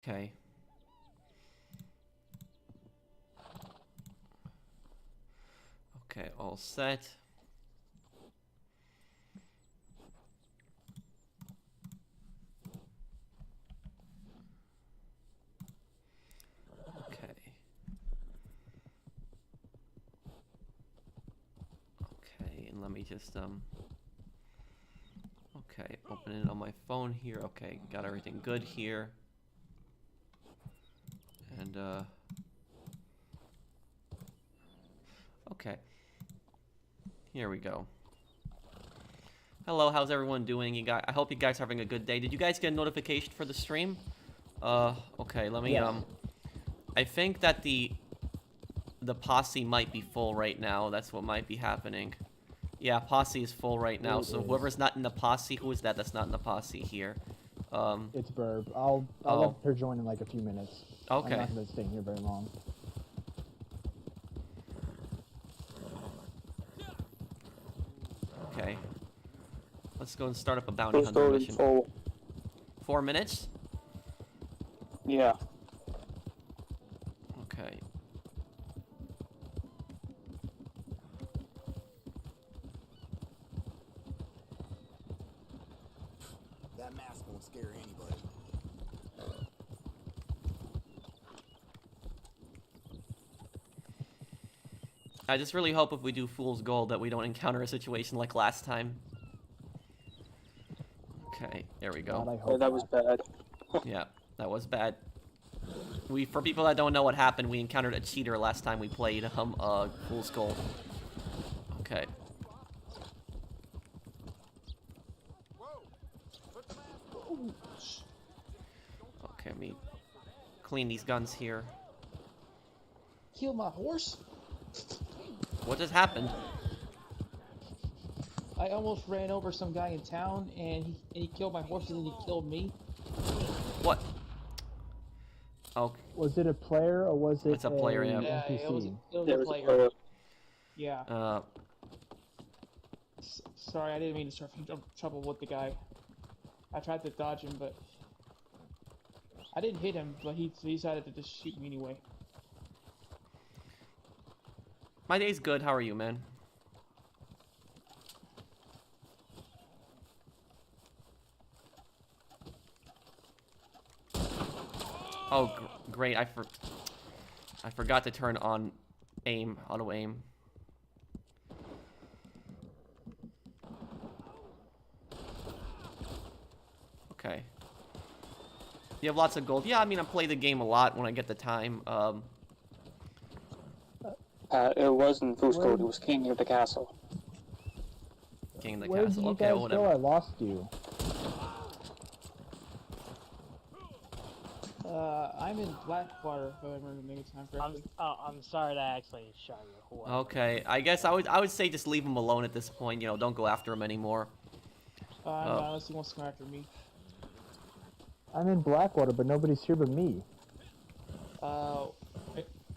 Okay. Okay, all set. Okay. Okay, and let me just okay, open it on my phone here. Okay, got everything good here. And okay. Here we go. Hello, how's everyone doing? I hope you guys are having a good day. Did you guys get a notification for the stream? Okay, let me Yes. I think that the posse might be full right now. That's what might be happening. Yeah, posse is full right now. So whoever's not in the posse, who is that that's not in the posse here? It's Burb. I'll let her join in like a few minutes. Okay. I'm not gonna stay here very long. Okay. Let's go and start up a bounty hunter mission. 4 minutes? Yeah. Okay. That mask won't scare anybody. I just really hope if we do Fool's Gold that we don't encounter a situation like last time. Okay, there we go. Oh, that was bad. Yeah, that was bad. For people that don't know what happened, we encountered a cheater last time we played Fool's Gold. Okay. Okay, let me clean these guns here. Kill my horse? What just happened? I almost ran over some guy in town, and he killed my horse, and then he killed me. What? Oh, Was it a player or was it It's a player, yeah. Yeah, NPC? it was There a was player. Yeah. Sorry, I didn't mean to start trouble with the guy. I tried to dodge him, but I didn't hit him, but he decided to just shoot me anyway. my day's good. How are you, man? Oh, great. I forgot to turn on auto aim. Okay. You have lots of gold. Yeah, I mean, I play the game a lot when I get the time. It wasn't Fool's Gold, it was King of the Castle. King of the Where did castle. you Okay, guys whatever. go? I lost you. I'm in Blackwater, if I remember making time correctly. I'm sorry to actually shot you. Whoever. Okay, I guess I would say just leave him alone at this point. You know, don't go after him anymore. No, unless he wants to come after me. I'm in Blackwater, but nobody's here but me.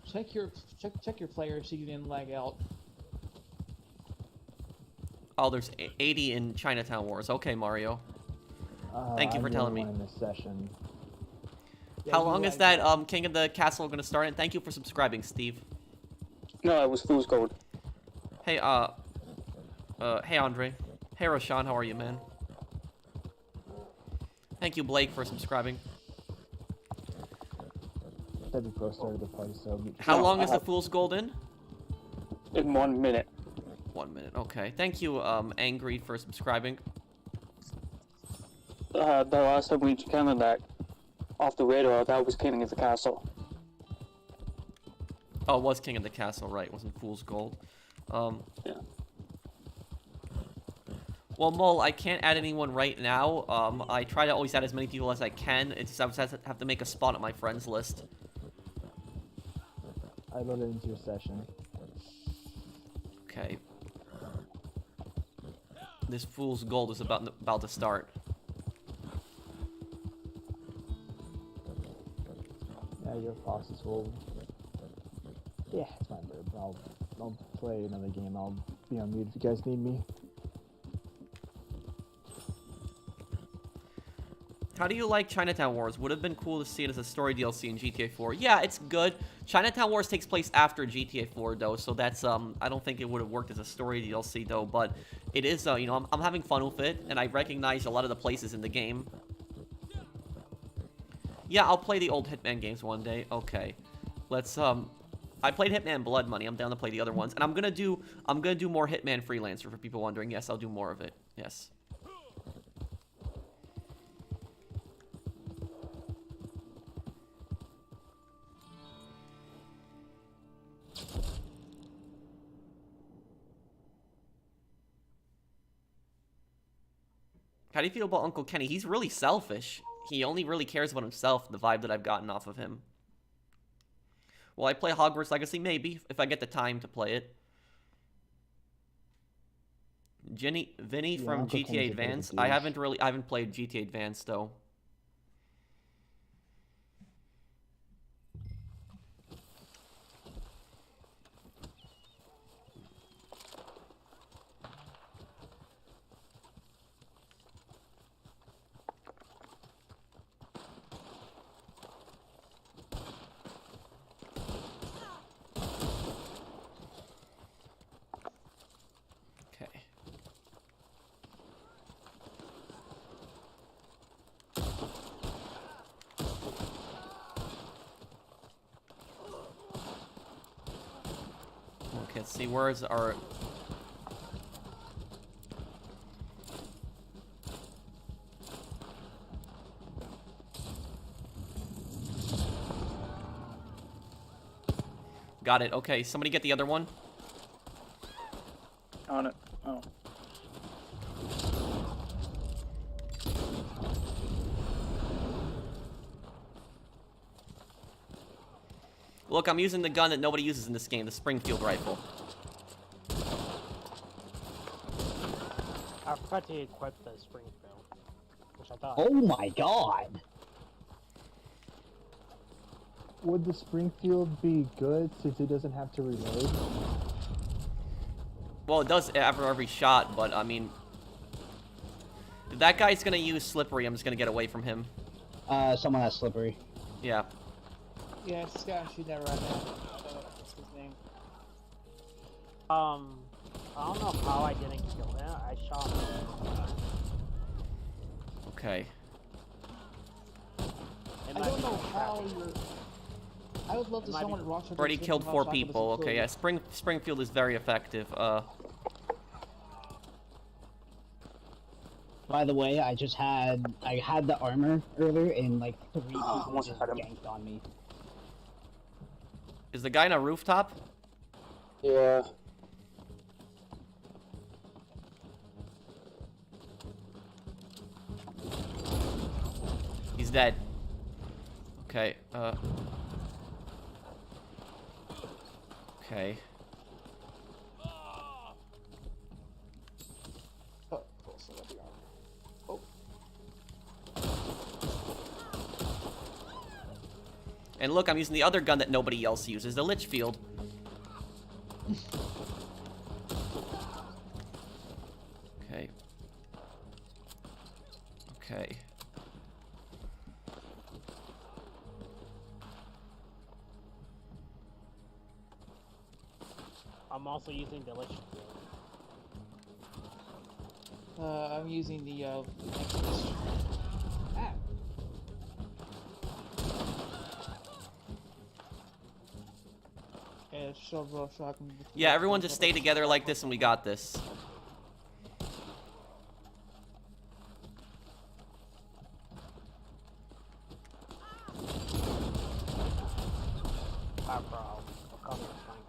Check your player, see if you didn't lag out. Oh, there's 80 in Chinatown Wars. Okay, Mario. Thank you for telling me. In this session. Yeah, How you long is lagged that out. King of the Castle gonna start? And thank you for subscribing, Steve. No, it was Fool's Gold. Hey, hey Andre. Hey Roshan, how are you, man? Thank you, Blake, for subscribing. Debbie Pro started the party, so... How long is the Fool's Gold in? In 1 minute. 1 minute, okay. Thank you, Angry, for subscribing. The last time we encountered that off the radar, that was King of the Castle. Oh, it was King of the Castle, right. It wasn't Fool's Gold. Yeah. Well, Mole, I can't add anyone right now. I try to always add as many people as I can. It's just I would have to make a spot on my friends list. I loaded into your session. Okay. This Fool's Gold is about to start. Yeah, your bosses will... Yeah, it's fine, Burb. I'll play another game. I'll be on mute if you guys need me. How do you like Chinatown Wars? Would have been cool to see it as a story DLC in GTA 4. Yeah, it's good. Chinatown Wars takes place after GTA 4, though, so that's, I don't think it would have worked as a story DLC, though, but it is, you know, I'm having fun with it, and I recognize a lot of the places in the game. Yeah, I'll play the old Hitman games one day. Okay. Let's, I played Hitman Blood Money. I'm down to play the other ones. And I'm gonna do more Hitman Freelancer for people wondering. Yes, I'll do more of it. Yes. How do you feel about Uncle Kenny? He's really selfish. He only really cares about himself, the vibe that I've gotten off of him. Will I play Hogwarts Legacy? Maybe, if I get the time to play it. Vinny from Uncle GTA Kenny's a bit of a Advance. I douche. haven't played GTA Advance, though. Okay. Okay, let's see, where's our... Got it, okay, somebody get the other one. On it. Oh. Look, I'm using the gun that nobody uses in this game, the Springfield rifle. I forgot to equip the Springfield, which I thought. Oh my god! Would the Springfield be good since it doesn't have to reload? Well, it does after every shot, but, I mean... If that guy's gonna use Slippery, I'm just gonna get away from him. Someone has Slippery. Yeah. Yeah, it's this guy I'm shooting at right now. What's his name? I don't know how I didn't kill him. I shot him. Okay. I don't know how you're... I would love to It might someone be- to watch. Already killed 4 people. Okay, yeah, Springfield is very effective. By the way, I had the armor earlier and like 3 people almost just had him. ganked on me. Is the guy on a rooftop? Yeah. He's dead. Okay, okay. Oh, so that'd be armor. Oh. And look, I'm using the other gun that nobody else uses, the Litchfield. Okay. Okay. I'm also using the Lich. I'm using the ah. Yeah, shotgun. Yeah, everyone just stay together like this and we got this. Bro. I'll cover the flank.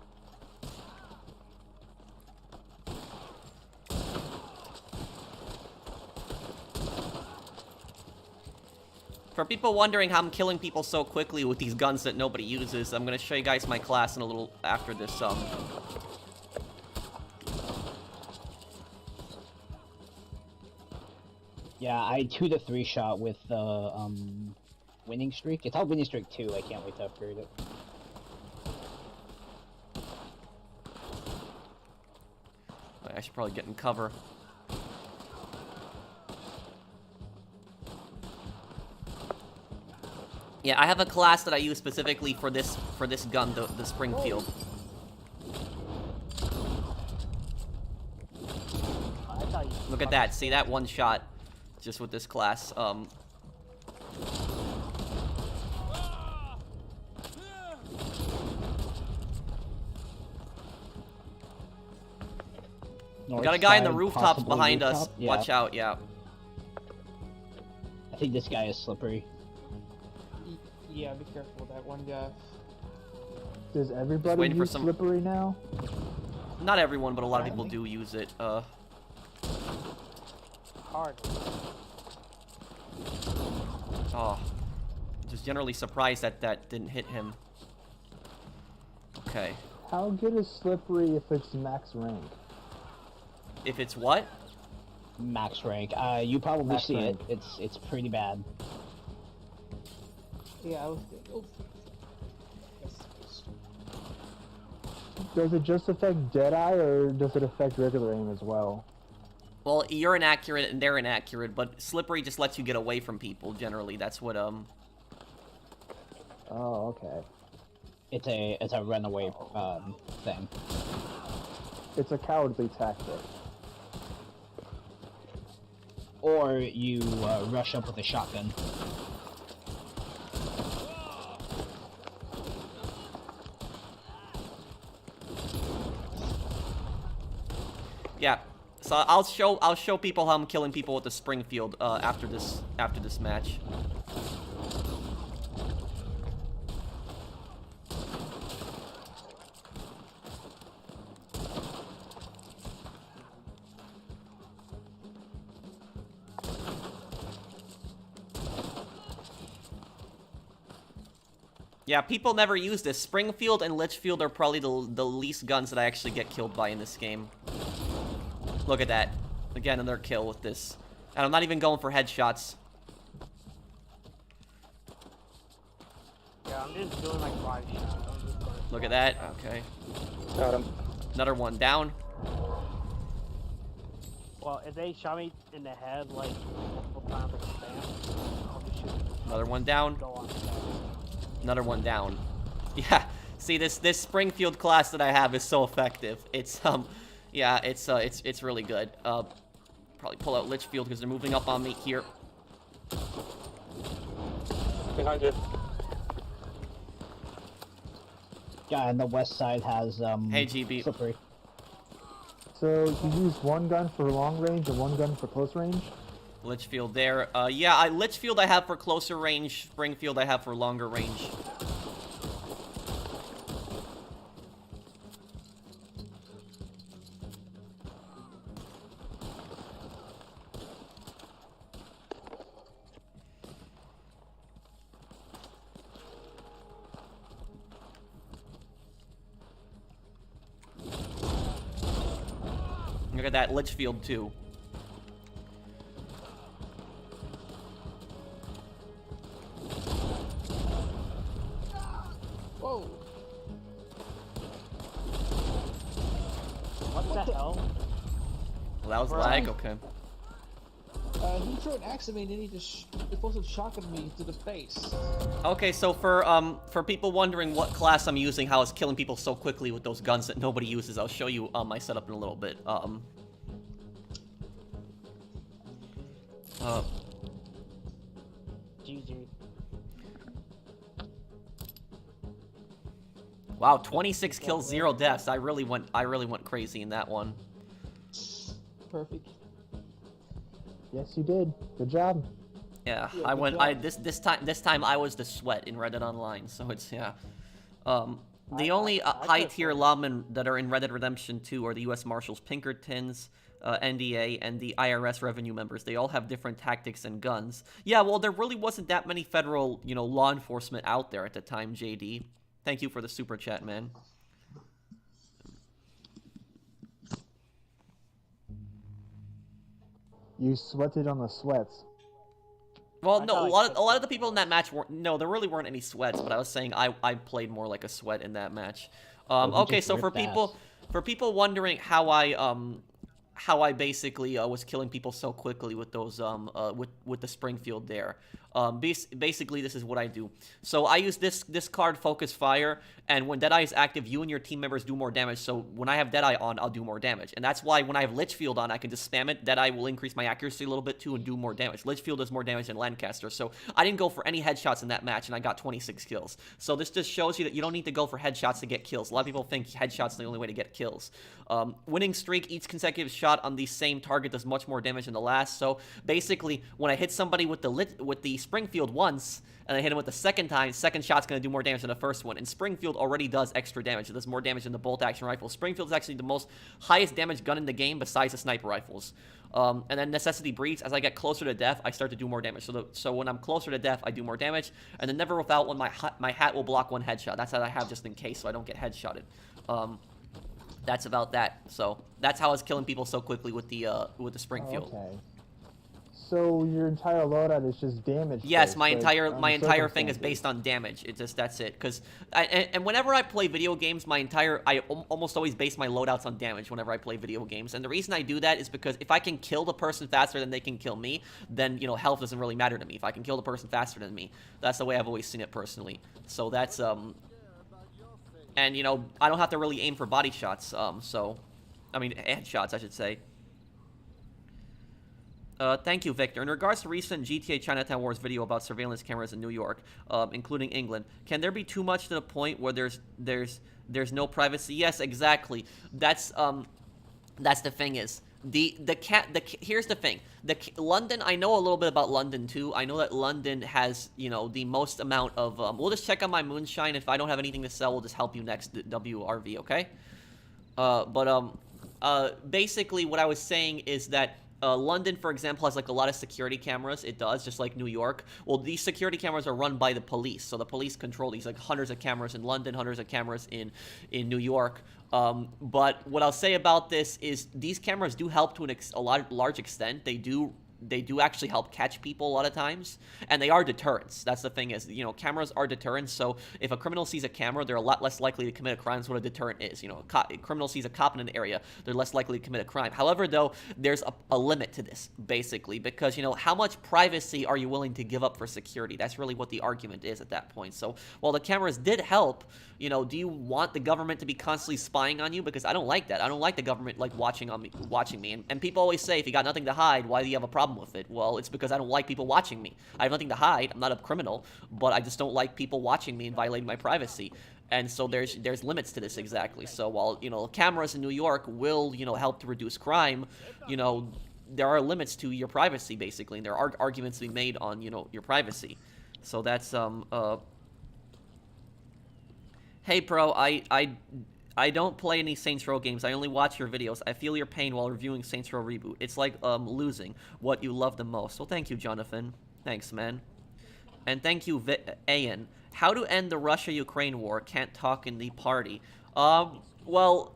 For people wondering how I'm killing people so quickly with these guns that nobody uses, I'm gonna show you guys my class in a little after this, Yeah, I 2 to 3 shot with the winning streak. It's called winning streak 2. I can't wait to upgrade it. I should probably get in cover. Yeah, I have a class that I use specifically for this gun, the Springfield. I thought you Look at that. See that one shot, just with this class. We got a guy in the rooftops behind us. Yeah. Watch out, yeah. I think this guy is slippery. Yeah, be careful with that one guy. Does everybody waiting for use some- slippery now? Not everyone, but a lot of people do use it. hard. Oh. Just generally surprised that that didn't hit him. Okay. How good is slippery if it's max rank? If it's what? Max rank. You probably Max see rank. it. It's pretty bad. Yeah, I was. Oh. Does it just affect Deadeye, or does it affect regular aim as well? Well, you're inaccurate and they're inaccurate, but slippery just lets you get away from people, generally. That's what, Oh, okay. It's a runaway thing. It's a cowardly tactic. Or you rush up with a shotgun. yeah. So I'll show people how I'm killing people with the Springfield after this match. Yeah, people never use this. Springfield and Litchfield are probably the least guns that I actually get killed by in this game. Look at that. Again, another kill with this. And I'm not even going for headshots. Yeah, I'm just doing like 5 shots. I'm just going Look at that. Okay. Got him. Another one down. Well, if they shot me in the head like multiple times like a spam, I'll just shoot. Another one down. Go on. Another one down. Yeah. See, this Springfield class that I have is so effective. It's yeah, it's really good. Probably pull out Litchfield because they're moving up on me here. Behind you. Guy on the west side has Hey, GB. slippery. So you use one gun for long range and one gun for close range? Litchfield there. Yeah, Litchfield I have for closer range. Springfield I have for longer range. Look at that, Litchfield too. Whoa! What the hell? Well, that was Right. lag, okay. He threw an axe at me and then he just explosive shotgunned me to the face. Okay, so for people wondering what class I'm using, how it's killing people so quickly with those guns that nobody uses, I'll show you my setup in a little bit. GG. Wow, 26 kills, 0 deaths. I really went crazy in that one. Perfect. Yes, you did. Good job. Yeah, Yeah, I good went. job. This time I was the sweat in Reddit Online. So it's yeah. The I only could've high tier won. lawmen that are in Red Dead Redemption 2 are the U.S. Marshals Pinkertons, NDA, and the IRS revenue members. They all have different tactics and guns. Yeah, well, there really wasn't that many federal, law enforcement out there at the time. JD, thank you for the super chat, man. You sweated on the sweats. Well, I no, thought a lot of the people in that match weren't. No, there really weren't any sweats. But I was saying I played more like a sweat in that match. he Okay, just so for ripped people wondering how I basically was killing people so quickly with those with the Springfield there. Basically, this is what I do. So I use this card, Focus Fire, and when Deadeye is active, you and your team members do more damage. So when I have Deadeye on, I'll do more damage. And that's why when I have Lichfield on, I can just spam it. Deadeye will increase my accuracy a little bit too and do more damage. Lichfield does more damage than Lancaster. So I didn't go for any headshots in that match, and I got 26 kills. So this just shows you that you don't need to go for headshots to get kills. A lot of people think headshots are the only way to get kills. Winning streak, each consecutive shot on the same target does much more damage than the last. So basically, when I hit somebody with the Springfield once, and I hit him with the second time, second shot's going to do more damage than the first one. And Springfield already does extra damage. It does more damage than the bolt-action rifle. Springfield is actually the highest damage gun in the game besides the sniper rifles. And then Necessity Breeds, as I get closer to death, I start to do more damage. So when I'm closer to death, I do more damage. And then Never Without One, my hat will block one headshot. That's how I have just in case, so I don't get headshotted. That's about that. So that's how I was killing people so quickly with the Springfield. Oh, okay. So your entire loadout is just damage. Yes, my based, entire thing is circumstances. based on damage. That's it. Because and whenever I play video games, I almost always base my loadouts on damage whenever I play video games. And the reason I do that is because if I can kill the person faster than they can kill me, then health doesn't really matter to me. If I can kill the person faster than me, that's the way I've always seen it personally. So that's and I don't have to really aim for body shots. Headshots, I should say. Thank you, Victor. In regards to recent GTA Chinatown Wars video about surveillance cameras in New York, including England, can there be too much to the point where there's no privacy? Yes, exactly. That's the thing is here's the thing. London, I know a little bit about London too. I know that London has the most amount of. We'll just check on my moonshine. If I don't have anything to sell, we'll just help you next WRV. Okay. Basically, what I was saying is that. London, for example, has like a lot of security cameras. It does, just like New York. Well, these security cameras are run by the police, so the police control these, like hundreds of cameras in London, hundreds of cameras in New York. But what I'll say about this is these cameras do help to a large extent. They do actually help catch people a lot of times, and they are deterrents. That's the thing is, cameras are deterrents, so if a criminal sees a camera, they're a lot less likely to commit a crime. That's what a deterrent is. A criminal sees a cop in an area, they're less likely to commit a crime. However, though, there's a limit to this, basically, because, how much privacy are you willing to give up for security? That's really what the argument is at that point. So, while the cameras did help, do you want the government to be constantly spying on you? Because I don't like that. I don't like the government, like, watching me. And people always say, if you got nothing to hide, why do you have a problem with it? Well, it's because I don't like people watching me. I have nothing to hide. I'm not a criminal, but I just don't like people watching me and violating my privacy. And so there's limits to this, exactly. So while, cameras in New York will, help to reduce crime, there are limits to your privacy, basically, and there are arguments to be made on, your privacy. So that's, Hey, bro, I don't play any Saints Row games. I only watch your videos. I feel your pain while reviewing Saints Row Reboot. It's like, losing what you love the most. Well, thank you, Jonathan. Thanks, man. And thank you, Ayan. How to end the Russia-Ukraine war? Can't talk in the party. Well,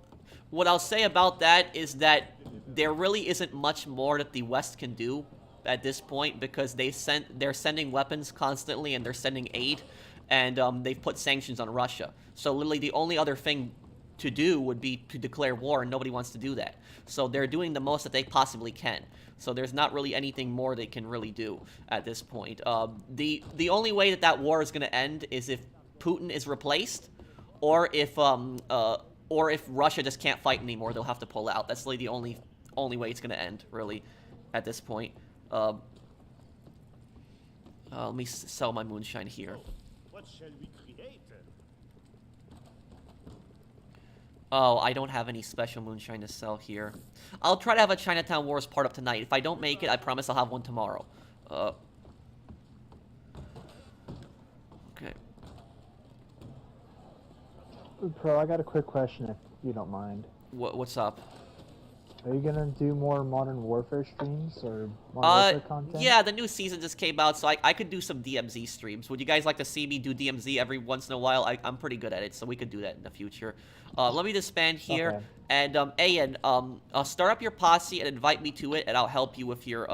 what I'll say about that is that there really isn't much more that the West can do at this point, because they're sending weapons constantly, and they're sending aid, and they've put sanctions on Russia. So literally the only other thing to do would be to declare war, and nobody wants to do that. So they're doing the most that they possibly can. So there's not really anything more they can really do at this point. The only way that war is going to end is if Putin is replaced, or if Russia just can't fight anymore, they'll have to pull out. That's really the only way it's going to end, really, at this point. Let me sell my moonshine here. What shall we create? Oh, I don't have any special moonshine to sell here. I'll try to have a Chinatown Wars part up tonight. If I don't make it, I promise I'll have one tomorrow. Okay. Pro, I got a quick question if you don't mind. What's up? Are you gonna do more Modern Warfare streams or Modern Warfare content? Yeah, the new season just came out, so I could do some DMZ streams. Would you guys like to see me do DMZ every once in a while? I'm pretty good at it, so we could do that in the future. Let me disband here, Okay. and Ayan, start up your posse and invite me to it, and I'll help you with your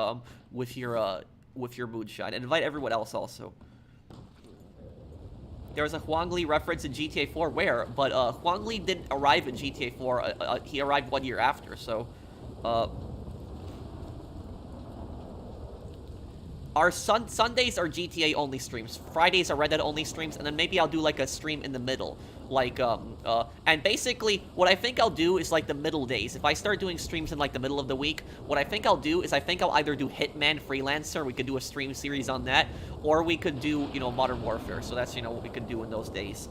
moonshine, and invite everyone else also. There was a Huang Li reference in GTA 4. Where? But Huang Li didn't arrive in GTA 4. He arrived 1 year after, so... our Sundays are GTA only streams. Fridays are Red Dead only streams, and then maybe I'll do like a stream in the middle. Like, and basically, what I think I'll do is like the middle days. If I start doing streams in like the middle of the week, what I think I'll do is I think I'll either do Hitman Freelancer, we could do a stream series on that, or we could do, you know, Modern Warfare. So that's, you know, what we could do in those days.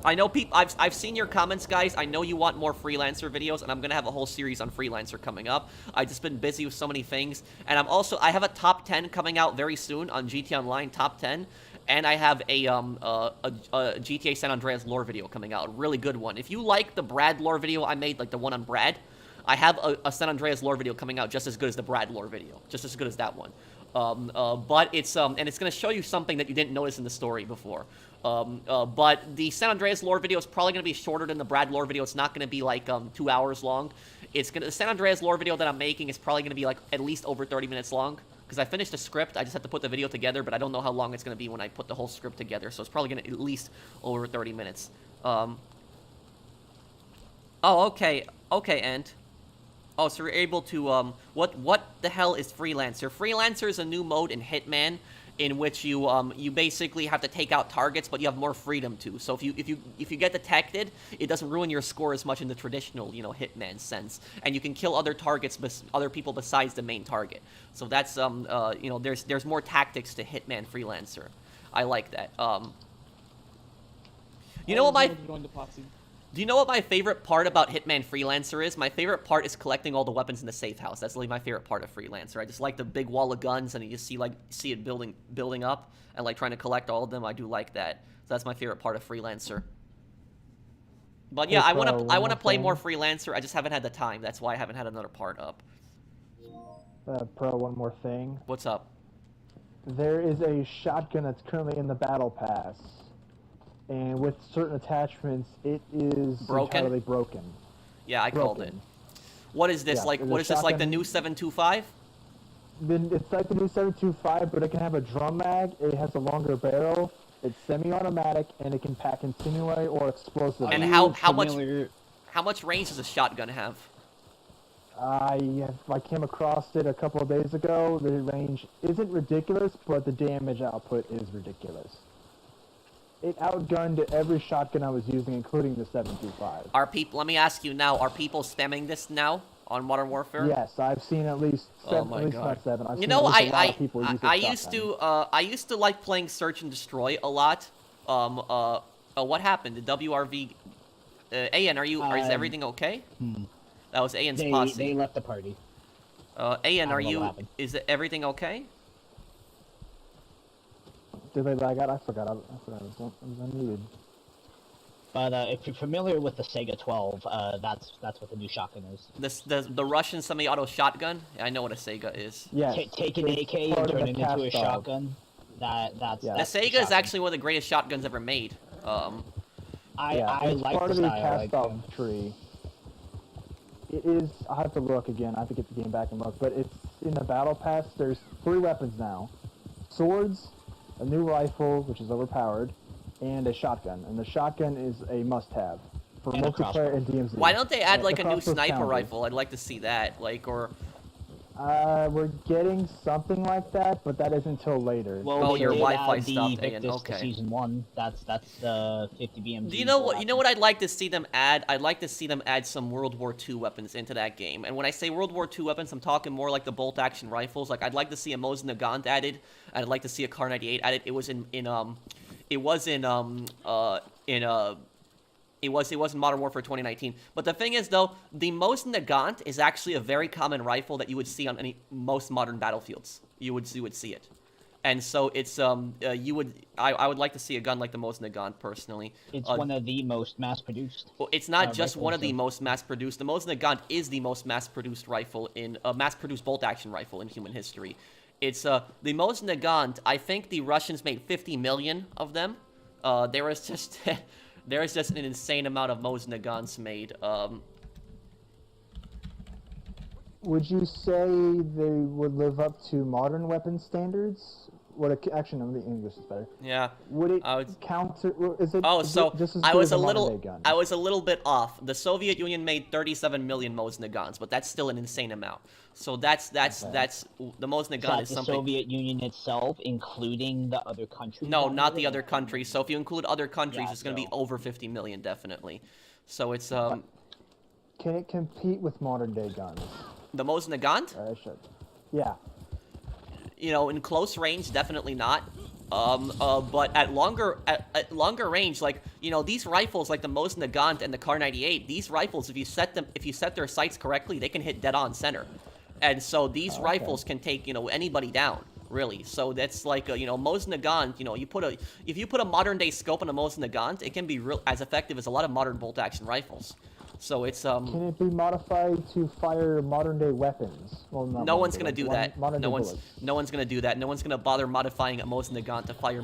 I know people, I've seen your comments, guys. I know you want more Freelancer videos, and I'm gonna have a whole series on Freelancer coming up. I've just been busy with so many things, and I have a top 10 coming out very soon on GTA Online top 10, and I have a GTA San Andreas lore video coming out, a really good one. If you like the Brad lore video I made, like the one on Brad, I have a San Andreas lore video coming out just as good as the Brad lore video, just as good as that one. But it's and it's gonna show you something that you didn't notice in the story before. But the San Andreas lore video is probably going to be shorter than the Brad lore video. It's not going to be like 2 hours long. The San Andreas lore video that I'm making is probably going to be like at least over 30 minutes long. Because I finished the script, I just have to put the video together, but I don't know how long it's going to be when I put the whole script together. So it's probably going to at least over 30 minutes. Oh, okay. Okay, Ant. Oh, so you're able to, what the hell is Freelancer? Freelancer is a new mode in Hitman, in which you you basically have to take out targets, but you have more freedom to. So if you get detected, it doesn't ruin your score as much in the traditional, you know, Hitman sense, and you can kill other targets, other people besides the main target. So that's you know, there's more tactics to Hitman Freelancer. I like that. You know what my Do you know what my favorite part about Hitman Freelancer is? My favorite part is collecting all the weapons in the safe house. That's really my favorite part of Freelancer. I just like the big wall of guns, and you just see it building up, and like trying to collect all of them. I do like that. So that's my favorite part of Freelancer. But yeah, I wanna play more Freelancer. I just haven't had the time. That's why I haven't had another part up. Pro, one more thing. What's up? There is a shotgun that's currently in the battle pass. And with certain attachments, it is entirely broken. Yeah, I called it. What is this? Yeah, like, what is this, like the new 725? It's like the new 725, but it can have a drum mag, it has a longer barrel, it's semi-automatic, and it can pack incendiary or explosive. And how much range does a shotgun have? I came across it a couple of days ago. The range isn't ridiculous, but the damage output is ridiculous. It outgunned every shotgun I was using, including the 725. Let me ask you now, are people spamming this now on Modern Warfare? Yes, I've seen at least seven. Oh my God. Not seven. I've you seen know, at least a lot of people use I used to like playing Search and Destroy a lot. What happened? The WRV, AN, is everything okay? That was AN's posse. They left the party. AN, is everything okay? Did they lag out? I forgot. I was unmuted. But if you're familiar with the Sega 12, that's what the new shotgun is. The Russian semi-auto shotgun? I know what a Sega is. Yes. Take an AK and turn it into a shotgun. That's the Sega is actually one of the greatest shotguns ever made. I like part the of the style. cast-off tree. It is. I have to look again. I have to get the game back and look. But it's in the battle pass. There's 3 weapons now: swords, a new rifle, which is overpowered, and a shotgun. And the shotgun is a must-have for multiplayer and DMZ. Why don't they add like a new sniper rifle? I'd like to see that. We're getting something like that, but that isn't until later. Well, your Wi-Fi stopped. Okay. Season 1. That's 50 BMG. Do you know what? You know what I'd like to see them add? I'd like to see them add some World War II weapons into that game. And when I say World War II weapons, I'm talking more like the bolt-action rifles. Like I'd like to see a Mosin Nagant added. I'd like to see a Kar 98 added. It was in Modern Warfare 2019. But the thing is, though, the Mosin Nagant is actually a very common rifle that you would see on most modern battlefields. You would see it. And so it's I would like to see a gun like the Mosin Nagant personally. It's one of the most mass-produced. Well, it's not just one of the most mass-produced. The Mosin Nagant is the most mass-produced rifle mass-produced bolt-action rifle in human history. It's the Mosin Nagant. I think the Russians made 50 million of them. There was just an insane amount of Mosin Nagants made. Would you say they would live up to modern weapon standards? would it actually no, the English is better. Yeah. Would it I would- counter? Is it? Oh, is so it just as I good was as a little, modern-day gun? I was a little bit off. The Soviet Union made 37 million Mosin-Nagants, but that's still an insane amount. So that's the Mosin-Nagant So is the something. Soviet Union itself, including the other countries. No, on not it? the other countries. So if you include other countries, Yeah, it's going to be so- over 50 million, definitely. So it's Can it compete with modern-day guns? the Mosin-Nagant. I should. Yeah. You know, in close range, definitely not. But at longer range, like, you know, these rifles, like the Mosin-Nagant and the Kar 98, these rifles, if you set their sights correctly, they can hit dead on center. And so these rifles can take, you know, anybody down, really. So that's like, you know, Mosin-Nagant, you know, if you put a modern day scope on a Mosin-Nagant, it can be as effective as a lot of modern bolt action rifles. So it's Can it be modified to fire modern-day weapons? Well, not no one's modern-day gonna do weapons, that. modern-day No bullets. one's gonna do that. No one's gonna bother modifying a Mosin-Nagant to fire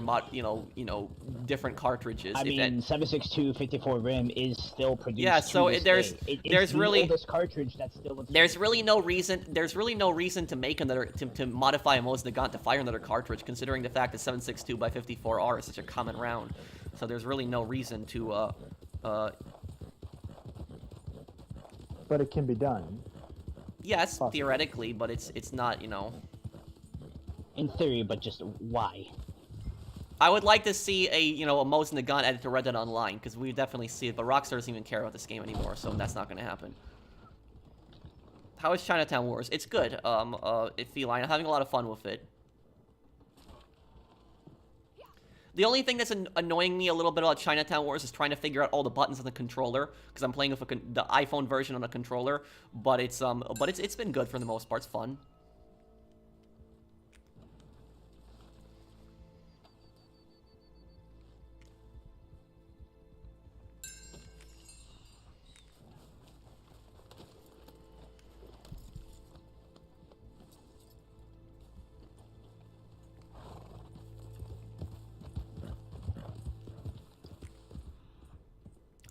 different cartridges. I If mean, it- 7.62 54 rim is still produced. Yeah, so to this there's- day. It's there's the really- oldest cartridge that's still. There's really no reason. There's really no reason to make another to modify a Mosin-Nagant to fire another cartridge, considering the fact that 7.62 by 54R is such a common round. So there's really no reason to. But it can be done. Yes, Possibly. theoretically, but it's not. You know. In theory, but just why? I would like to see a Mosin-Nagant added to Red Dead Online, because we definitely see it, but Rockstar doesn't even care about this game anymore, so that's not going to happen. How is Chinatown Wars? It's good. Feline, I'm having a lot of fun with it. The only thing that's annoying me a little bit about Chinatown Wars is trying to figure out all the buttons on the controller, because I'm playing with the iPhone version on the controller. But it's been good for the most part. It's fun.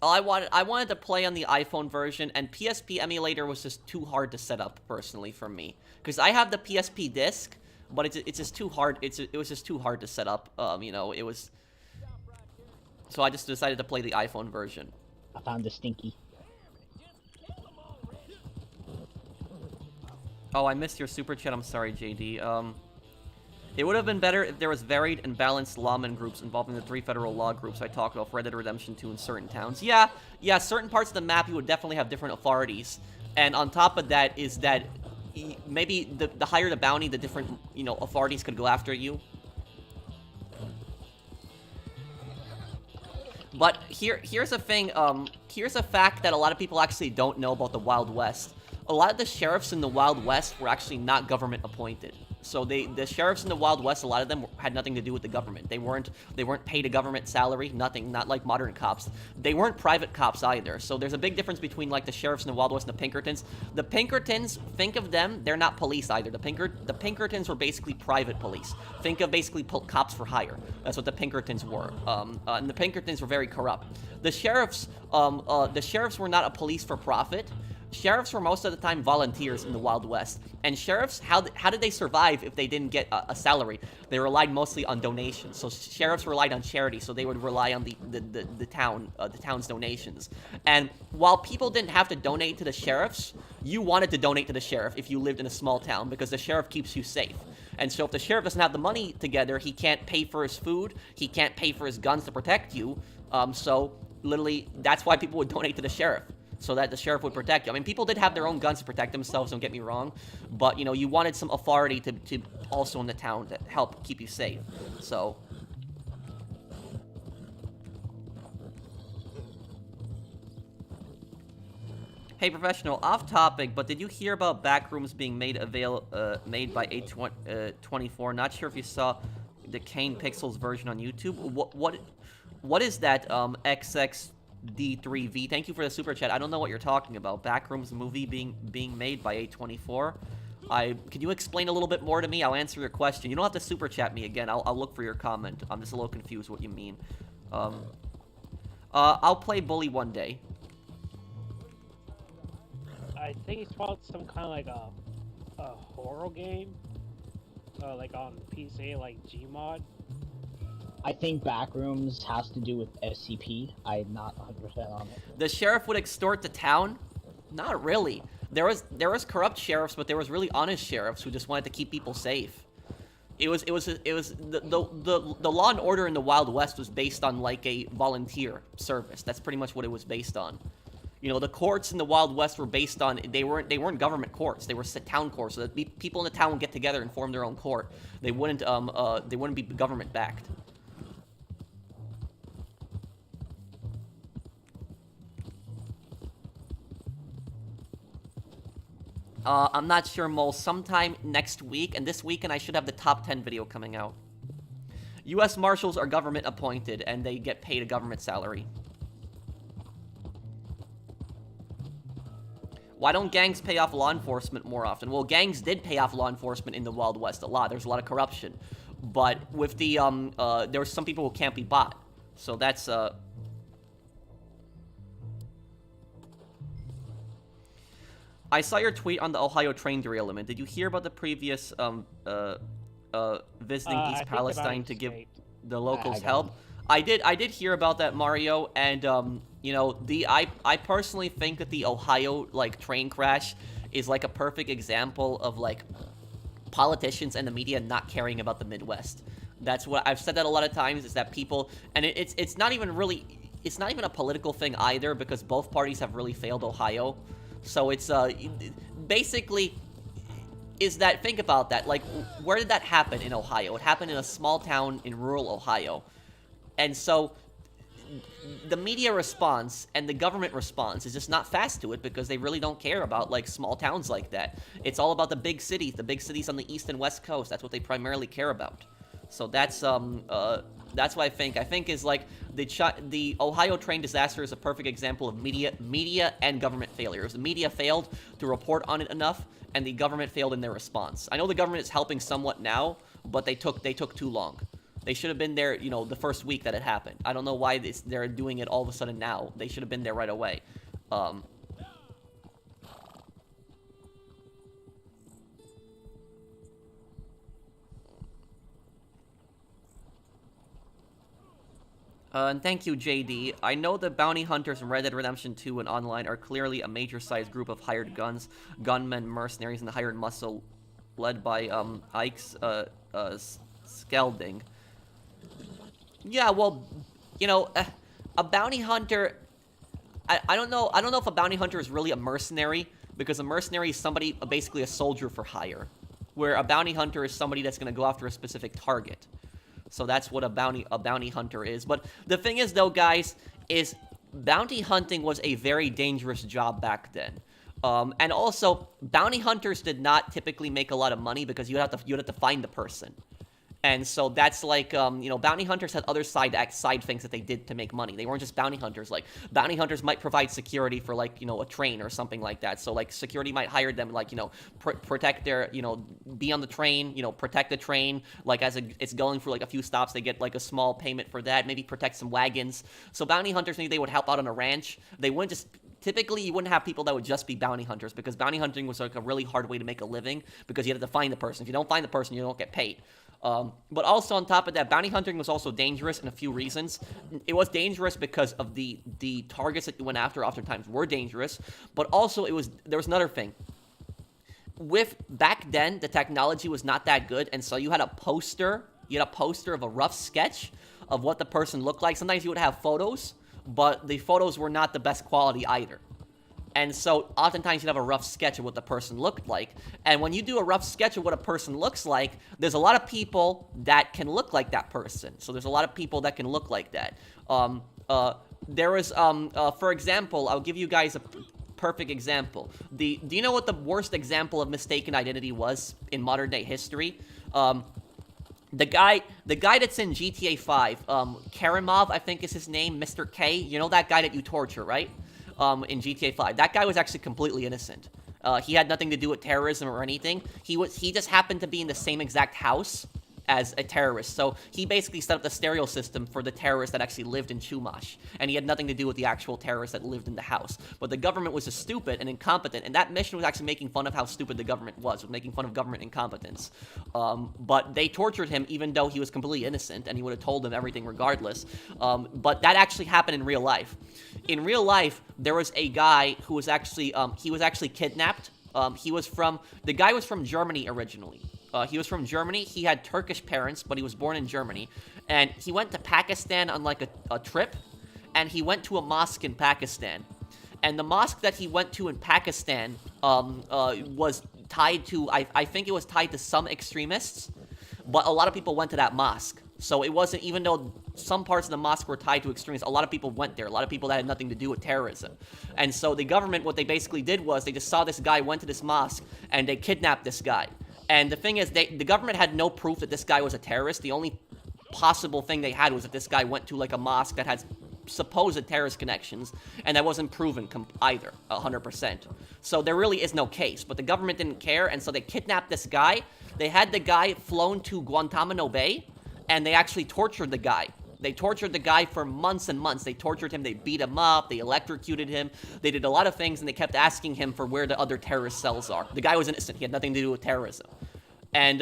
Oh, I wanted to play on the iPhone version, and PSP emulator was just too hard to set up personally for me, because I have the PSP disc, but it's just too hard. It was just too hard to set up. It was. So I just decided to play the iPhone version. I found the stinky. Oh, I missed your super chat. I'm sorry, JD. It would have been better if there was varied and balanced lawman groups involving the 3 federal law groups I talked about for Red Dead Redemption 2 in certain towns. Yeah, certain parts of the map you would definitely have different authorities. And on top of that is that maybe the higher the bounty, the different, authorities could go after you. But here's a thing, here's a fact that a lot of people actually don't know about the Wild West. A lot of the sheriffs in the Wild West were actually not government appointed. So the sheriffs in the Wild West, a lot of them had nothing to do with the government. They weren't paid a government salary, nothing, not like modern cops. They weren't private cops either. So there's a big difference between like the sheriffs in the Wild West and the Pinkertons. The Pinkertons, think of them, they're not police either. The Pinkertons were basically private police. Think of basically cops for hire. That's what the Pinkertons were. And the Pinkertons were very corrupt. The sheriffs were not a police for profit. Sheriffs were most of the time volunteers in the Wild West. And sheriffs, how did they survive if they didn't get a salary? They relied mostly on donations. So sheriffs relied on charity, so they would rely on the town's donations. And while people didn't have to donate to the sheriffs, you wanted to donate to the sheriff if you lived in a small town, because the sheriff keeps you safe. And so if the sheriff doesn't have the money together, he can't pay for his food, he can't pay for his guns to protect you. So literally, that's why people would donate to the sheriff, so that the sheriff would protect you. I mean, people did have their own guns to protect themselves, don't get me wrong, but, you wanted some authority to also in the town to help keep you safe, so. Hey, Professional, off topic, but did you hear about backrooms being made by A24? Not sure if you saw the Kane Pixels version on YouTube. What is that, XX D3V? Thank you for the super chat. I don't know what you're talking about. Backrooms movie being made by A24. Can you explain a little bit more to me? I'll answer your question. You don't have to super chat me again. I'll look for your comment. I'm just a little confused what you mean. I'll play Bully one day. I think it's called some kind of like a horror game. like on PC, like Gmod? I think Backrooms has to do with SCP. I'm not 100% on it. The sheriff would extort the town? Not really. There was corrupt sheriffs, but there was really honest sheriffs who just wanted to keep people safe. The law and order in the Wild West was based on like a volunteer service. That's pretty much what it was based on. You know, the courts in the Wild West were based on they weren't government courts. They were town courts. So that people in the town would get together and form their own court. They wouldn't be government backed. I'm not sure, Mole. Sometime next week, and this weekend I should have the top 10 video coming out. U.S. Marshals are government appointed, and they get paid a government salary. Why don't gangs pay off law enforcement more often? Well, gangs did pay off law enforcement in the Wild West a lot. There's a lot of corruption. But with the, there were some people who can't be bought. So that's, I saw your tweet on the Ohio train derailment. Did you hear about the previous, visiting I East think Palestine about to give escaped. the locals got help? I did hear about that, Mario, and, you know, I personally think that the Ohio, like, train crash is, like, a perfect example of, like, politicians and the media not caring about the Midwest. That's what, I've said that a lot of times, is that people, and it's not even really, it's not even a political thing either, because both parties have really failed Ohio. So it's, basically, is that, think about that, like, where did that happen in Ohio? It happened in a small town in rural Ohio. And so, the media response and the government response is just not fast to it because they really don't care about, like, small towns like that. It's all about the big cities on the east and west coast. That's what they primarily care about. So that's what I think. I think is, like, the Ohio train disaster is a perfect example of media and government failures. The media failed to report on it enough, and the government failed in their response. I know the government is helping somewhat now, but they took too long. They should have been there, you know, the first week that it happened. I don't know why they're doing it all of a sudden now. They should have been there right away. And thank you, JD. I know the bounty hunters in Red Dead Redemption 2 and online are clearly a major-sized group of hired gunmen, mercenaries, and the hired muscle led by, Ike's, Skelding. Yeah, well, you know, a bounty hunter, I don't know if a bounty hunter is really a mercenary, because a mercenary is somebody, basically a soldier for hire, where a bounty hunter is somebody that's going to go after a specific target. So that's what a bounty hunter is. But the thing is, though, guys, is bounty hunting was a very dangerous job back then. And also, bounty hunters did not typically make a lot of money because you'd have to find the person. And so that's like, you know, bounty hunters had other side things that they did to make money. They weren't just bounty hunters. Like, bounty hunters might provide security for, like, you know, a train or something like that. So, like, security might hire them, like, you know, protect their, you know, be on the train, you know, protect the train. Like, as it's going for, like, a few stops, they get, like, a small payment for that. Maybe protect some wagons. So bounty hunters, maybe they would help out on a ranch. They wouldn't just... Typically, you wouldn't have people that would just be bounty hunters, because bounty hunting was, like, a really hard way to make a living, because you had to find the person. If you don't find the person, you don't get paid. But also on top of that, bounty hunting was also dangerous in a few reasons. It was dangerous because of the targets that you went after oftentimes were dangerous, but also there was another thing. Back then, the technology was not that good, and so you had a poster of a rough sketch of what the person looked like. Sometimes you would have photos, but the photos were not the best quality either. And so, oftentimes, you'd have a rough sketch of what the person looked like. And when you do a rough sketch of what a person looks like, there's a lot of people that can look like that person. So there's a lot of people that can look like that. There was, for example, I'll give you guys a perfect example. Do you know what the worst example of mistaken identity was in modern-day history? The guy that's in GTA 5, Karimov, I think is his name, Mr. K. You know that guy that you torture, right? In GTA 5. That guy was actually completely innocent. He had nothing to do with terrorism or anything. He just happened to be in the same exact house as a terrorist. So he basically set up the stereo system for the terrorists that actually lived in Chumash, and he had nothing to do with the actual terrorists that lived in the house. But the government was just stupid and incompetent, and that mission was actually making fun of how stupid the government was making fun of government incompetence. But they tortured him even though he was completely innocent, and he would have told them everything regardless. But that actually happened in real life. In real life, there was a guy who was actually, he was actually kidnapped. The guy was from Germany originally. He was from Germany. He had Turkish parents, but he was born in Germany. And he went to Pakistan on like a trip, and he went to a mosque in Pakistan. And the mosque that he went to in Pakistan was tied to, I think it was tied to some extremists, but a lot of people went to that mosque. So it wasn't, even though some parts of the mosque were tied to extremists, a lot of people went there. A lot of people that had nothing to do with terrorism. And so the government, what they basically did was they just saw this guy, went to this mosque, and they kidnapped this guy. And the thing is, the government had no proof that this guy was a terrorist. The only possible thing they had was that this guy went to like a mosque that had supposed terrorist connections, and that wasn't proven either, 100%. So there really is no case, but the government didn't care, and so they kidnapped this guy. They had the guy flown to Guantanamo Bay, and they actually tortured the guy. They tortured the guy for months and months. They tortured him, they beat him up, they electrocuted him, they did a lot of things, and they kept asking him for where the other terrorist cells are. The guy was innocent, he had nothing to do with terrorism. And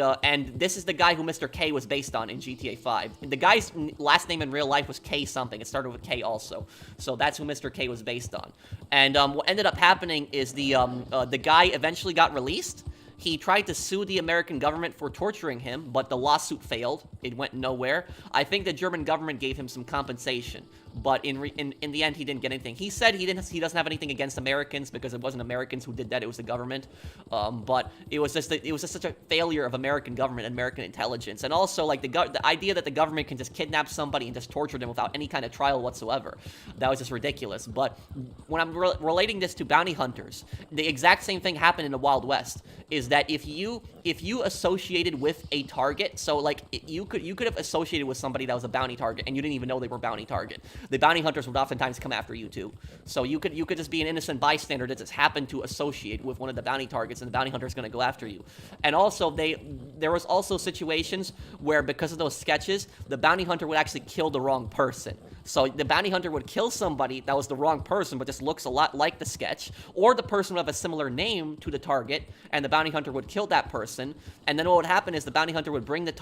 this is the guy who Mr. K was based on in GTA 5. The guy's last name in real life was K something. It started with K also. So that's who Mr. K was based on. And what ended up happening is the guy eventually got released. He tried to sue the American government for torturing him, but the lawsuit failed. It went nowhere. I think the German government gave him some compensation, but in the end, he didn't get anything. He said he doesn't have anything against Americans because it wasn't Americans who did that; it was the government. But it was just such a failure of American government and American intelligence, and also like the idea that the government can just kidnap somebody and just torture them without any kind of trial whatsoever. That was just ridiculous. But when I'm relating this to bounty hunters, the exact same thing happened in the Wild West. Is that if you associated with a target, so like you could have associated with somebody that was a bounty target and you didn't even know they were a bounty target. The bounty hunters would oftentimes come after you too. So you could just be an innocent bystander that just happened to associate with one of the bounty targets, and the bounty hunter is going to go after you. And also there was also situations where because of those sketches, the bounty hunter would actually kill the wrong person. So the bounty hunter would kill somebody that was the wrong person, but just looks a lot like the sketch, or the person would have a similar name to the target, and the bounty hunter would kill that person. And then what would happen is the bounty hunter would bring the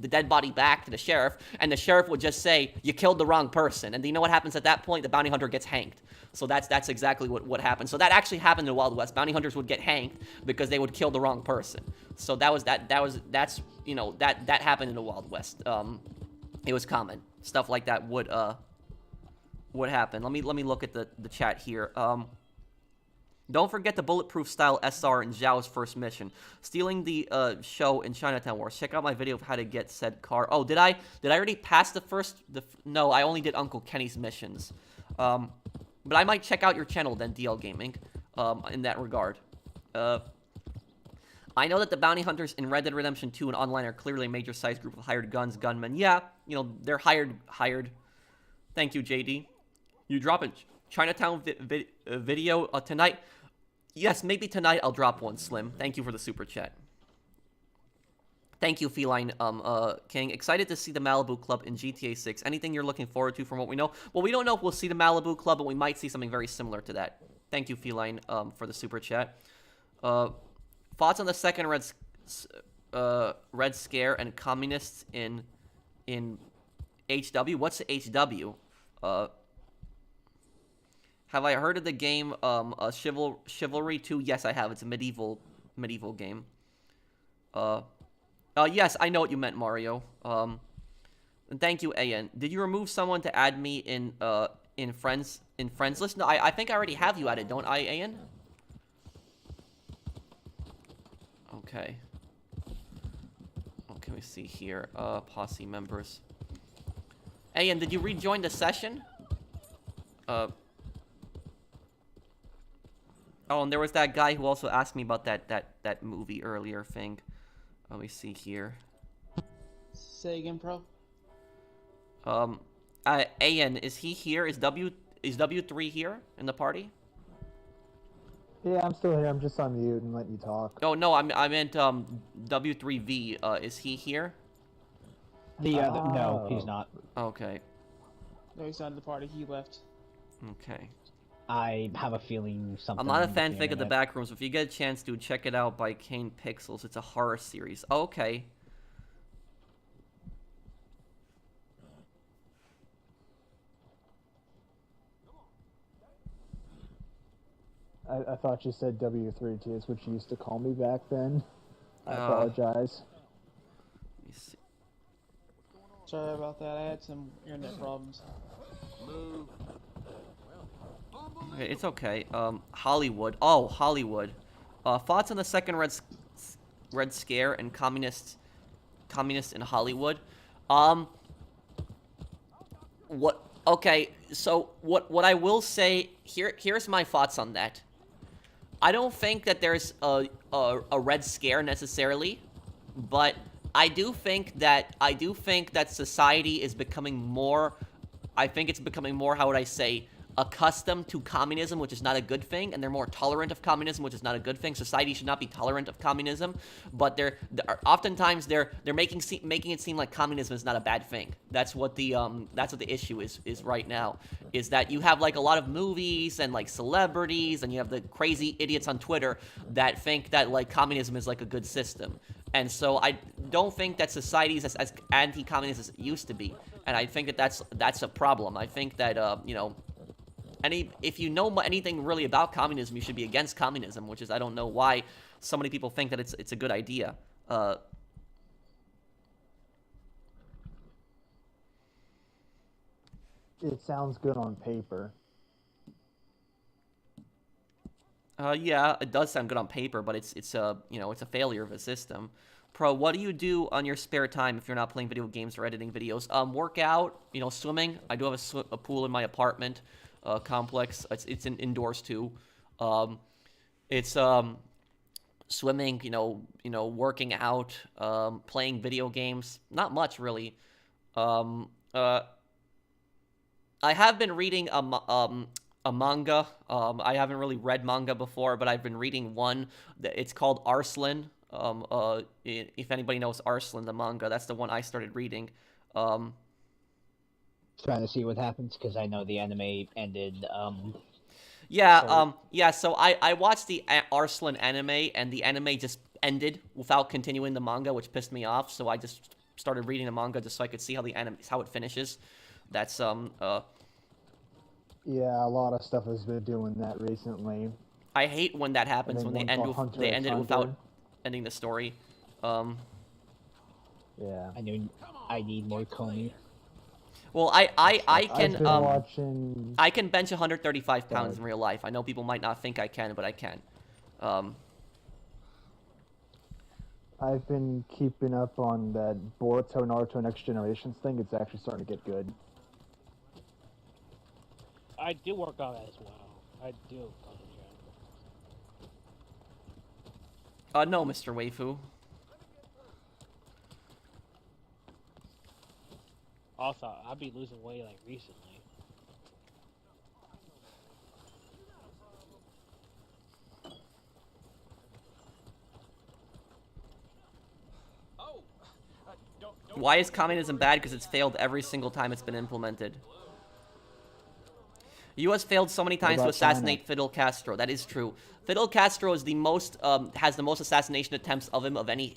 dead body back to the sheriff, and the sheriff would just say, "You killed the wrong person." And do you know what happens at that point? The bounty hunter gets hanged. So that's exactly what happened. So that actually happened in the Wild West. Bounty hunters would get hanged because they would kill the wrong person. So that happened in the Wild West. It was common. Stuff like that would happen. Let me look at the chat here. Don't forget the bulletproof style SR in Zhao's first mission. Stealing the show in Chinatown Wars. Check out my video of how to get said car. Oh, did I already pass the first? No, I only did Uncle Kenny's missions. But I might check out your channel then, DL Gaming. In that regard. I know that the bounty hunters in Red Dead Redemption 2 and online are clearly a major size group of hired gunmen. Yeah, they're hired. Thank you, JD. You drop a Chinatown video tonight? Yes, maybe tonight I'll drop one, Slim. Thank you for the super chat. Thank you, Feline King. Excited to see the Malibu Club in GTA 6. Anything you're looking forward to from what we know? Well, we don't know if we'll see the Malibu Club, but we might see something very similar to that. Thank you, Feline, for the super chat. Thoughts on the second Red Scare and communists in HW? What's HW? Have I heard of the game Chivalry 2? Yes, I have. It's a medieval game. Yes, I know what you meant, Mario. And thank you, AN. Did you remove someone to add me in friends list? No, I think I already have you added, don't I, AN? Okay. What can we see here? Posse members. AN, did you rejoin the session? Oh, and there was that guy who also asked me about that movie earlier thing. Let me see here. Say again, bro. AN, is he here? Is W3 here in the party? Yeah, I'm still here. I'm just on mute and letting you talk. Oh no, I meant W3V. Is he here? No, he's not. Okay. No, he's not in the party. He left. Okay. I have a feeling something. I'm not a with the fanfic of the internet. Backrooms. If you get a chance to check it out by Kane Pixels, it's a horror series. Oh, okay. I thought you said W3T is what you used to call me back then. I Uh. apologize. Let me see. Sorry about that. I had some internet problems. Okay, it's okay. Hollywood. Oh, Hollywood. Thoughts on the second Red Scare and communists in Hollywood? What? Okay, so what I will say here's my thoughts on that. I don't think that there's a Red Scare necessarily, but I do think that society is becoming more. I think it's becoming more. How would I say? Accustomed to communism, which is not a good thing, and they're more tolerant of communism, which is not a good thing. Society should not be tolerant of communism, but oftentimes they're making it seem like communism is not a bad thing. That's what the issue is right now. Is that you have like a lot of movies and like celebrities, and you have the crazy idiots on Twitter that think that like communism is like a good system. And so I don't think that society is as anti-communist as it used to be, and I think that that's a problem. I think that if you know anything really about communism, you should be against communism, which is I don't know why so many people think that it's a good idea. It sounds good on paper. Yeah, it does sound good on paper, but it's a failure of a system. Pro, what do you do on your spare time if you're not playing video games or editing videos? Work out, swimming. I do have a pool in my apartment complex. It's indoors too. It's swimming, working out, playing video games. Not much really. I have been reading a manga. I haven't really read manga before, but I've been reading one. It's called Arslan. If anybody knows Arslan, the manga, that's the one I started reading. Trying to see what happens because I know the anime ended. So I watched the Arslan anime, and the anime just ended without continuing the manga, which pissed me off. So I just started reading the manga just so I could see how how it finishes. That's Yeah, a lot of stuff has been doing that recently. I hate when that happens, when they end it without ending the story. Yeah. I need more Coney. Well, I can watching... I can bench 135 pounds in real life. I know people might not think I can, but I can. I've been keeping up on that Boruto Naruto Next Generations thing. It's actually starting to get good. I do work out as well. I do go to the gym. No, Mr. Waifu. Also, I've been losing weight like recently. Why is communism bad? Because it's failed every single time it's been implemented. The U.S. failed so many times to assassinate Fidel Castro. That is true. Fidel Castro is the most has the most assassination attempts of him of any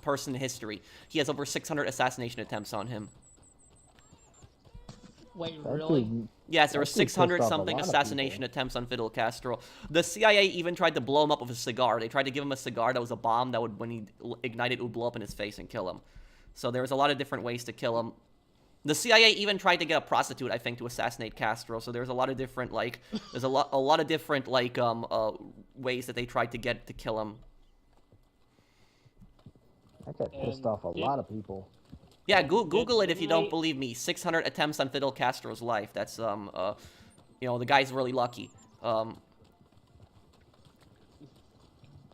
person in history. He has over 600 assassination attempts on him. Wait, really? Yes, there were 600-something assassination attempts on Fidel Castro. The CIA even tried to blow him up with a cigar. They tried to give him a cigar that was a bomb that would, when he ignited, it would blow up in his face and kill him. So there was a lot of different ways to kill him. The CIA even tried to get a prostitute, I think, to assassinate Castro. So there's a lot of different, like, there's a lot of different, like, ways that they tried to get to kill him. That got pissed off a lot of people. Yeah, Google it if you don't believe me. 600 attempts on Fidel Castro's life. That's, the guy's really lucky.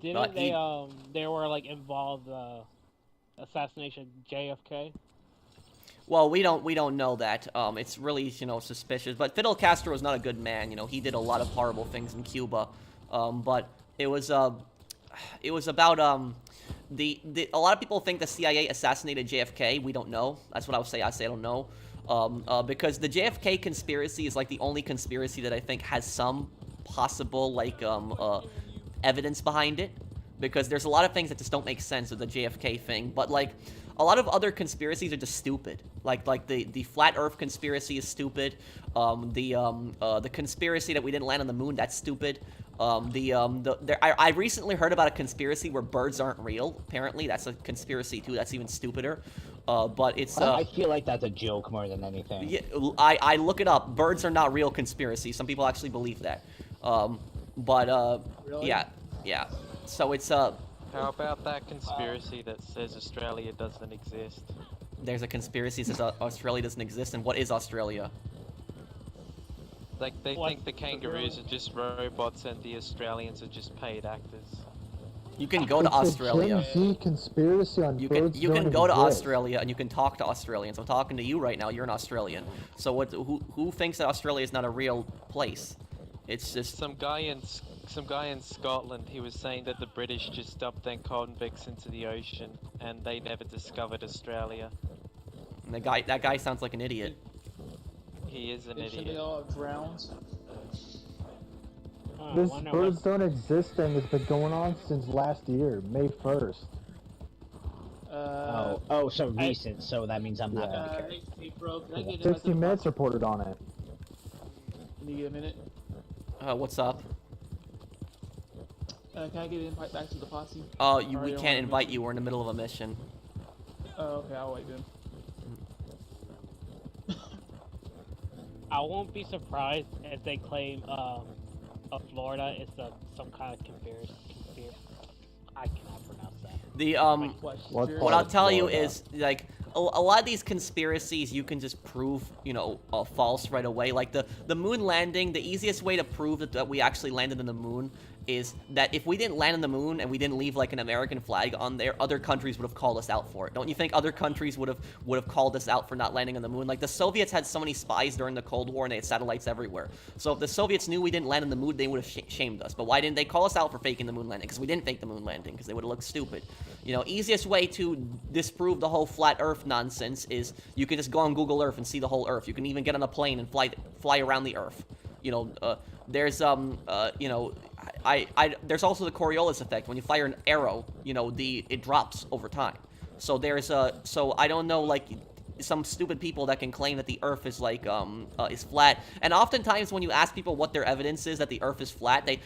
Didn't they were, like, involved, assassination JFK? Well, we don't know that. It's really, suspicious. But Fidel Castro is not a good man. He did a lot of horrible things in Cuba. But it was about, a lot of people think the CIA assassinated JFK. We don't know. That's what I would say. I say I don't know. Because the JFK conspiracy is like the only conspiracy that I think has some possible like evidence behind it. Because there's a lot of things that just don't make sense with the JFK thing, but like a lot of other conspiracies are just stupid. Like the flat Earth conspiracy is stupid. The conspiracy that we didn't land on the moon, that's stupid. I recently heard about a conspiracy where birds aren't real. Apparently, that's a conspiracy too. That's even stupider. But it's I feel like that's a joke more than anything. yeah, I look it up. Birds are not real conspiracy. Some people actually believe that. Really? Yeah. So it's How about that conspiracy that says Australia doesn't exist? there's a conspiracy that says Australia doesn't exist, and what is Australia? Like, they What? think the kangaroos are just robots and the Australians are just paid actors. You can go to It's a Australia. Gen Z conspiracy on You birds can don't go to exist. Australia and you can talk to Australians. I'm talking to you right now. You're an Australian. So who thinks that Australia is not a real place? It's just Some guy in Scotland, he was saying that the British just dumped their convicts into the ocean and they never discovered Australia. that guy sounds like an idiot. He is an They said they idiot. all drowned. I This wonder birds what- don't exist thing has been going on since last year, May 1st. So recent. So that means I'm not gonna be careful. Hey, bro, can I get in 60 Minutes reported on it. Can you get a minute? What's up? Can I get an invite back to the posse? We Or you don't can't wanna invite miss- you. We're in the middle of a mission. Oh, okay, I'll wait then. I won't be surprised if they claim Florida is some kind of conspiracy. I cannot pronounce that. The What what I'll tell you Florida? is like a lot of these conspiracies you can just prove, false right away. Like the moon landing, the easiest way to prove that we actually landed on the moon is that if we didn't land on the moon and we didn't leave like an American flag on there, other countries would have called us out for it. Don't you think other countries would have called us out for not landing on the moon? Like the Soviets had so many spies during the Cold War and they had satellites everywhere. So if the Soviets knew we didn't land on the moon, they would have shamed us. But why didn't they call us out for faking the moon landing? Because we didn't fake the moon landing, because they would have looked stupid. Easiest way to disprove the whole flat Earth nonsense is you can just go on Google Earth and see the whole Earth. You can even get on a plane and fly around the Earth. There's there's also the Coriolis effect. When you fire an arrow, it drops over time. So there's so I don't know, like some stupid people that can claim that the Earth is like is flat. And oftentimes when you ask people what their evidence is that the Earth is flat, they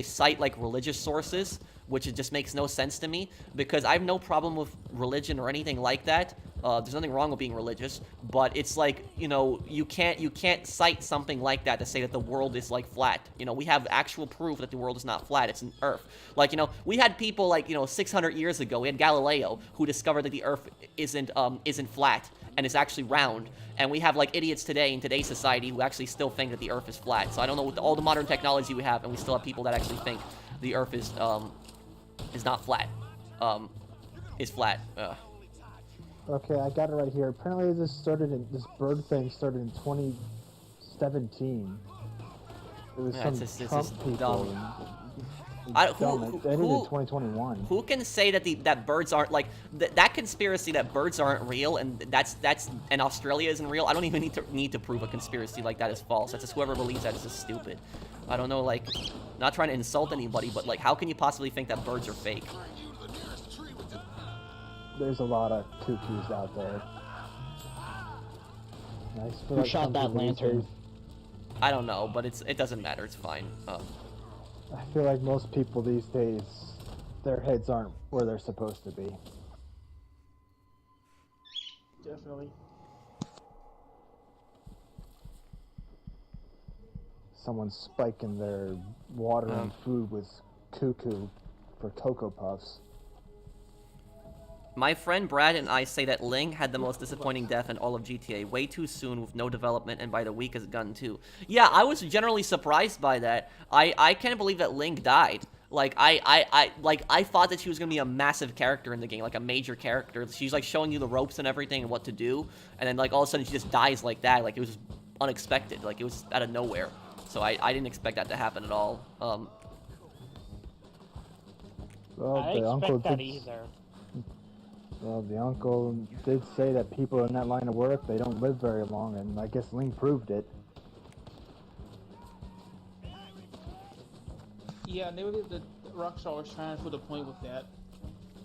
cite like religious sources, which it just makes no sense to me, because I have no problem with religion or anything like that. There's nothing wrong with being religious, but it's like, you can't cite something like that to say that the world is like flat. We have actual proof that the world is not flat, it's an Earth. Like, we had people like, 600 years ago, we had Galileo, who discovered that the Earth isn't flat and is actually round. And we have like idiots today in today's society who actually still think that the Earth is flat. So I don't know, with all the modern technology we have, and we still have people that actually think the Earth is not flat. Is flat. Okay, I got it right here. Apparently, this bird thing started in 2017. It was Yeah, some it's just Trump people. dumb. and- I- it's who- dumb. who- It ended who- in 2021. Who can say that birds aren't like that conspiracy that birds aren't real and and Australia isn't real? I don't even need to prove a conspiracy like that is false. That's just whoever believes that is just stupid. I don't know, like, not trying to insult anybody, but like, how can you possibly think that birds are fake? There's a lot of cuckoos out there. I just feel Who like shot some that people these lantern? days- I don't know, but it doesn't matter. It's fine. I feel like most people these days, their heads aren't where they're supposed to be. Definitely. Someone's spiking their water and food with cuckoo for Cocoa Puffs. My friend Brad and I say that Ling had the most disappointing death in all of GTA. Way too soon with no development and by the weakest gun too. Yeah, I was generally surprised by that. I can't believe that Ling died. Like, I thought that she was gonna be a massive character in the game, like a major character. She's like showing you the ropes and everything and what to do, and then like all of a sudden she just dies like that. Like, it was unexpected. Like, it was out of nowhere. So I didn't expect that to happen at all. Well, I the uncle expect that did. either. Well, the uncle did say that people in that line of work, they don't live very long, and I guess Ling proved it. Yeah, and they were the Rockstar was trying to put a point with that.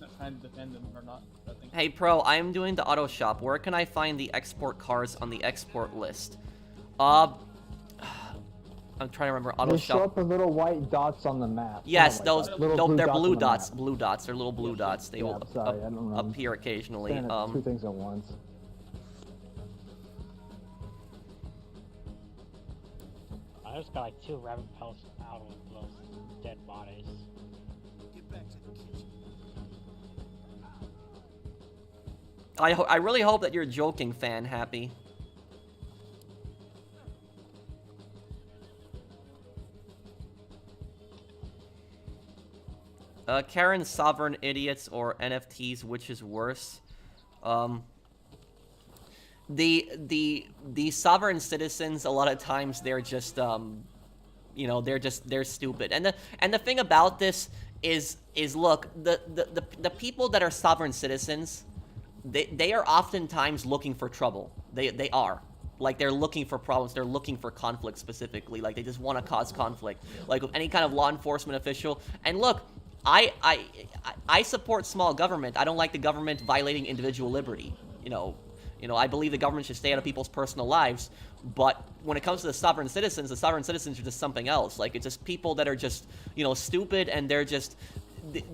Not trying to defend them or not. I think. Hey, Pro, I am doing the auto shop. Where can I find the export cars on the export list? I'm trying to remember auto They show shop. up as little white dots on the map. Yes, Oh my those. God, little No, they're dots blue on the dots. map. Blue dots. They're little blue dots. They Yeah, will I'm sorry, I don't know. appear occasionally. Saying it two things at once. I just got like 2 rabbit pelts out of those dead bodies. Get back to the kitchen. I really hope that you're joking, fan happy. Karen, sovereign idiots, or NFTs, which is worse? The sovereign citizens, a lot of times they're just you know, they're stupid. And the thing about this is look, the people that are sovereign citizens, they are oftentimes looking for trouble. They are. Like, they're looking for problems. They're looking for conflict specifically. Like, they just want to cause conflict. Like, with any kind of law enforcement official. And look, I support small government. I don't like the government violating individual liberty. You know, I believe the government should stay out of people's personal lives. But when it comes to the sovereign citizens are just something else. Like, it's just people that are just, you know, stupid, and they're just,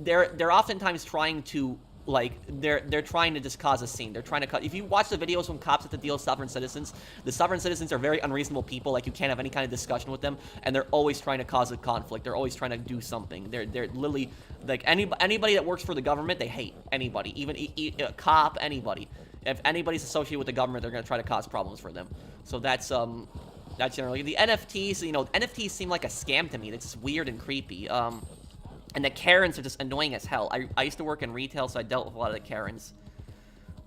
they're oftentimes trying to, like, they're trying to just cause a scene. They're trying to cut. If you watch the videos when cops have to deal with sovereign citizens, the sovereign citizens are very unreasonable people. Like, you can't have any kind of discussion with them, and they're always trying to cause a conflict. They're always trying to do something. They're literally, like, anybody that works for the government, they hate anybody, even a cop, anybody. If anybody's associated with the government, they're gonna try to cause problems for them. So that's generally the NFTs. You know, NFTs seem like a scam to me. It's just weird and creepy. And the Karens are just annoying as hell. I used to work in retail, so I dealt with a lot of the Karens.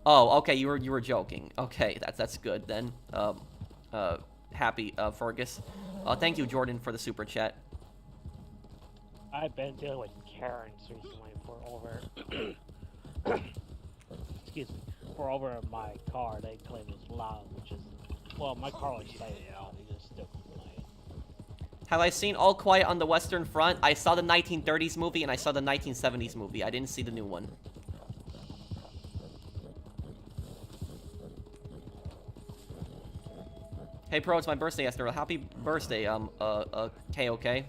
Oh, okay, you were joking. Okay, that's good then. Happy, Fergus. Thank you, Jordan, for the super chat. I've been dealing with Karens recently for over excuse me, for over my car. They claim it's loud, which is, well, my car was slightly loud. They just still complain. Have I seen All Quiet on the Western Front? I saw the 1930s movie and I saw the 1970s movie. I didn't see the new one. Hey, Pro, it's my birthday yesterday. Happy birthday, KOK.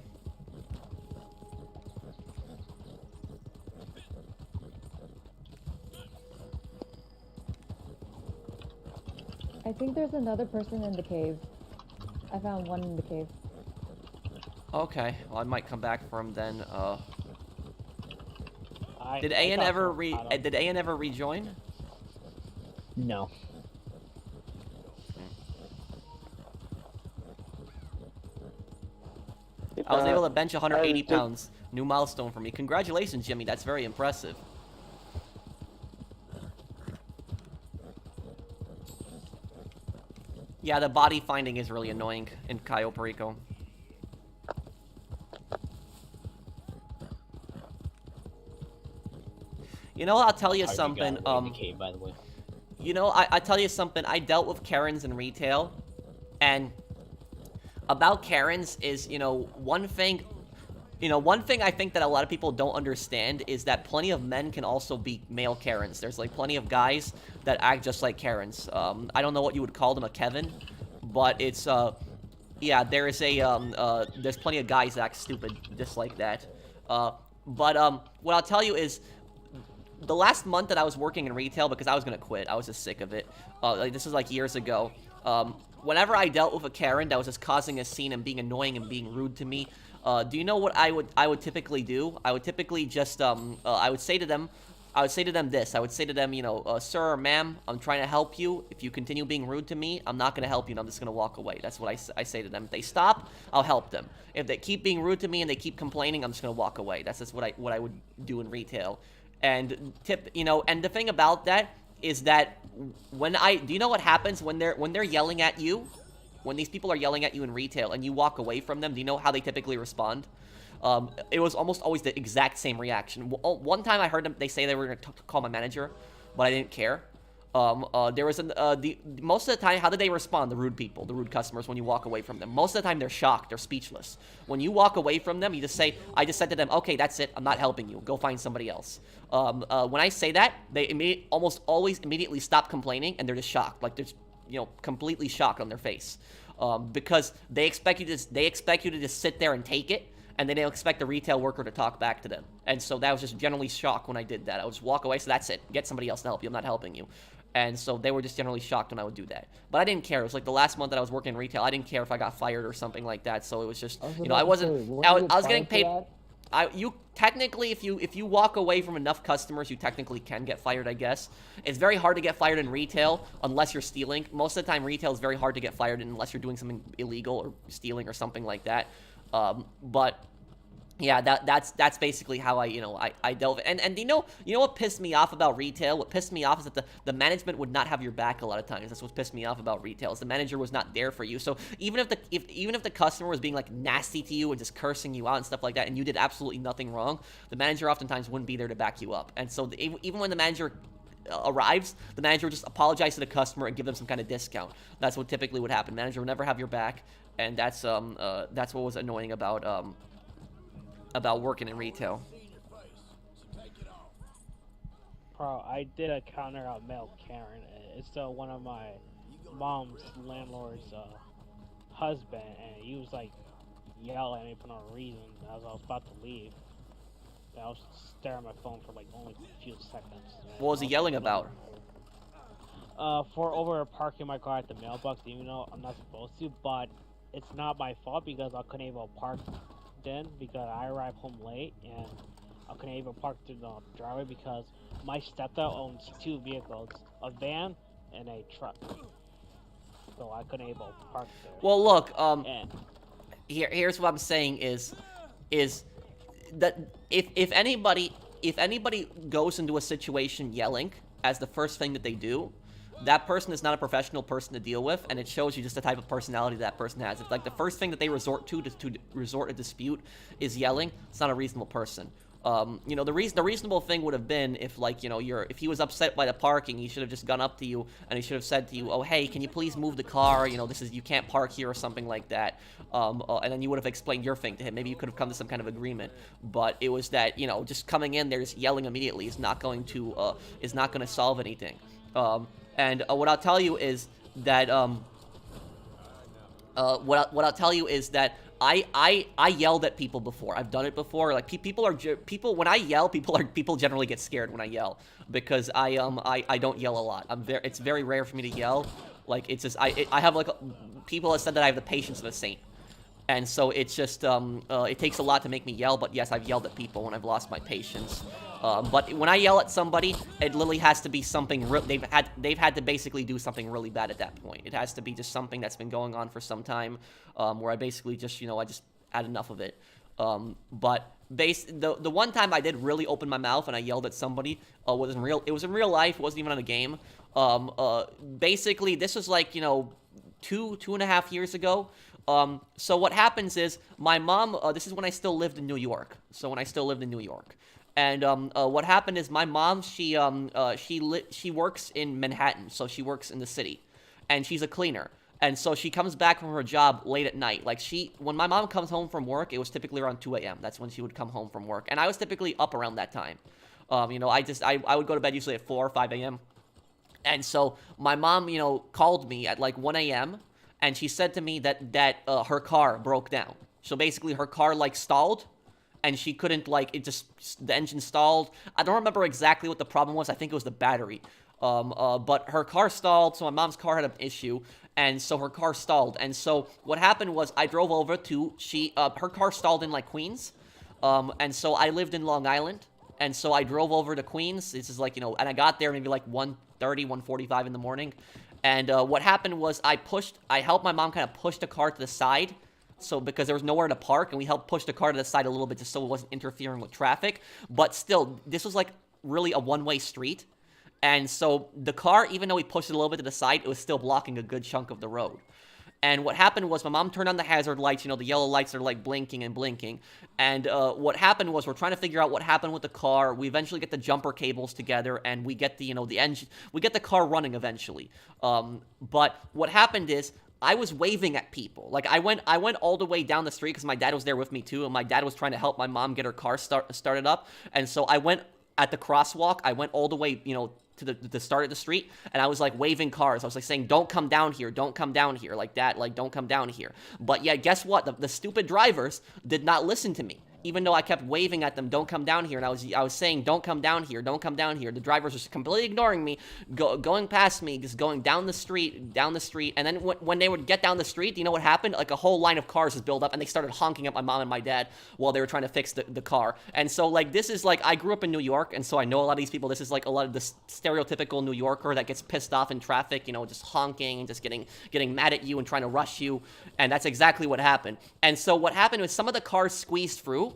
I think there's another person in the cave. I found one in the cave. Okay, well, I might come back for him then. Did I AN got ever some- did AN ever rejoin? No. I was able to bench 180 did- pounds. New milestone for me. Congratulations, Jimmy. That's very impressive. Yeah, the body finding is really annoying in Cayo Perico. You know, I'll tell you How something. got away in the cave, by the way. You know, I tell you something. I dealt with Karens in retail, and about Karens is, you know, one thing I think that a lot of people don't understand is that plenty of men can also be male Karens. There's, like, plenty of guys that act just like Karens. I don't know what you would call them, a Kevin, but it's, yeah, there's plenty of guys that act stupid just like that. But what I'll tell you is, the last month that I was working in retail, because I was gonna quit, I was just sick of it. Like, this was like years ago. Whenever I dealt with a Karen that was just causing a scene and being annoying and being rude to me, do you know what I would typically do? I would typically just I would say to them this. I would say to them, you know, sir or ma'am, I'm trying to help you. If you continue being rude to me, I'm not gonna help you, and I'm just gonna walk away. That's what I say to them. If they stop, I'll help them. If they keep being rude to me and they keep complaining, I'm just gonna walk away. That's just what I would do in retail. And and the thing about that is that do you know what happens when they're yelling at you? When these people are yelling at you in retail and you walk away from them, do you know how they typically respond? it was almost always the exact same reaction. One time I heard them, they say they were going to call my manager, but I didn't care. There was most of the time, how did they respond? The rude people, the rude customers, when you walk away from them. Most of the time, they're shocked, they're speechless. When you walk away from them, you just say, I just said to them, okay, that's it, I'm not helping you. Go find somebody else. When I say that, they almost always immediately stop complaining, and they're just shocked. Like, they're just, completely shocked on their face. Because they expect you to just sit there and take it, and then they'll expect the retail worker to talk back to them. And so that was just generally shock when I did that. I would just walk away, so that's it. Get somebody else to help you. I'm not helping you. And so they were just generally shocked when I would do that. But I didn't care. It was like the last month that I was working in retail. I didn't care if I got fired or something like that. So it was just, I was getting paid. You technically, if you walk away from enough customers, you technically can get fired, I guess. It's very hard to get fired in retail unless you're stealing. Most of the time, retail is very hard to get fired unless you're doing something illegal or stealing or something like that. But yeah, that's basically how I delve. And you know what pissed me off about retail? What pissed me off is that the management would not have your back a lot of times. That's what pissed me off about retail. Is the manager was not there for you. So even if the customer was being like nasty to you and just cursing you out and stuff like that, and you did absolutely nothing wrong, the manager oftentimes wouldn't be there to back you up. And so even when the manager arrives, the manager would just apologize to the customer and give them some kind of discount. That's what typically would happen. Manager would never have your back, and that's what was annoying about working in retail. Bro, I did a counter out Mel Karen. It's one of my mom's landlord's husband, and he was like yelling at me for no reason as I was about to leave. I was staring at my phone for like only a few seconds. What was he yelling about? For over parking my car at the mailbox, even though I'm not supposed to, but it's not my fault because I couldn't even park then because I arrived home late and I couldn't even park through the driveway because my stepdad owns 2 vehicles, a van and a truck, so I couldn't even park there. Well, look, here's what I'm saying is that if anybody goes into a situation yelling as the first thing that they do, that person is not a professional person to deal with, and it shows you just the type of personality that person has. If like the first thing that they resort to resort a dispute is yelling, it's not a reasonable person. The reasonable thing would have been if if he was upset by the parking, he should have just gone up to you and he should have said to you, "Oh, hey, can you please move the car? You can't park here," or something like that. And then you would have explained your thing to him. Maybe you could have come to some kind of agreement. But it was that just coming in there, just yelling immediately is not going to solve anything. And what I'll tell you is that I yelled at people before. I've done it before. Like people when I yell, people generally get scared when I yell because I don't yell a lot. It's very rare for me to yell. Like it's just I have people have said that I have the patience of a saint. And so it's just, it takes a lot to make me yell, but yes, I've yelled at people when I've lost my patience. But when I yell at somebody, it literally has to be something, they've had to basically do something really bad at that point. It has to be just something that's been going on for some time, where I basically just, I just had enough of it. But the one time I did really open my mouth and I yelled at somebody, it was in real life, it wasn't even on a game. Basically, this was like, 2.5 years ago. So what happens is my mom, this is when I still lived in New York. And what happened is my mom, she works in Manhattan, so she works in the city, and she's a cleaner. And so she comes back from her job late at night. Like when my mom comes home from work, it was typically around 2 a.m. That's when she would come home from work, and I was typically up around that time. I would go to bed usually at 4 or 5 a.m. And so my mom, called me at like 1 a.m. and she said to me that her car broke down. So basically her car stalled and she couldn't the engine stalled. I don't remember exactly what the problem was. I think it was the battery. But her car stalled, so my mom's car had an issue, and so her car stalled. And so what happened was I drove over to, her car stalled in Queens. And so I lived in Long Island. And so I drove over to Queens. This is and I got there maybe 1:30, 1:45 in the morning. And what happened was I helped my mom kind of push the car to the side. So because there was nowhere to park, and we helped push the car to the side a little bit just so it wasn't interfering with traffic. But still, this was really a one-way street. And so the car, even though we pushed it a little bit to the side, it was still blocking a good chunk of the road. And what happened was my mom turned on the hazard lights. You know, the yellow lights are like blinking and blinking. And what happened was we're trying to figure out what happened with the car. We eventually get the jumper cables together, and we get the, you know, the engine. We get the car running eventually. But what happened is I was waving at people. Like I went all the way down the street because my dad was there with me too, and my dad was trying to help my mom get her car started up. And so I went at the crosswalk. I went all the way, you know, to the start of the street, and I was like waving cars. I was like saying, "Don't come down here, don't come down here," like that, like don't come down here. But yeah, guess what? The stupid drivers did not listen to me. Even though I kept waving at them, "Don't come down here," and I was saying, "Don't come down here, don't come down here." The drivers were just completely ignoring me, going past me, just going down the street, and then when they would get down the street, you know what happened? Like a whole line of cars was built up, and they started honking at my mom and my dad while they were trying to fix the car. And so like this is like I grew up in New York, and so I know a lot of these people. This is like a lot of the stereotypical New Yorker that gets pissed off in traffic, you know, just honking and just getting mad at you and trying to rush you, and that's exactly what happened. And so what happened was some of the cars squeezed through.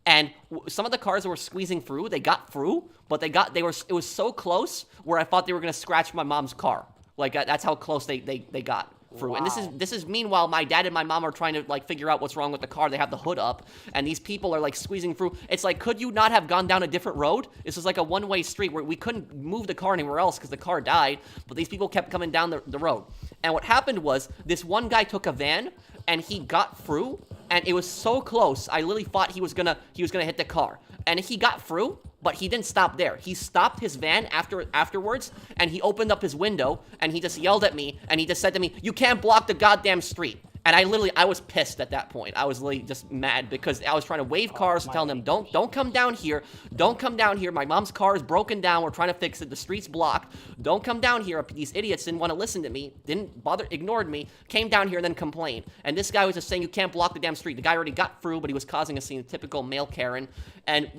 And some of the cars that were squeezing through, they got through, but it was so close where I thought they were gonna scratch my mom's car. Like that's how close they got through. Wow. And this is meanwhile my dad and my mom are trying to like figure out what's wrong with the car. They have the hood up, and these people are like squeezing through. It's like, could you not have gone down a different road? This was like a one-way street where we couldn't move the car anywhere else because the car died, but these people kept coming down the road. And what happened was this one guy took a van and he got through, and it was so close. I literally thought he was gonna hit the car, and he got through, but he didn't stop there. He stopped his van afterwards, and he opened up his window, and he just yelled at me, and he just said to me, "You can't block the goddamn street." And I was pissed at that point. I was literally just mad because I was trying to wave cars, telling them, don't come down here. Don't come down here. My mom's car is broken down. We're trying to fix it. The street's blocked. Don't come down here. These idiots didn't want to listen to me, didn't bother, ignored me, came down here and then complained. And this guy was just saying, "You can't block the damn street." The guy already got through, but he was causing a scene, typical male Karen. And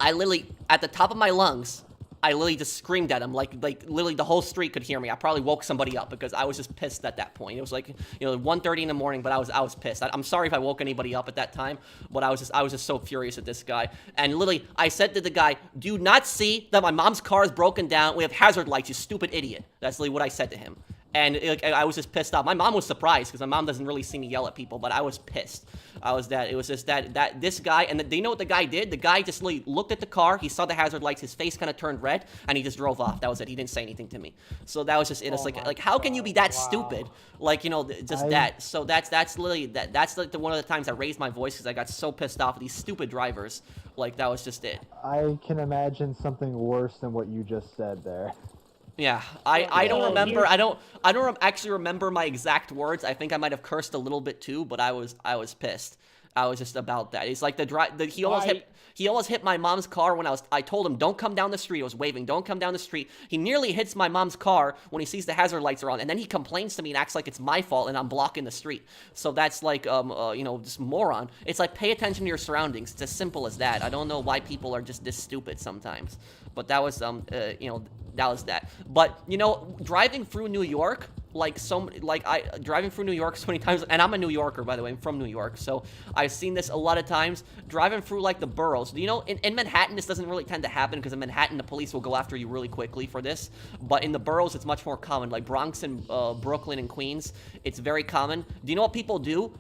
I literally, at the top of my lungs, I literally just screamed at him, like literally the whole street could hear me. I probably woke somebody up because I was just pissed at that point. It was like, you know, 1:30 in the morning, but I was pissed. I'm sorry if I woke anybody up at that time, but I was just so furious at this guy. And literally, I said to the guy, "Do you not see that my mom's car is broken down? We have hazard lights, you stupid idiot." That's literally what I said to him. And I was just pissed off. My mom was surprised because my mom doesn't really see me yell at people, but I was pissed. It was just that this guy, and do you know what the guy did? The guy just looked at the car, he saw the hazard lights, his face kind of turned red, and he just drove off. That was it. He didn't say anything to me. So that was just it. It's like how can you be that stupid? Like, you know, that. So that's literally that's like one of the times I raised my voice because I got so pissed off with these stupid drivers. Like that was just it. I can imagine something worse than what you just said there. Yeah, I don't remember. I don't actually remember my exact words. I think I might have cursed a little bit too, but I was pissed. I was just about that. It's like he almost hit my mom's car when I told him, "Don't come down the street." I was waving, "Don't come down the street." He nearly hits my mom's car when he sees the hazard lights are on, and then he complains to me and acts like it's my fault and I'm blocking the street. So that's like you know, just moron. It's like, pay attention to your surroundings. It's as simple as that. I don't know why people are just this stupid sometimes. But that was you know, that was that. But you know, driving through New York, driving through New York so many times, and I'm a New Yorker, by the way, I'm from New York, so I've seen this a lot of times, driving through like the boroughs. You know, in Manhattan, this doesn't really tend to happen because in Manhattan, the police will go after you really quickly for this, but in the boroughs, it's much more common, like Bronx and Brooklyn and Queens, it's very common. Do you know what people do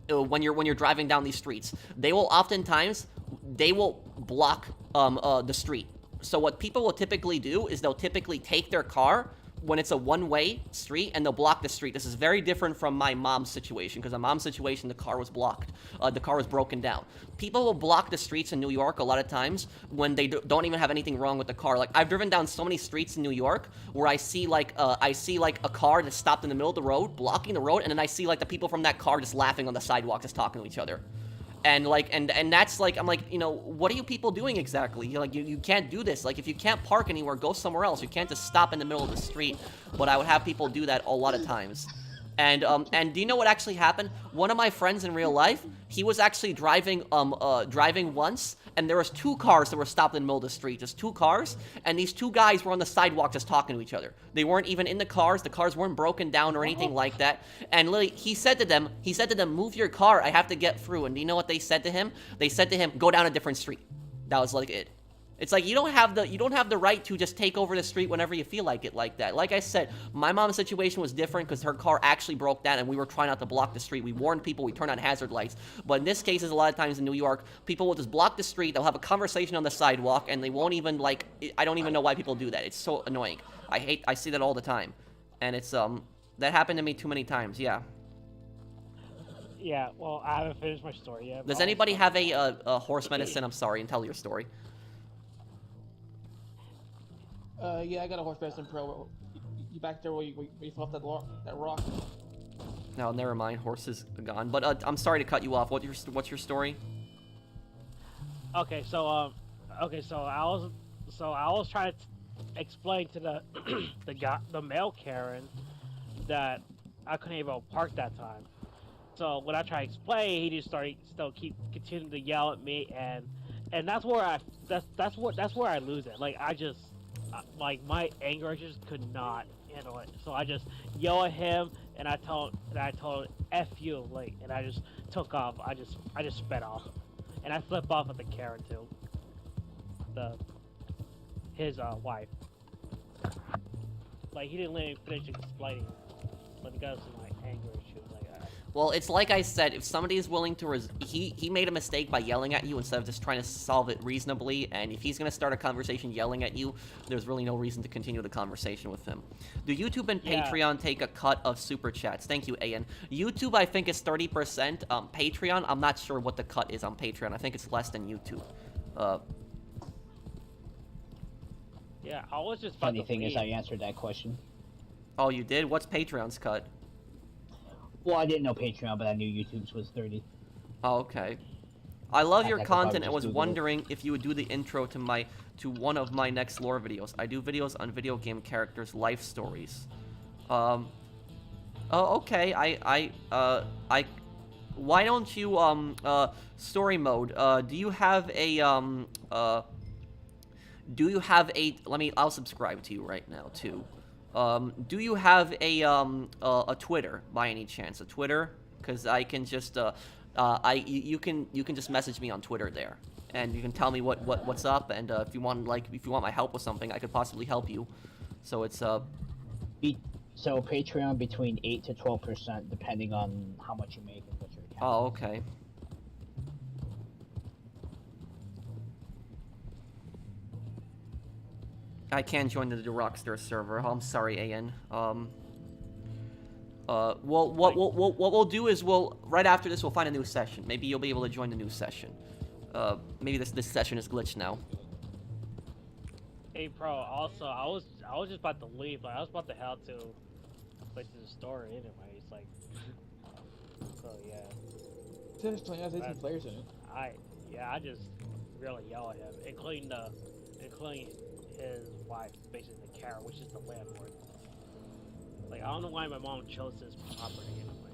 when you're driving down these streets? They will oftentimes, block the street. So what people will typically do is they'll typically take their car when it's a one-way street and they'll block the street. This is very different from my mom's situation, because in my mom's situation, the car was blocked. The car was broken down. People will block the streets in New York a lot of times when they don't even have anything wrong with the car. Like, I've driven down so many streets in New York where I see like a car that's stopped in the middle of the road, blocking the road, and then I see like the people from that car just laughing on the sidewalk, just talking to each other. And like, and that's like, I'm like, you know, what are you people doing exactly? You're like, you can't do this. Like, if you can't park anywhere, go somewhere else. You can't just stop in the middle of the street. But I would have people do that a lot of times. And do you know what actually happened? One of my friends in real life, he was actually driving once, and there was two cars that were stopped in the middle of the street, just two cars, and these two guys were on the sidewalk just talking to each other. They weren't even in the cars weren't broken down or anything like that, and literally, he said to them, "Move your car, I have to get through," and do you know what they said to him? They said to him, "Go down a different street." That was like it. It's like you don't have the right to just take over the street whenever you feel like it like that. Like I said, my mom's situation was different because her car actually broke down and we were trying not to block the street. We warned people, we turned on hazard lights. But in this case, a lot of times in New York, people will just block the street, they'll have a conversation on the sidewalk, and they won't even, like, I don't even know why people do that. It's so annoying. I see that all the time. And it's, that happened to me too many times, yeah. Yeah, well, I haven't finished my story yet. Does anybody have a horse medicine? I'm sorry, and tell your story. Yeah, I got a horse medicine pro. You back there where you fell off that rock? No, never mind. Horse is gone. But I'm sorry to cut you off. What's your story? Okay, so I was trying to explain to the the male Karen that I couldn't even park that time. So when I try to explain, he just continuing to yell at me, and that's where I lose it. Like like my anger, I just could not handle it. So I just yell at him, and I told him F you, like, and I just took off. I just sped off, and I flipped off at the Karen too. His wife. Like, he didn't let me finish explaining, but because of my anger issues, like. Well, it's like I said, if somebody is willing to he made a mistake by yelling at you instead of just trying to solve it reasonably, and if he's going to start a conversation yelling at you, there's really no reason to continue the conversation with him. Do YouTube and Patreon take a cut of super chats? Thank you, Ian. YouTube, I think, is 30%. Patreon, I'm not sure what the cut is on Patreon. I think it's less than YouTube. Yeah, I was just about Funny to thing is, leave. I answered that question. Oh, you did? What's Patreon's cut? Well, I didn't know Patreon, but I knew YouTube's was 30. Oh, okay. I love your I could probably content and just was Google it. wondering if you would do the intro to one of my next lore videos. I do videos on video game characters' life stories. Oh, okay. Why don't you, story mode, do you have a, I'll subscribe to you right now, too. Do you have a Twitter, by any chance? A Twitter? Because I can just, you can just message me on Twitter there. And you can tell me what's up, and, if you want my help with something, I could possibly help you. So it's, So Patreon between 8 to 12%, depending on how much you make and what your account oh, is. okay. I can't join the Rockstar server. I'm sorry, AN. Well, what we'll do is right after this we'll find a new session. Maybe you'll be able to join the new session. Maybe this session is glitched now. Hey, bro. Also, I was just about to leave. Like, I was about to head to the story anyway. It's like, so yeah. There's 18 players in it. I just really yell at him, including his wife, basically the Karen, which is the landlord. Like, I don't know why my mom chose this property anyway.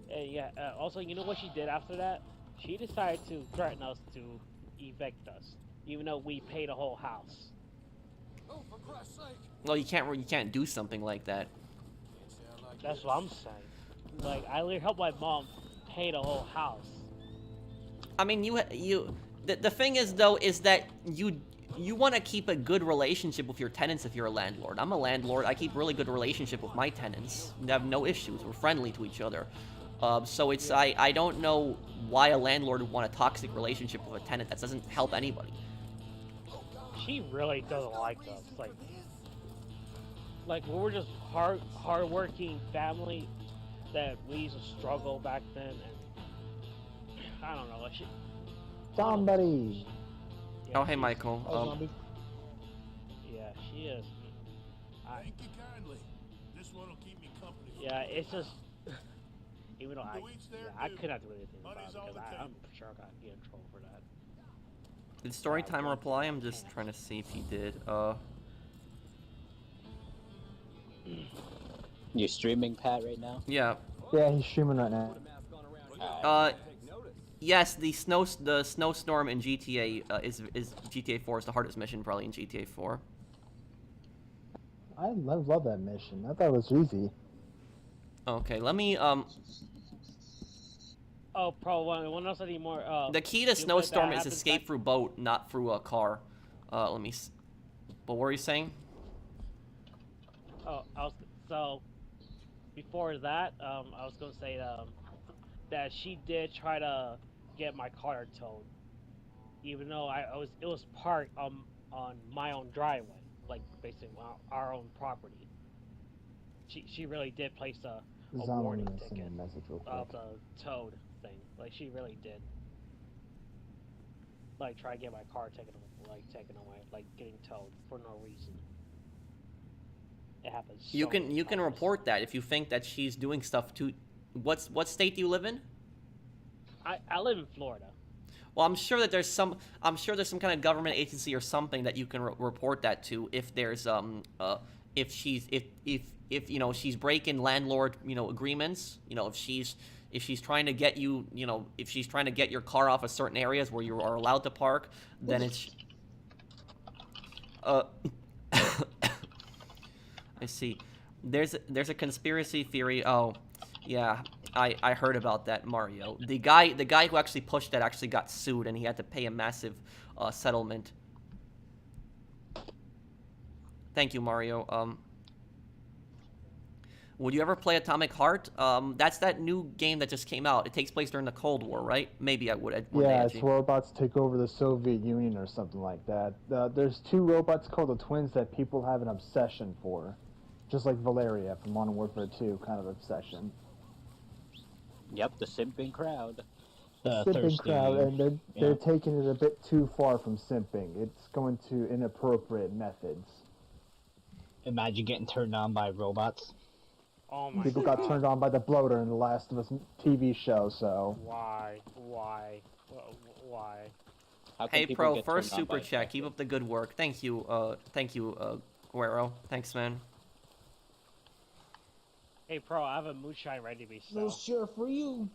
Like, and yeah. Also, you know what she did after that? She decided to threaten us to evict us, even though we paid a whole house. Oh, for Christ's sake! Well, you can't do something like that. That's what I'm saying. Like, I literally helped my mom pay the whole house. I mean, the thing is though is that you want to keep a good relationship with your tenants if you're a landlord. I'm a landlord. I keep a really good relationship with my tenants. We have no issues. We're friendly to each other. So it's I don't know why a landlord would want a toxic relationship with a tenant. That doesn't help anybody. She really doesn't like us. Like we were just hardworking family that we used to struggle back then, and I don't know. Like Somebody. Yeah, Oh, hey, Michael. Yeah, she is. Thank you kindly. This one will keep me company. Yeah, it's just. Even though I do. could not do anything about it Money's all because the I'm table. sure I got get in trouble for that. Did Storytime reply? I'm just trying to see if he did. You're streaming, Pat, right now? Yeah. Yeah, he's streaming right now. Yes, the snowstorm in GTA is GTA 4 is the hardest mission probably in GTA 4. I love that mission. I thought it was easy. Okay, let me Oh, Pro, one else anymore. the key to you play Snowstorm that is happens escape back- through boat, not through a car. Let me. But what were you saying? Oh, so before that, I was gonna say that she did try to get my car towed, even though it was parked on my own driveway, like basically our own property. She really did place a Zon, I'm warning gonna send you ticket a message real quick. of the towed thing. Like she really did. Like try to get my car taken away, like getting towed for no reason. It happens. You so can many you can times. report that if you think that she's doing stuff to. What state do you live in? I live in Florida. Well, I'm sure there's some kind of government agency or something that you can report that to if there's if she's if you know she's breaking landlord agreements, if she's trying to get you, if she's trying to get your car off of certain areas where you are allowed to park, then it's I see. There's a conspiracy theory. Oh, yeah. I heard about that, Mario. The guy who actually pushed that actually got sued, and he had to pay a massive settlement. Thank you, Mario. Would you ever play Atomic Heart? That's that new game that just came out. It takes place during the Cold War, right? Maybe I would. Yeah, it's robots take over the Soviet Union or something like that. There's two robots called the Twins that people have an obsession for. Just like Valeria from Modern Warfare 2, kind of obsession. Yep, the simping crowd. The simping crowd, and they're taking it a bit too far from simping. It's going to inappropriate methods. Imagine getting turned on by robots. Oh my People God. got turned on by the bloater in the Last of Us TV show, so... Why? How can Hey, people Pro, get first turned on super by chat. Keep up the good work. Thank you, Guero. Thanks, man. Hey, Pro, I have a moonshine ready to be No sold. sure for you.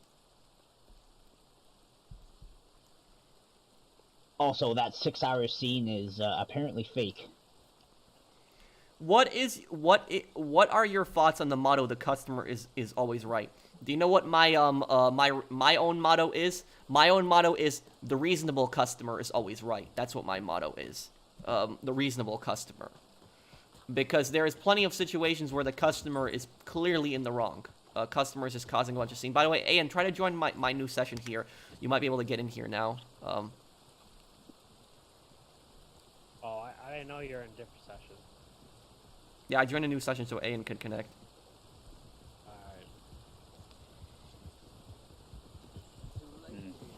Also, that 6-hour scene is apparently fake. What are your thoughts on the motto "the customer is always right"? Do you know what my own motto is? My own motto is "the reasonable customer is always right." That's what my motto is. The reasonable customer. Because there is plenty of situations where the customer is clearly in the wrong. Customer is just causing a bunch of scene. By the way, Ian, try to join my new session here. You might be able to get in here now. Oh, I didn't know you're in different sessions. Yeah, I joined a new session so Ian could connect.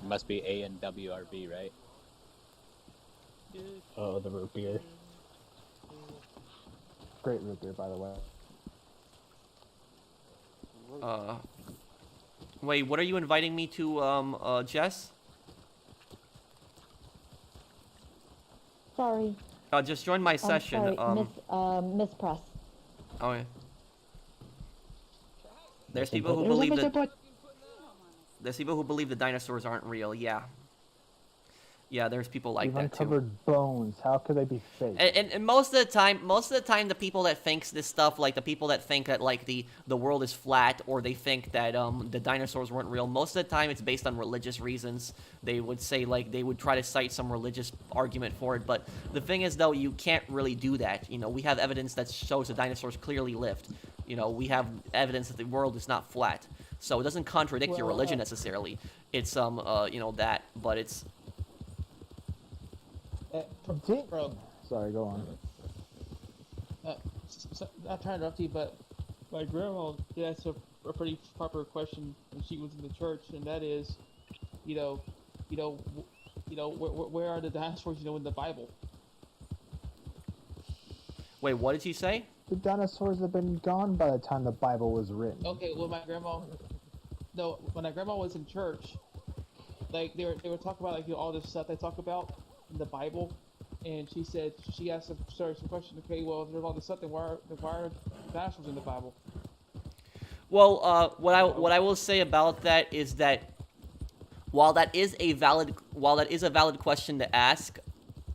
Must be A and WRB, right? Oh, the root beer. Great root beer, by the way. Wait, what are you inviting me to, Jess? Sorry. Just join my session. Sorry, Miss Press. Oh, yeah. There's people who believe that... There's people who believe the dinosaurs aren't real, yeah. Yeah, there's people like We've that, too. uncovered bones. How could they be fake? And most of the time, the people that thinks this stuff, like the people that think that like the world is flat, or they think that the dinosaurs weren't real, most of the time it's based on religious reasons. They would say like they would try to cite some religious argument for it, but the thing is though, you can't really do that. You know, we have evidence that shows the dinosaurs clearly lived. You know, we have evidence that the world is not flat, so it doesn't contradict your religion necessarily. It's you know that, but it's. Bro, Sorry, go on. not trying to interrupt you, but my grandma asked a pretty proper question when she was in the church, and that is, where are the dinosaurs? In the Bible. Wait, what did you say? The dinosaurs have been gone by the time the Bible was written. Okay, well, when my grandma was in church, like they were talking about all this stuff they talk about in the Bible, and she asked some question. Okay, well, if there's all this stuff, then why are dinosaurs in the Bible? Well, what I will say about that is that while that is a valid question to ask,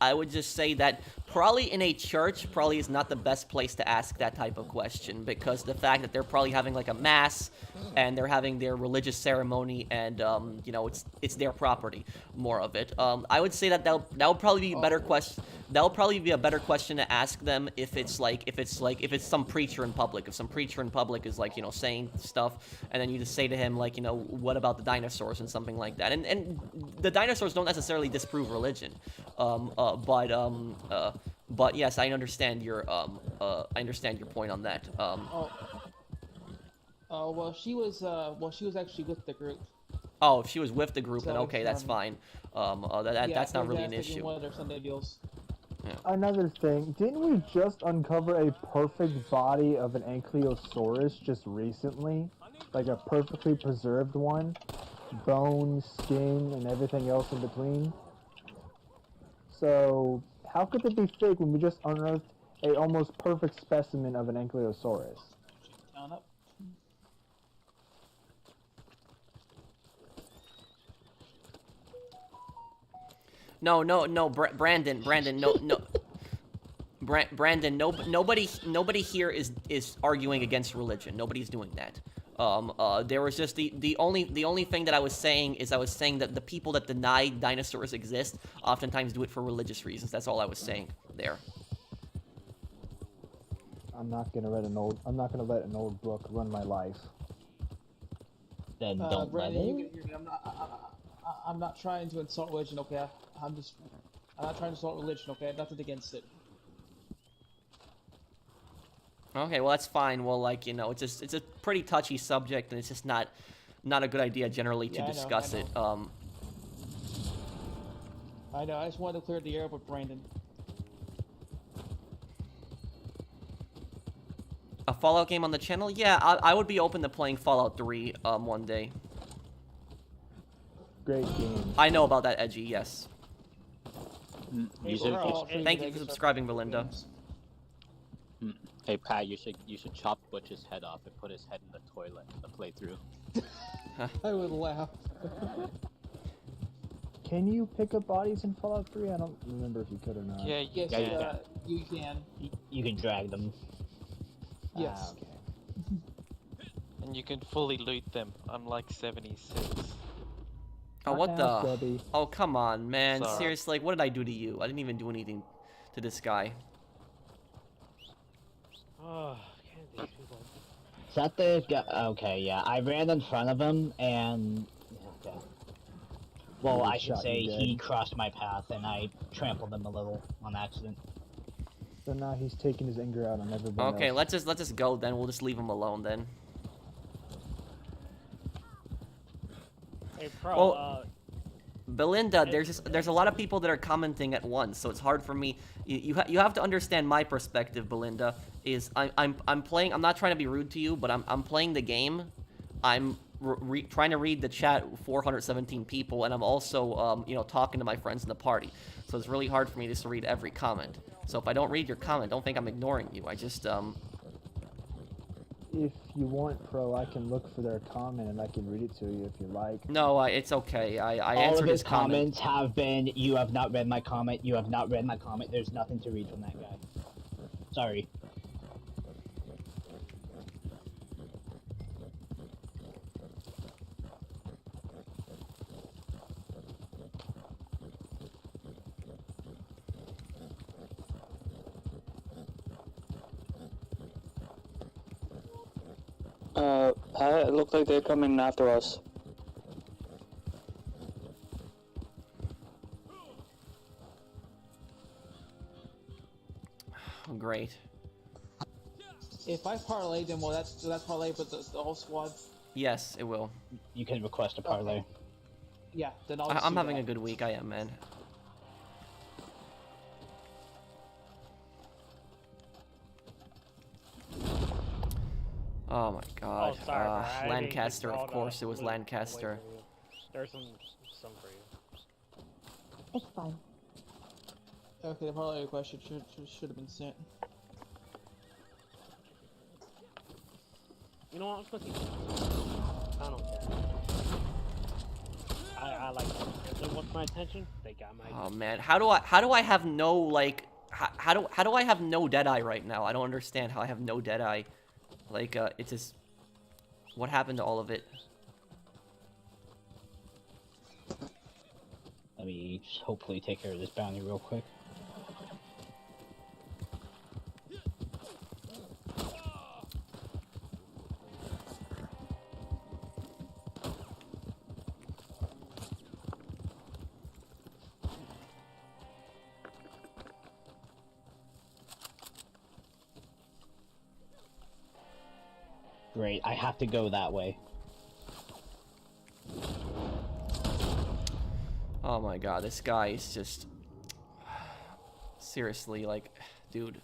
I would just say that Probably in a church, probably is not the best place to ask that type of question, because the fact that they're probably having like a mass, and they're having their religious ceremony, and you know, it's their property, more of it. I would say that that would probably be a better question. That would probably be a better question to ask them if it's some preacher in public. If some preacher in public is like, you know, saying stuff, and then you just say to him like, you know, what about the dinosaurs and something like that. And the dinosaurs don't necessarily disprove religion, but yes, I understand your point on that. Well, she was actually with the group. Oh, if she was with the group, So, then okay, that's fine. That's not really an issue. One of their Sunday deals. Another thing, didn't we just uncover a perfect body of an ankylosaurus just recently? Like a perfectly preserved one? Bone, skin, and everything else in between? So, how could it be fake when we just unearthed a almost perfect specimen of an ankylosaurus? No, Brandon, no. Brandon, nobody here is arguing against religion. Nobody's doing that. There was just the only thing that I was saying is that the people that deny dinosaurs exist oftentimes do it for religious reasons. That's all I was saying there. I'm not gonna let an old book run my life. Then don't let Brandon, it. you can hear me. I'm not trying to insult religion, okay? I'm not trying to insult religion, okay? Nothing against it. Okay, well that's fine. Well, like, you know, it's a pretty touchy subject, and it's just not a good idea generally to discuss it. I know. I just wanted to clear the air with Brandon. A Fallout game on the channel? Yeah, I would be open to playing Fallout 3 one day. Great game. I know about that, Edgy. Yes. Thank you for subscribing, Belinda. Hey Pat, you should chop Butch's head off and put his head in the toilet in the playthrough. I would laugh. Can you pick up bodies in Fallout 3? I don't remember if you could or not. Yeah, Yes, you you can. You can drag them. Yes. Okay. and you can fully loot them, unlike 76. Oh, what the? Debbie. Oh, come on, man. Sorry. Seriously, like, what did I do to you? I didn't even do anything to this guy. Oh, can't these people? Is that the guy? Okay, yeah. I ran in front of him and. Okay. Well, I should say he crossed my path and I trampled him a little on accident. So now he's taking his anger out on everybody. Okay, else. let's just go then. We'll just leave him alone then. Hey, Pro, Well, Belinda, there's a lot of people that are commenting at once, so it's hard for me. You have to understand my perspective, Belinda. Is I'm playing. I'm not trying to be rude to you, but I'm playing the game. I'm trying to read the chat. 417 people, and I'm also you know, talking to my friends in the party. So it's really hard for me just to read every comment. So if I don't read your comment, don't think I'm ignoring you. I just If you want, Pro, I can look for their comment and I can read it to you if you like. No, it's okay. I All answered of his his comment. comments have been, "You have not read my comment. You have not read my comment." There's nothing to read from that guy. Sorry. It looks like they're coming after us. Great. If I parlay them, well, that's parlay, but the whole squad. Yes, it will. You can request a parlay. Yeah, then I'll. I'm having a good week. I am, man. Oh my God. Oh, sorry, bro. I didn't Lancaster, get of course, it was wait- Lancaster. wait for you. There's some for you. It's fine. Okay, the parlay request should have been sent. You know what? I'm supposed to. I don't care. I like them. If they want my attention, they got my. Oh man, how do I have no like how do I have no Deadeye right now? I don't understand how I have no Deadeye. Like, it just... What happened to all of it? Let me just hopefully take care of this bounty real quick. Great, I have to go that way. Oh my god, this guy is just... Seriously, like, dude.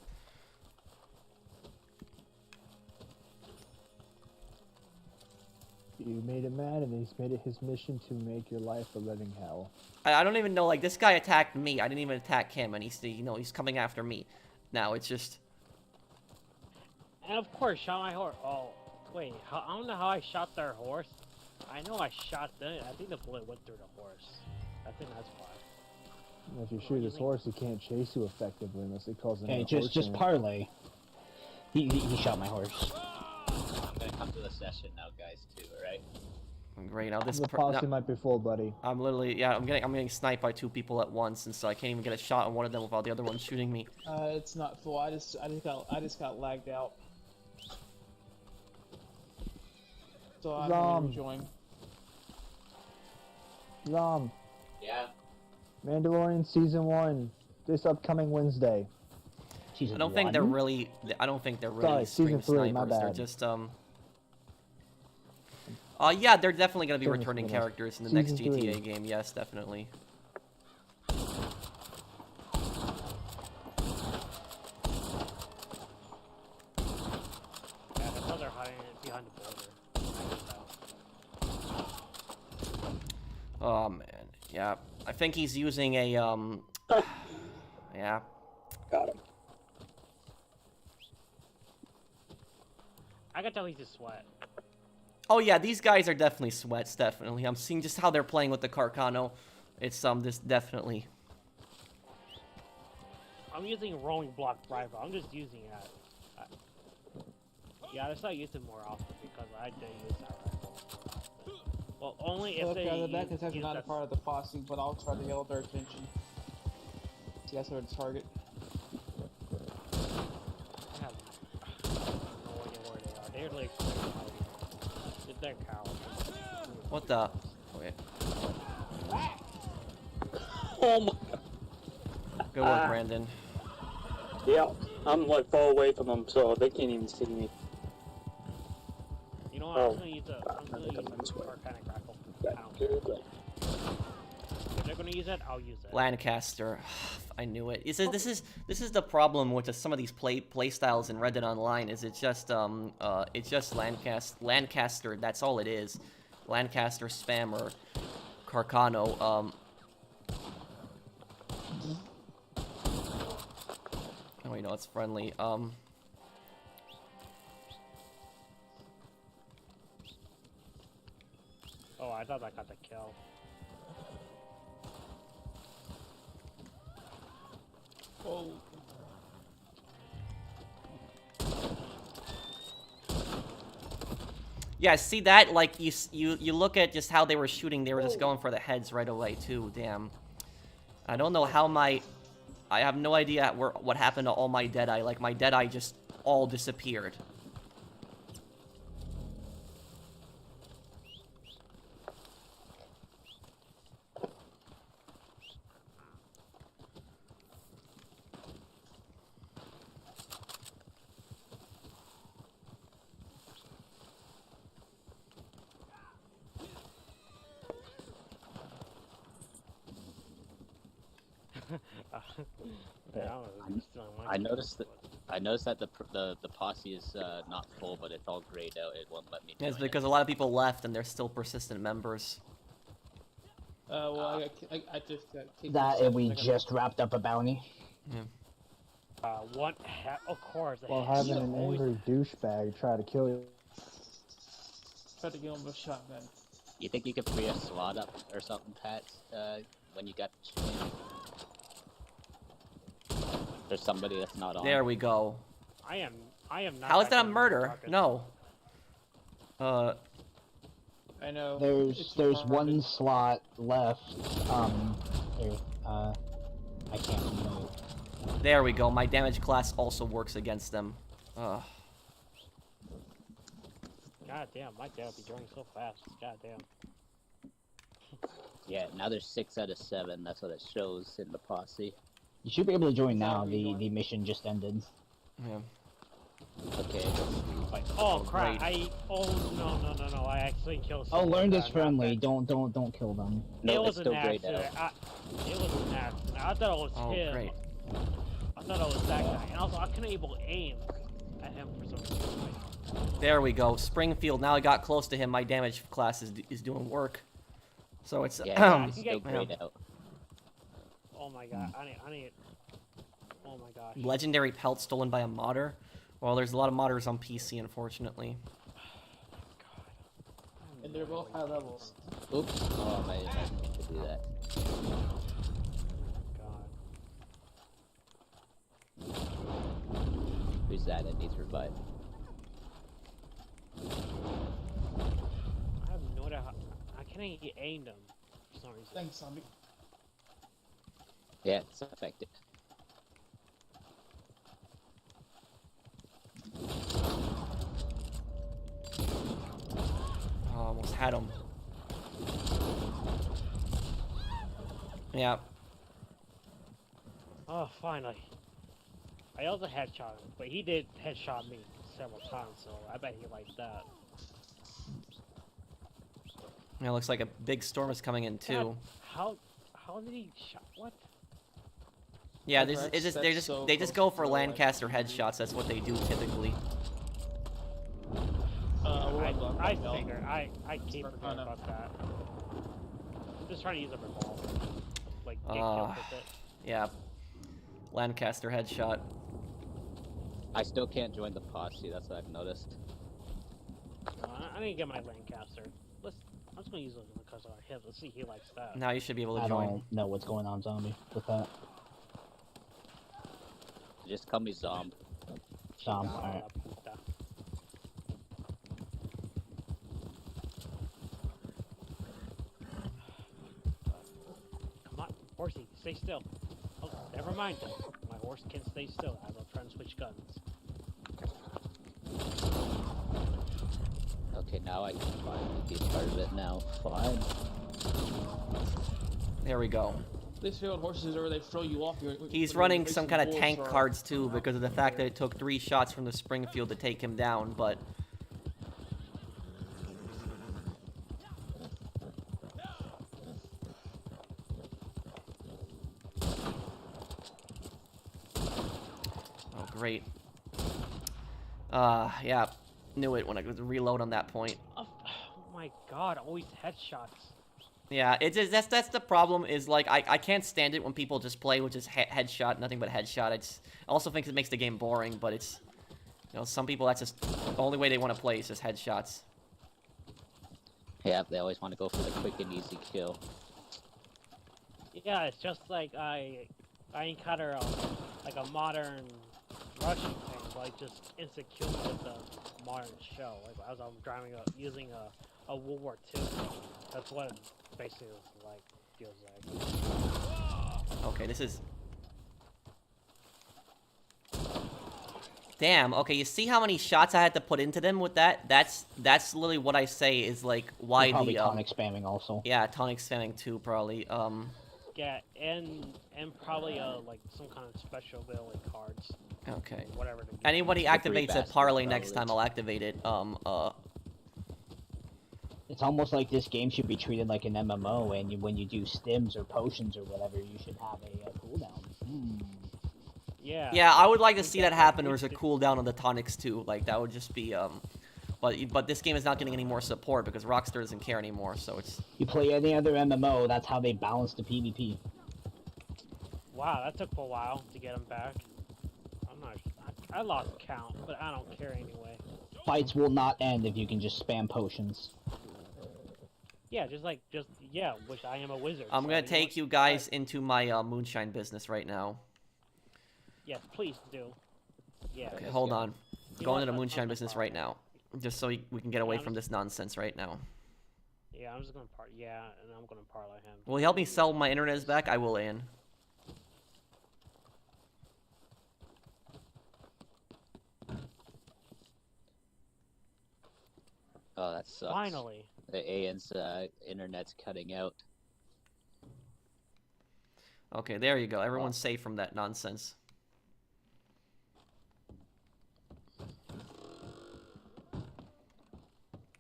You made him mad, and he's made it his mission to make your life a living hell. I don't even know, like, this guy attacked me. I didn't even attack him, and he's, you know, he's coming after me. Now, it's just... And of course, shot my horse. Oh, wait, I don't know how I shot their horse. I know I shot them. I think the bullet went through the horse. I think that's why. If you shoot his horse, he can't chase you effectively unless it calls him. Hey, just parlay. He shot my horse. I'm gonna come to the session now, guys, too, alright? Great, now this... The posse might be full, buddy. I'm literally... Yeah, I'm getting sniped by 2 people at once, and so I can't even get a shot on one of them without the other one shooting me. It's not full. I just got lagged out. So I'm gonna rejoin. Zom. Yeah. Mandalorian Season 1, this upcoming Wednesday. I don't think they're really... I don't think they're really Season 3, my snipers. bad. They're just, yeah, they're definitely gonna be returning characters in the next GTA game. Yes, definitely. Yeah, I thought they're hiding behind the border. Oh, man. Yeah. I think he's using a, yeah. Got him. I can tell he's a sweat. Oh, yeah, these guys are definitely sweats, definitely. I'm seeing just how they're playing with the Carcano. It's, this definitely... I'm using a rolling block rifle. I'm just using that. Yeah, I start using more often because I do use that rifle. Well, only if they the back is use not a that... part of the posse, but I'll try to yell their attention. See, that's where to target. I have no idea where they are. They're like... They're cowards. What the... Okay. Oh my. Good work, Brandon. Yeah, I'm like far away from them, so they can't even see me. You know what? I'm gonna use a arcanic rifle. If they're gonna use it, I'll use it. Lancaster. I knew it. This is the problem with some of these play styles in Red Dead Online. Is it's just Lancaster. That's all it is. Lancaster spammer, Carcano. Oh, you know it's friendly. Oh, I thought I got the kill. Oh. Yeah, see that? Like, you look at just how they were shooting, they were just going for the heads right away, too. Damn. I don't know how I have no idea what happened to all my Deadeye. Like, my Deadeye just all disappeared. I noticed that the posse is not full, but it's all grayed out. It won't let me. It's because a lot of people left, and they're still persistent members. Well, I just got kicked. That and we just wrapped up a bounty. Yeah. What? Of course. While having an angry douchebag try to kill you. Try to get him with a shotgun. You think you could free a slot up or something, Pat? When you got the chance? There's somebody that's not on. There we go. I am not. How is that a back in murder? Rocket. No. I know. There's one slot left. Here, I can't remember. There we go. My damage class also works against them. Ugh. God damn, my dad be joining so fast. God damn. Yeah, now there's 6 out of 7. That's what it shows in the posse. You should be able to join now. The mission just ended. Yeah. Okay. Like, oh crap! Oh no! I actually killed. Oh, someone. learn is friendly. Don't kill them. No, it it's was still an grayed accident. out. It was an accident. I thought it was him. Great. I thought it was that guy, and also I couldn't able to aim at him for some reason. There we go. Springfield. Now I got close to him. My damage class is doing work. So it's Yeah, it's still grayed out. Oh my god! I need. Oh my gosh. Legendary pelt stolen by a modder. Well, there's a lot of modders on PC, unfortunately. And they're both high levels. Oops. Oh, I didn't mean to do that. Who's that that needs revived? I have no idea how. I can't even aim them for some reason. Thanks, zombie. Yeah, it's effective. Oh, almost had him. Yeah. Oh, finally. I also headshot him, but he did headshot me several times, so I bet he liked that. Yeah, looks like a big storm is coming in too. God, how did he shot? What? Yeah, they just go for Lancaster headshots. That's what they do typically. I figure. I keep forgetting about that. I'm just trying to use a revolver. Like, get killed with it. Yeah. Lancaster headshot. I still can't join the posse, that's what I've noticed. I need to get my Lancaster. I'm just gonna use it because of him. Let's see if he likes that. Now you should be able to I join. don't know what's going on, zombie, with that. Just call me Zomb. Zomb, alright. Come on, horsey, stay still. Oh, never mind then. My horse can stay still as I'm trying to switch guns. Okay, now I can finally be part of it now. Fine. There we go. These field horses are where they throw you off. He's running some kind of tank cards too because of the fact that it took 3 shots from the Springfield to take him down, but... Oh, great. Yeah, knew it when I was reload on that point. Oh my god, always headshots. Yeah, it's just, that's the problem is, like, I can't stand it when people just play with just headshot, nothing but headshot. I also think it makes the game boring, but it's, you know, some people that's just the only way they want to play is just headshots. Yeah, they always want to go for the quick and easy kill. Yeah, it's just like I encounter a modern Russian thing, like just instant kill with the modern show. Like as I'm driving using a World War II. That's what it basically feels like. Okay, this is... Damn, okay, you see how many shots I had to put into them with that? That's literally what I say is, like, why You're probably the... tonic spamming also. Yeah, tonic spamming too, probably. Yeah, and probably like some kind of special ability cards. Okay. Whatever. Anybody activates a parlay next time, I'll activate it. It's almost like this game should be treated like an MMO, and when you do stims or potions or whatever, you should have a cooldown. Yeah. Yeah, I would like to see that happen. There's a cooldown on the tonics too. Like that would just be but this game is not getting any more support because Rockstar doesn't care anymore. So it's. You play any other MMO, that's how they balance the PvP. Wow, that took a while to get them back. I'm not. I lost count, but I don't care anyway. Fights will not end if you can just spam potions. Yeah, which I am a wizard. I'm gonna take you guys into my moonshine business right now. Yes, please do. Yeah. Okay, let's hold go. on. You Going know into what? moonshine I'm business sorry. right now, just so we can get away from this nonsense right now. Yeah, I'm just gonna Yeah, and I'm gonna parlay him. Will you help me sell my internet back? I will, Ian. Oh, that sucks. Finally. The Ian's internet's cutting out. Okay, there you go. Everyone's safe from that nonsense.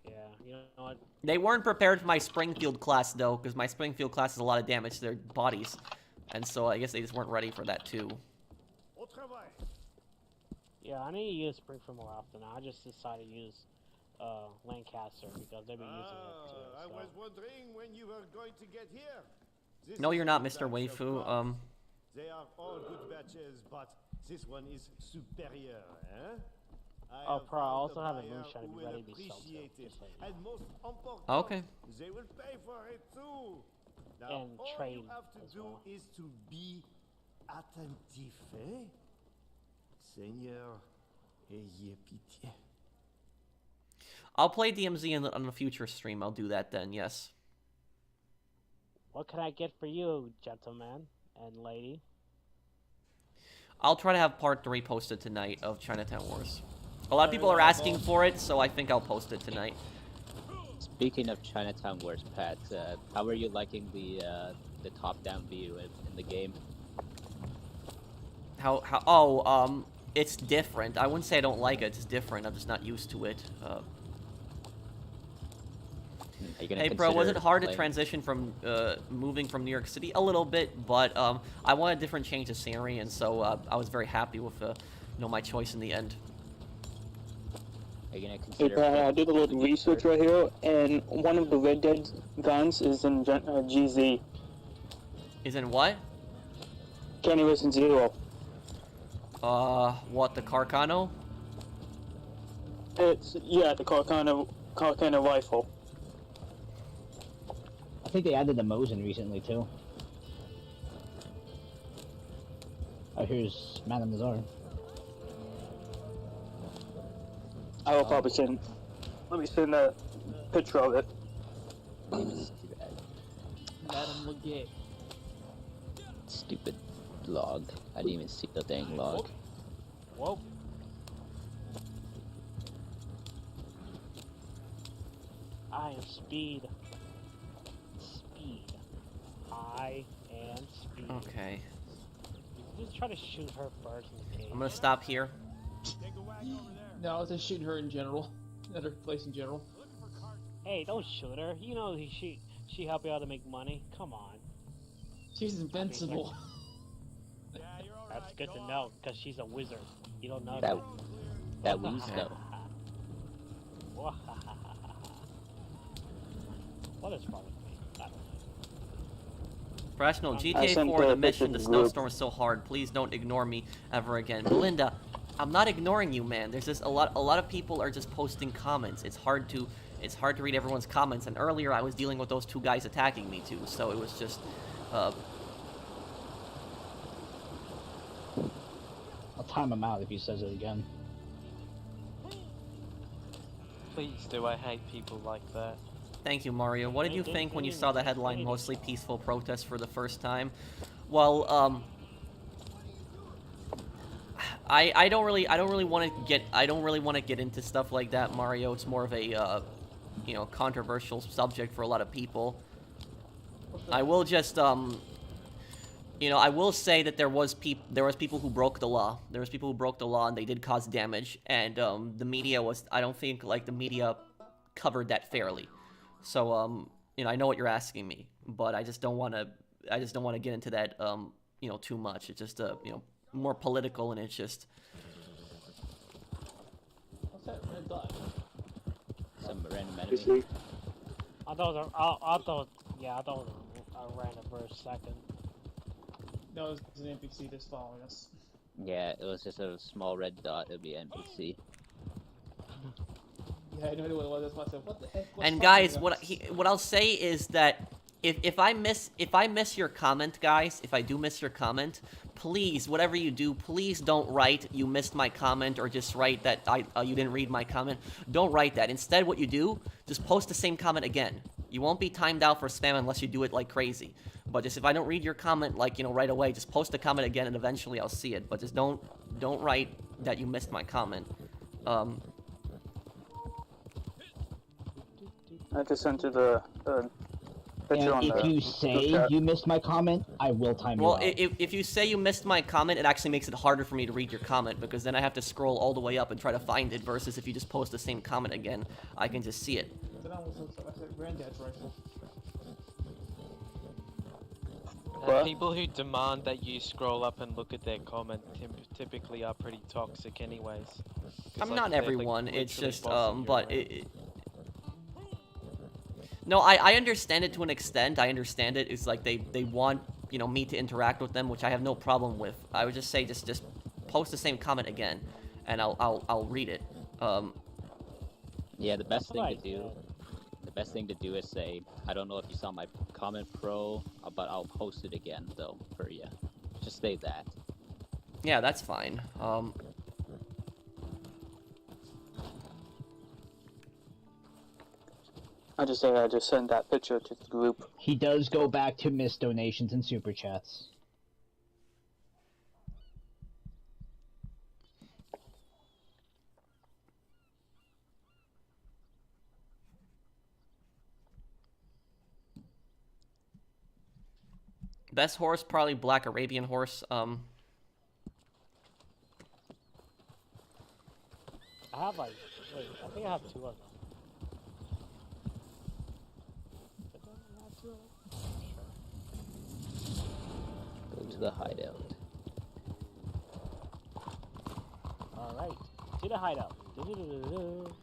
Yeah, you know what? They weren't prepared for my Springfield class, though, because my Springfield class has a lot of damage to their bodies. And so I guess they just weren't ready for that, too. Au travail. Yeah, I need to use Springfield more often. I just decided to use Lancaster because they've been using it too. I So. was wondering when you were going to get here. This No, is you're not, the Mr. batch of Waifu. bombs. They are all good batches, but this one is superior, eh? Oh, Pro, I also have a buyer moonshine who to be will ready to be sold to, appreciate it. just so you know. And most important, Okay. they will pay for it too. Now, And all trade you have to as do well. is to be attentif, eh? Seigneur, ayez pitié. I'll play DMZ on a future stream. I'll do that then, yes. What can I get for you, gentleman and lady? I'll try to have part 3 posted tonight of Chinatown Wars. A lot of people are asking for it, so I think I'll post it tonight. Speaking of Chinatown Wars, Pat, how are you liking the top-down view in the game? It's different. I wouldn't say I don't like it. It's different. I'm just not used to it. Hey, bro, was it hard to transition from moving from New York City? A little bit, but I wanted a different change of scenery, and so I was very happy with my choice in the end. Are you gonna Hey, consider? Brad, I did a little research right here, and one of the Red Dead guns is in GZ. Is in what? Kenny was in 0. What, the Carcano? It's, yeah, the Carcano rifle. I think they added the Mosin recently too. Oh, here's Madame Nazar. I will probably send. Let me send a picture of it. Madam Leggett. Stupid log. I didn't even see the dang log. Whoa. I am speed. Speed. I am speed. Okay. You just try to shoot her first in the cage. I'm gonna stop here. No, I was just shooting her in general. At her place in general. Hey, don't shoot her. You know she helped you out to make money. Come on. She's invincible. That's good to know, because she's a wizard. You don't know That wheeze though. What is wrong with me? I don't know. Professional, I GTA sent 4, the the picture mission, in the the group. snowstorm is so hard. Please don't ignore me ever again. Belinda, I'm not ignoring you, man. There's just a lot of people are just posting comments. It's hard to read everyone's comments. And earlier I was dealing with those 2 guys attacking me too, so it was just I'll time him out if he says it again. Please do, I hate people like that. Thank you, Mario. What did you think when you saw the headline, mostly peaceful protests for the first time? Well, I don't really want to get into stuff like that, Mario. It's more of a controversial subject for a lot of people. I will just I will say that there was people who broke the law. There was people who broke the law and they did cause damage, and the media I don't think the media covered that fairly. So I know what you're asking me, but I just don't want to get into that too much. It's just more political, and it's just What's that red dot? Some random enemy. I thought it was a random for a second. No, it was an NPC that's following us. Yeah, it was just a small red dot. It'd be NPC. Yeah, I know what it was. That's why I said, what the heck? What's And following guys, us? what I'll say is that if I miss your comment, guys, if I do miss your comment, please, whatever you do, please don't write you missed my comment or just write that you didn't read my comment. Don't write that. Instead, what you do, just post the same comment again. You won't be timed out for spam unless you do it like crazy. But just if I don't read your comment like, you know, right away, just post the comment again and eventually I'll see it. But just don't write that you missed my comment. I just sent you the picture on And if the you group say chat. you missed my comment, I will time you Well, out. if you say you missed my comment, it actually makes it harder for me to read your comment because then I have to scroll all the way up and try to find it versus if you just post the same comment again, I can just see it. Then I said granddad's rifle. What? People who demand that you scroll up and look at their comment typically are pretty toxic anyways. 'Cause, like, Not they're, like, everyone, it's literally just, bossing you but around. No, I understand it to an extent. I understand it. It's like they want, you know, me to interact with them, which I have no problem with. I would just say just post the same comment again, and I'll read it. Yeah, the best thing to Right, do. The best thing to do is say, I don't know if you saw my comment, pro, but I'll post it again though for you. Just say that. Yeah, that's fine. I just say I just sent that picture to the group. He does go back to missed donations and super chats. Best horse, probably Black Arabian horse. I have like, wait, I think I have 2 of them. Did I have 2 of them? Sure. Go to the hideout. Alright, to the hideout. Do-do-do-do-do.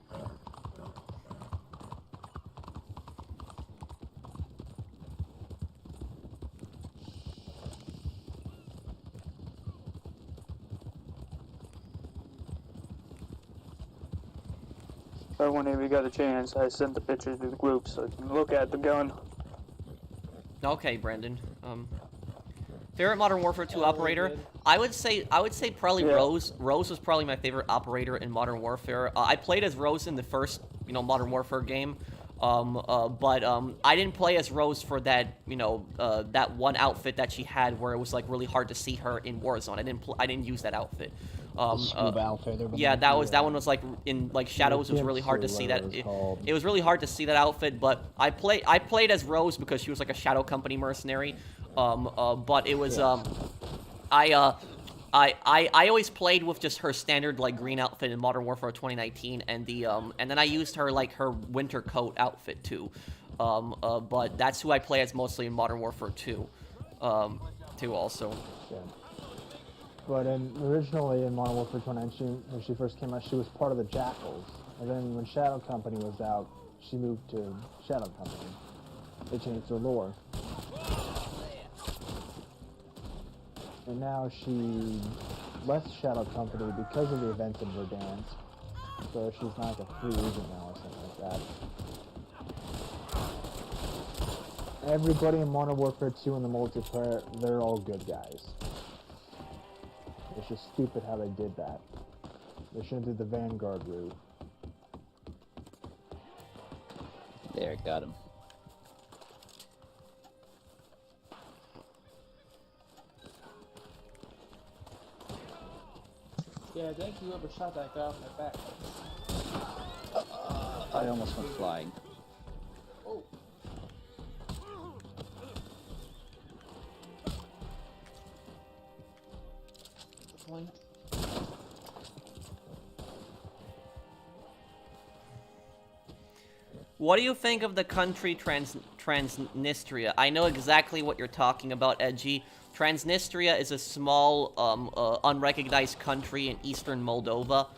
But whenever you got a chance, I sent the picture to the group so you can look at the gun. Okay, Brandon. Favorite Modern Warfare 2 operator? good. I would say probably Yeah. Rose. Rose was probably my favorite operator in Modern Warfare. I played as Rose in the first, you know, Modern Warfare game. But I didn't play as Rose for that, you know, that one outfit that she had where it was like really hard to see her in Warzone. I didn't use that outfit. Scuba outfit. Yeah, that one was like in like shadows. It was really hard to see that. It was really hard to see that outfit. But I played as Rose because she was like a Shadow Company mercenary. But it was I always played with just her standard like green outfit in Modern Warfare 2019, and then I used her like her winter coat outfit too. But that's who I play as mostly in Modern Warfare 2. Too also. Yeah. But originally in Modern Warfare 2019, when she first came out, she was part of the Jackals. And then when Shadow Company was out, she moved to Shadow Company. They changed her lore. And now she left Shadow Company because of the events in Verdansk. So she's not like a free agent now or something like that. Everybody in Modern Warfare 2 in the multiplayer, they're all good guys. It's just stupid how they did that. They shouldn't do the Vanguard route. There, got him. Yeah, thank you whoever shot that guy off my back. I almost went flying. Oh. Point. What do you think of the country Transnistria? I know exactly what you're talking about, Edgy. Transnistria is a small, unrecognized country in eastern Moldova.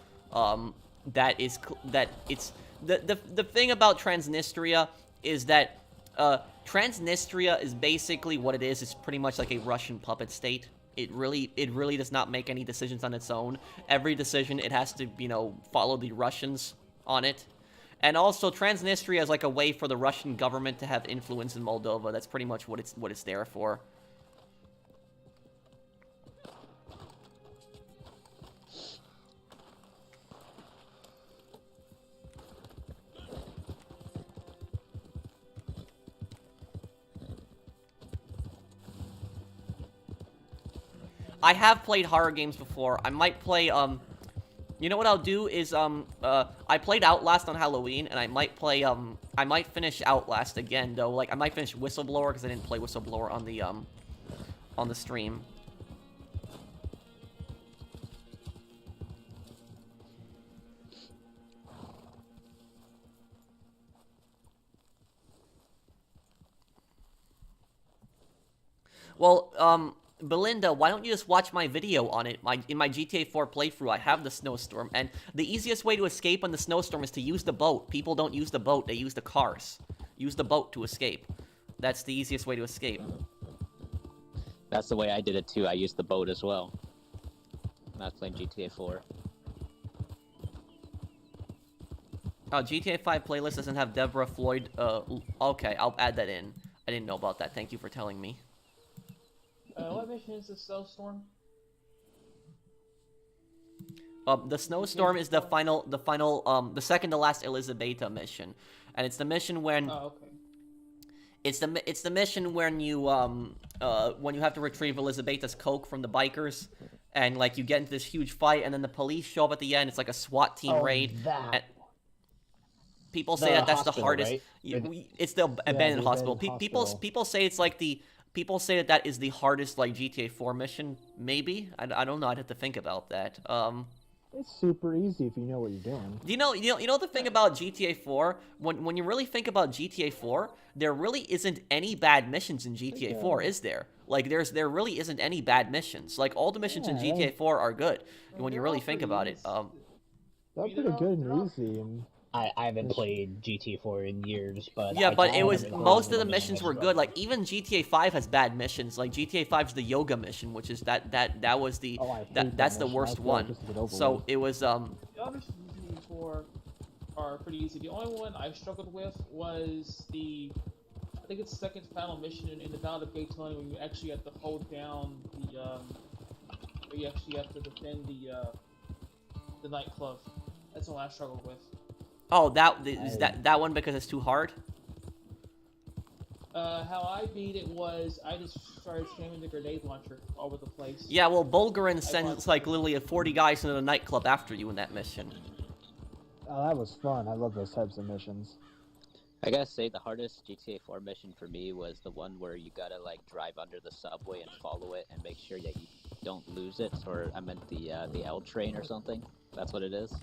The thing about Transnistria is that Transnistria is basically what it is. It's pretty much like a Russian puppet state. It really does not make any decisions on its own. Every decision it has to, you know, follow the Russians on it. And also, Transnistria is like a way for the Russian government to have influence in Moldova. That's pretty much what it's there for. I have played horror games before. I might play, you know what I'll do is, I played Outlast on Halloween, and I might play, I might finish Outlast again, though. Like, I might finish Whistleblower, because I didn't play Whistleblower on the stream. Well, Belinda, why don't you just watch my video on it? In my GTA 4 playthrough, I have the snowstorm, and the easiest way to escape on the snowstorm is to use the boat. People don't use the boat, they use the cars. Use the boat to escape. That's the easiest way to escape. That's the way I did it too. I used the boat as well. When I was playing GTA 4. Oh, GTA 5 playlist doesn't have Deborah Floyd. Okay, I'll add that in. I didn't know about that. Thank you for telling me. What mission is the snowstorm? The snowstorm is the second to last Elizabeta mission, and it's the mission when. Oh, okay. It's the mission when you have to retrieve Elizabeta's coke from the bikers, and like you get into this huge fight, and then the police show up at the end. It's like a SWAT team raid. And people say that's the hardest. Right? It's the abandoned hospital. People say it's like the. People say that is the hardest, like, GTA 4 mission, maybe? I don't know, I'd have to think about that. It's super easy if you know what you're doing. You know the thing about GTA 4? When you really think about GTA 4, there really isn't any bad missions in GTA 4, is there? Like, there really isn't any bad missions. Like, all the missions in GTA 4 are good, when you really think about it. They're pretty good and easy, and... I haven't played GTA 4 in years, but... Yeah, but it was... Most of the missions were good. Like, even GTA 5 has bad missions. Like, GTA 5's the yoga mission, which is that was the... that's the worst one. So, it was, The other missions in GTA 4 are pretty easy. The only one I struggled with was the... I think it's the second final mission in the Battle of Daytona, where you actually have to hold down the, where you actually have to defend the nightclub. That's the one I struggled with. Oh, is that one because it's too hard? How I beat it was I just started spamming the grenade launcher all over the place. Yeah, well, Bulgarin sends like literally 40 guys into the nightclub after you in that mission. Oh, that was fun. I love those types of missions. I gotta say, the hardest GTA 4 mission for me was the one where you gotta like drive under the subway and follow it and make sure that you don't lose it. Or I meant the L train or something. That's what it is.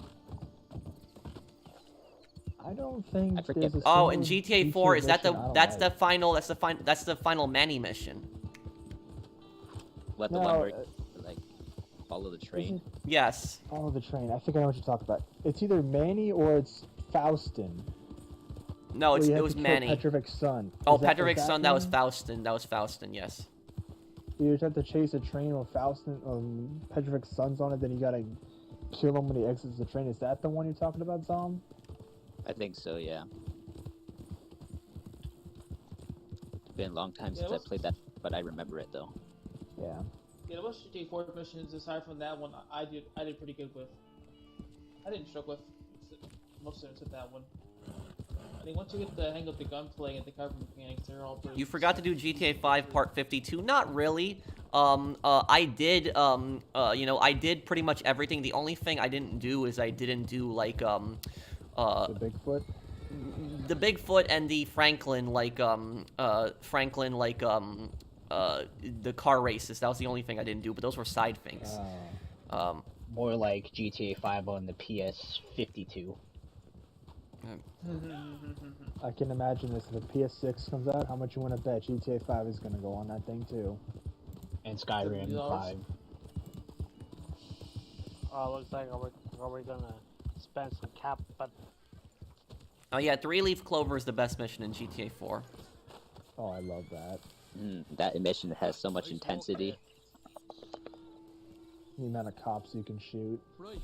I don't think. Oh, in GTA 4 is that that's the final Manny mission. What, the one where you, like follow the train? Yes. Follow the train. I think I know what you're talking about. It's either Manny or it's Faustin. No, it was Manny. Petrovic's son. Oh, Petrovic's son. That was Faustin. That was Faustin. Yes. You just have to chase a train with Faustin, Petrovic's son's on it. Then you gotta kill him when he exits the train. Is that the one you're talking about, Zom? I think so, yeah. It's been a long time since I played that, but I remember it though. Yeah. Yeah, most GTA 4 missions, aside from that one, I did pretty good with. I didn't struggle with most of them except that one. I think once you get the hang of the gunplay and the cover mechanics, they're all pretty... You forgot to do GTA 5 Part 52. Not really. I did, I did pretty much everything. The only thing I didn't do is I didn't do, like, the Bigfoot? The Bigfoot and the Franklin, the car races. That was the only thing I didn't do, but those were side things. More like GTA 5 on the PS52. I can imagine this. If the PS6 comes out, how much you want to bet GTA 5 is going to go on that thing too? And Skyrim 5. Looks like are we gonna spend some cap, but... Oh yeah, 3-leaf clover is the best mission in GTA 4. Oh, I love that. That mission has so much intensity. The amount of cops you can shoot. Right.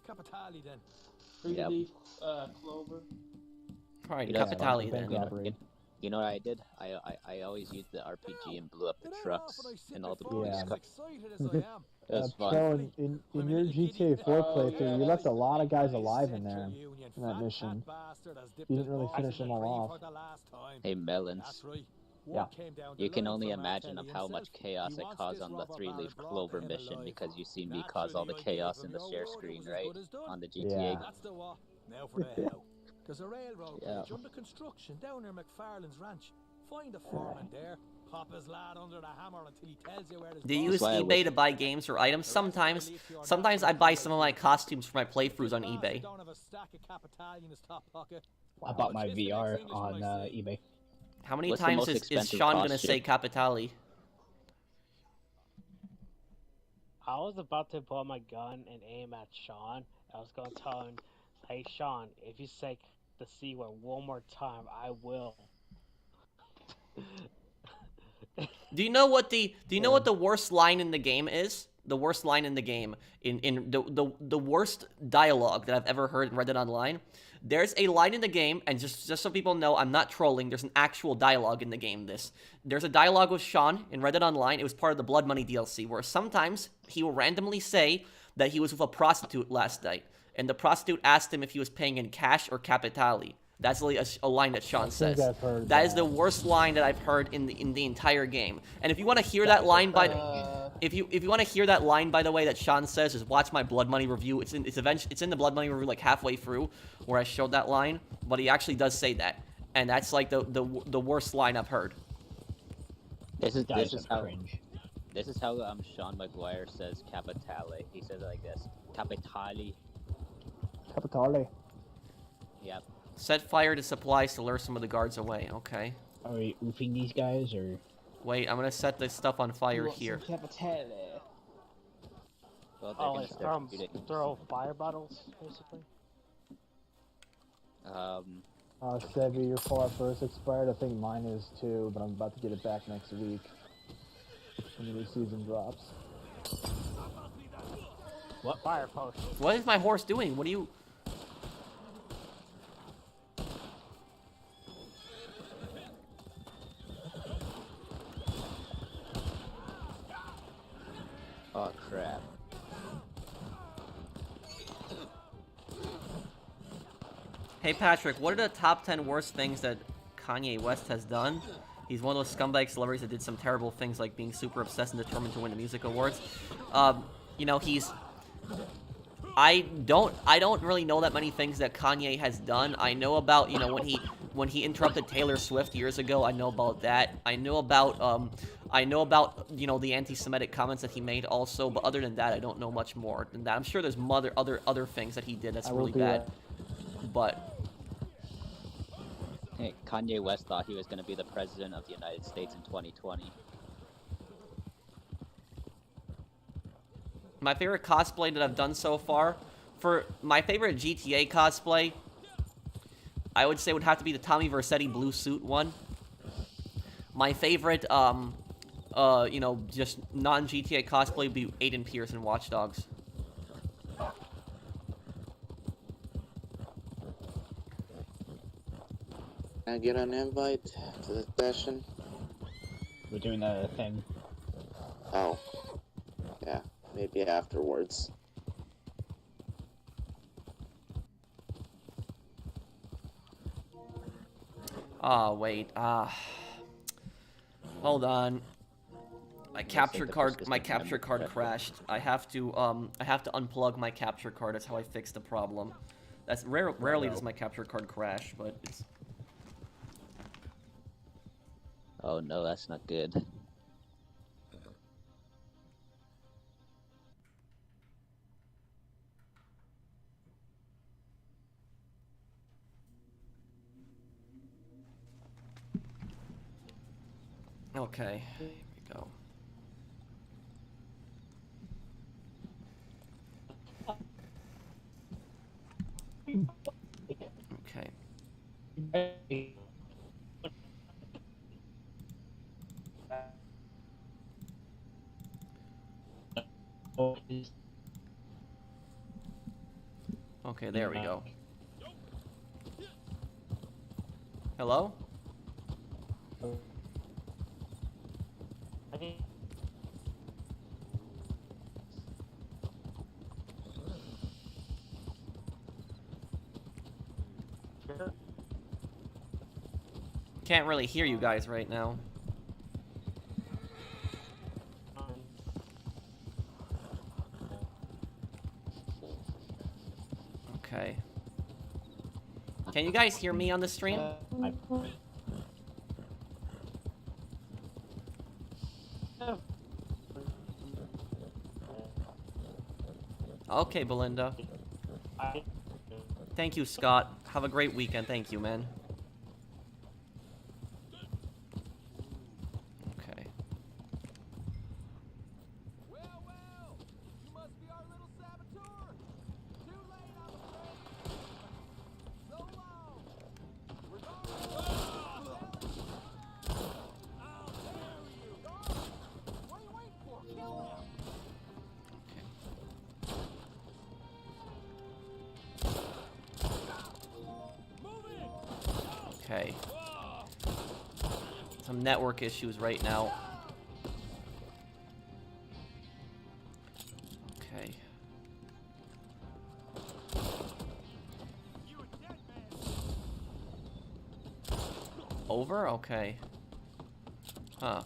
Capitali then. 3-leaf clover. Alright, You know, it's Capitali bank then. robbery. You know what I did? I always used the RPG and blew up the trucks and all the police Yeah. cars. excited as I am. It was fun. Pro, in your GTA 4 playthrough, you left a lot of guys alive in there in that mission. You didn't really finish them all off. Hey, Melons. Yeah. You can only imagine of how much chaos it caused on the 3-leaf clover mission because you see me cause all the chaos in the share screen, right? On the GTA. Yeah. That's the what. Now for the how. There's a railroad Yeah. bridge under construction down near McFarlane's ranch. Find a foreman there. Pop his lad under the hammer until he tells you where his Do you boss use why I eBay wish- to buy games or items? Sometimes I buy some of my costumes for my playthroughs on eBay. don't have a stack of Capitali in his top pocket. I bought my What's this VR next Englishman on I see? eBay. How many What's the times most is expensive Sean gonna costume? say Capitali? I was about to pull my gun and aim at Sean. I was gonna tell him, "Hey Sean, if you say the C word one more time, I will." Do you know what the worst line in the game is? The worst line in the game, in the worst dialogue that I've ever heard in Reddit Online. There's a line in the game, and just so people know, I'm not trolling. There's an actual dialogue in the game. There's a dialogue with Sean in Reddit Online. It was part of the Blood Money DLC, where sometimes he will randomly say that he was with a prostitute last night, and the prostitute asked him if he was paying in cash or Capitali. That's really a line that Sean says. I've heard That is the worst line that I've heard in the entire game. And if you want to hear that line by if you want to hear that line, by the way, that Sean says, is watch my Blood Money review. It's in the Blood Money review like halfway through where I showed that line, but he actually does say that, and that's like the worst line I've heard. This is Guys are how cringe. this is how Sean McGuire says Capitale. He says it like this: Capitali. Capitale. Yep. Set fire to supplies to lure some of the guards away. Okay. Are we oofing these guys or? Wait, I'm gonna set this stuff on fire here. Capitale. Well, Oh, they like can start shooting. throw fire bottles, basically. Sevi, your Fallout first expired. I think mine is too, but I'm about to get it back next week when the new season drops. What fire potion? What is my horse doing? What are you? Oh crap. Hey Patrick, what are the top 10 worst things that Kanye West has done? He's one of those scumbag celebrities that did some terrible things like being super obsessed and determined to win the music awards. You know, I don't really know that many things that Kanye has done. I know about, you know, when he interrupted Taylor Swift years ago. I know about that. I know about you know, the anti-Semitic comments that he made also. But other than that, I don't know much more than that. I'm sure there's other things that he did that's really bad. But Hey, Kanye West thought he was going to be the president of the United States in 2020. my favorite cosplay that I've done so far, for my favorite GTA cosplay, I would say would have to be the Tommy Vercetti blue suit one. My favorite, you know, just non-GTA cosplay would be Aiden Pierce in Watch Dogs. Can I get an invite to the session? We're doing a thing. Oh. Yeah, maybe afterwards. Oh, wait. Hold on. My capture card crashed. I have to unplug my capture card. That's how I fix the problem. That's rarely does my capture card crash, but it's... Oh no, that's not good. Okay, here we go. Okay. Okay, there we go. Hello? I think Can't really hear you guys right now. Okay. Can you guys hear me on the stream? Okay, Belinda. Thank you, Scott. Have a great weekend. Thank you, man. Okay. Okay. Some network issues right now. Okay. Over? Okay. Huh.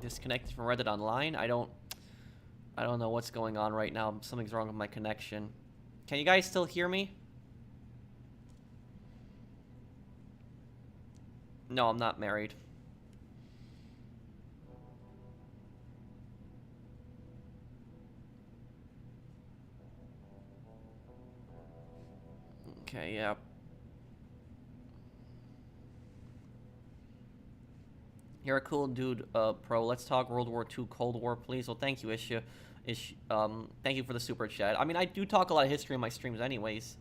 Disconnected from Reddit Online? I don't know what's going on right now. Something's wrong with my connection. Can you guys still hear me? No, I'm not married. Okay, yeah. You're a cool dude, Pro. Let's talk World War II, Cold War, please. Well, thank you, Isha. Thank you for the super chat. I mean, I do talk a lot of history in my streams anyways.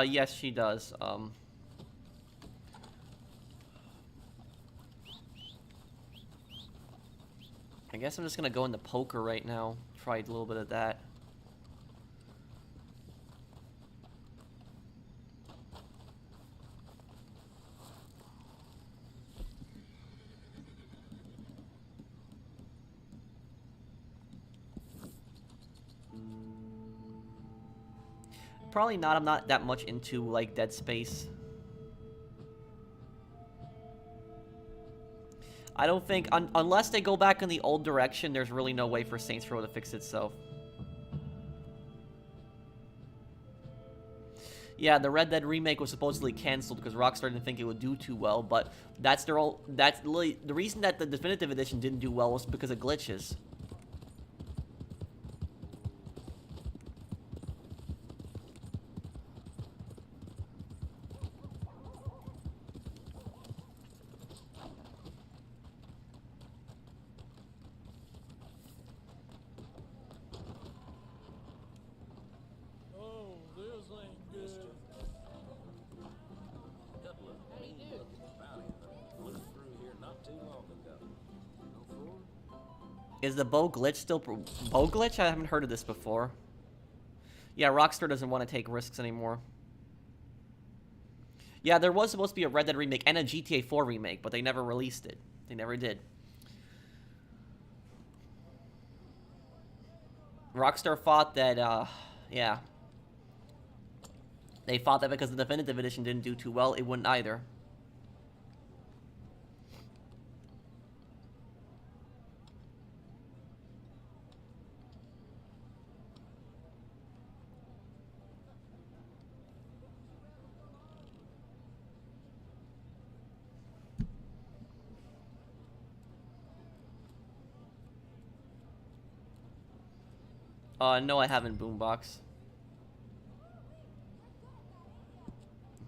Yes, she does. I guess I'm just gonna go into poker right now. Try a little bit of that. Probably not. I'm not that much into, like, Dead Space. I don't think, unless they go back in the old direction, there's really no way for Saints Row to fix itself. Yeah, the Red Dead remake was supposedly canceled because Rockstar didn't think it would do too well, but that's literally, the reason that the definitive edition didn't do well was because of glitches. Is the bow glitch still bow glitch? I haven't heard of this before. Yeah, Rockstar doesn't want to take risks anymore. Yeah, there was supposed to be a Red Dead remake and a GTA 4 remake, but they never released it. They never did. Rockstar thought that, yeah. They thought that because the definitive edition didn't do too well, it wouldn't either. No, I haven't, Boombox.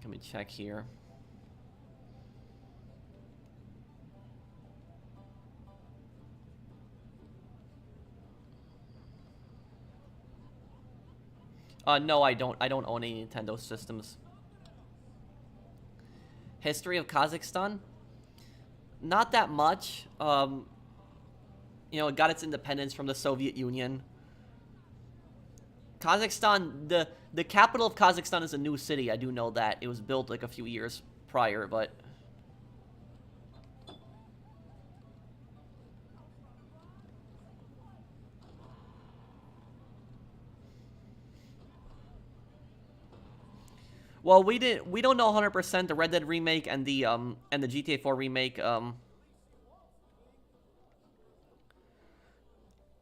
Let me check here. No, I don't. I don't own any Nintendo systems. History of Kazakhstan? Not that much. You know, it got its independence from the Soviet Union. Kazakhstan, the capital of Kazakhstan is a new city. I do know that. It was built like a few years prior, but... Well, we don't know 100% the Red Dead remake and the GTA 4 remake.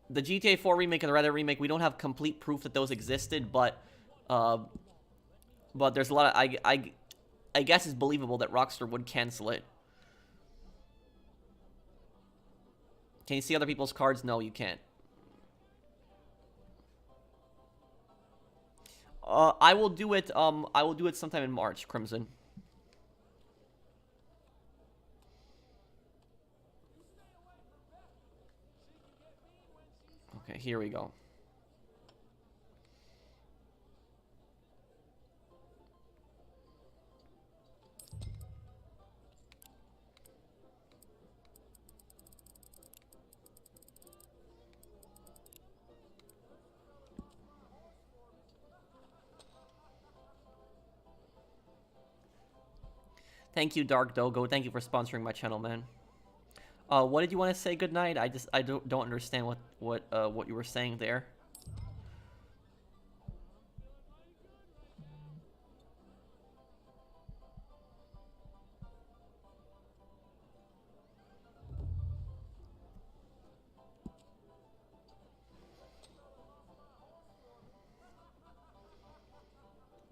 The GTA 4 remake and the Red Dead remake, we don't have complete proof that those existed, but there's a lot of I guess it's believable that Rockstar would cancel it. Can you see other people's cards? No, you can't. I will do it sometime in March, Crimson. Okay, here we go. Thank you, Dark Dogo. Thank you for sponsoring my channel, man. What did you want to say? Good night. I don't understand what you were saying there.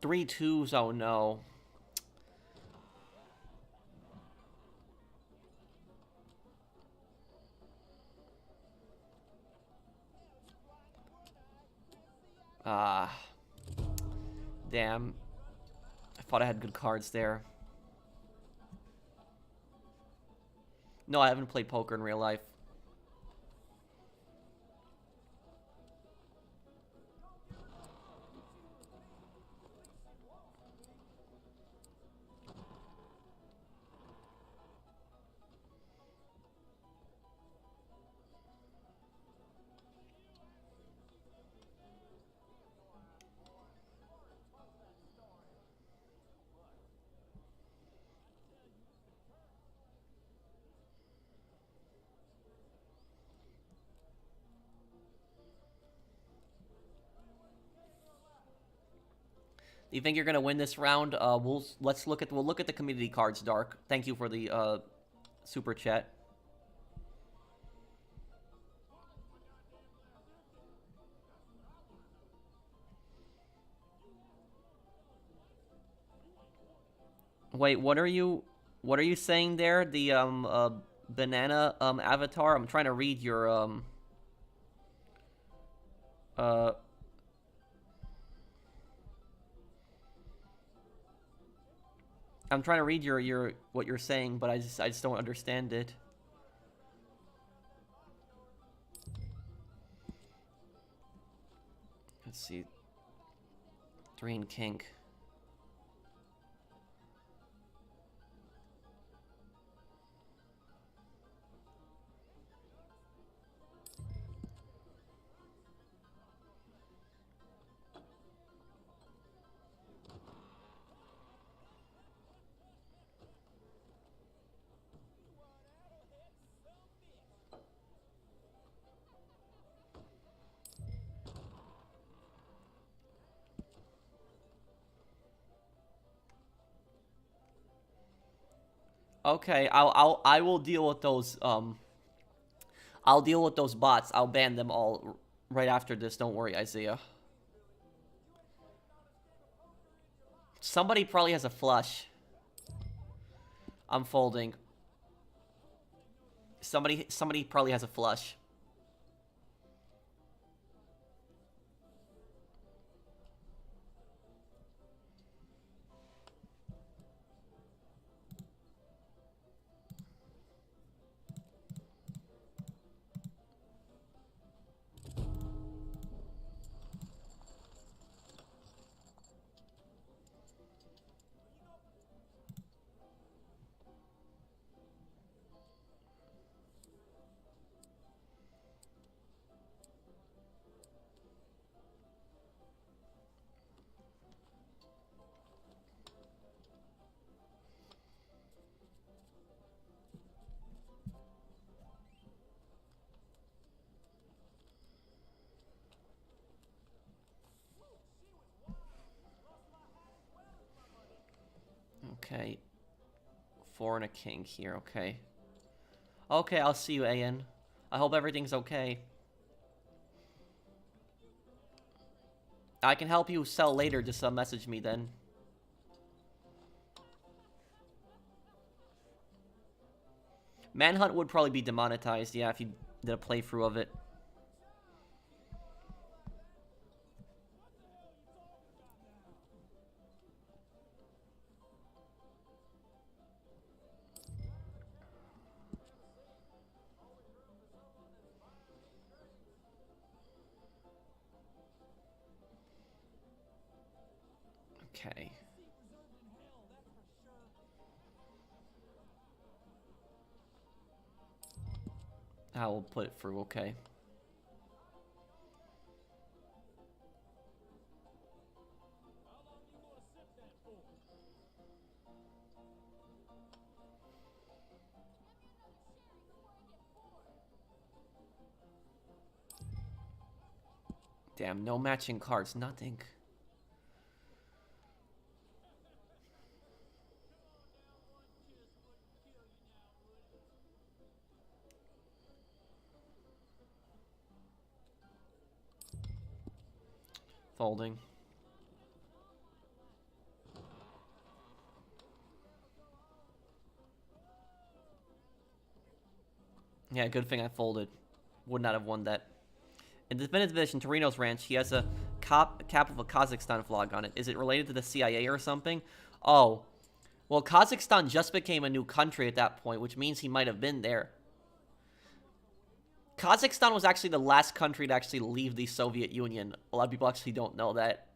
Three twos. Oh no. Damn. I thought I had good cards there. No, I haven't played poker in real life. Do you think you're gonna win this round? We'll look at the community cards, Dark. Thank you for the super chat. Wait, what are you saying there? The banana avatar? I'm trying to read your I'm trying to read your what you're saying, but I just don't understand it. Let's see. Three and kink. Okay, I will deal with those I'll deal with those bots. I'll ban them all right after this. Don't worry, Isaiah. Somebody probably has a flush. I'm folding. Somebody probably has a flush. Okay. 4 and a king here, okay. Okay, I'll see you, Ayan. I hope everything's okay. I can help you sell later, just message me then. Manhunt would probably be demonetized, yeah, if you did a playthrough of it. Okay. I will put it through, okay. Damn, no matching cards, nothing. Folding. Yeah, good thing I folded. Would not have won that. In the definitive edition, Torino's Ranch, he has a cap of a Kazakhstan flag on it. Is it related to the CIA or something? Oh. Well, Kazakhstan just became a new country at that point, which means he might have been there. Kazakhstan was actually the last country to actually leave the Soviet Union. A lot of people actually don't know that.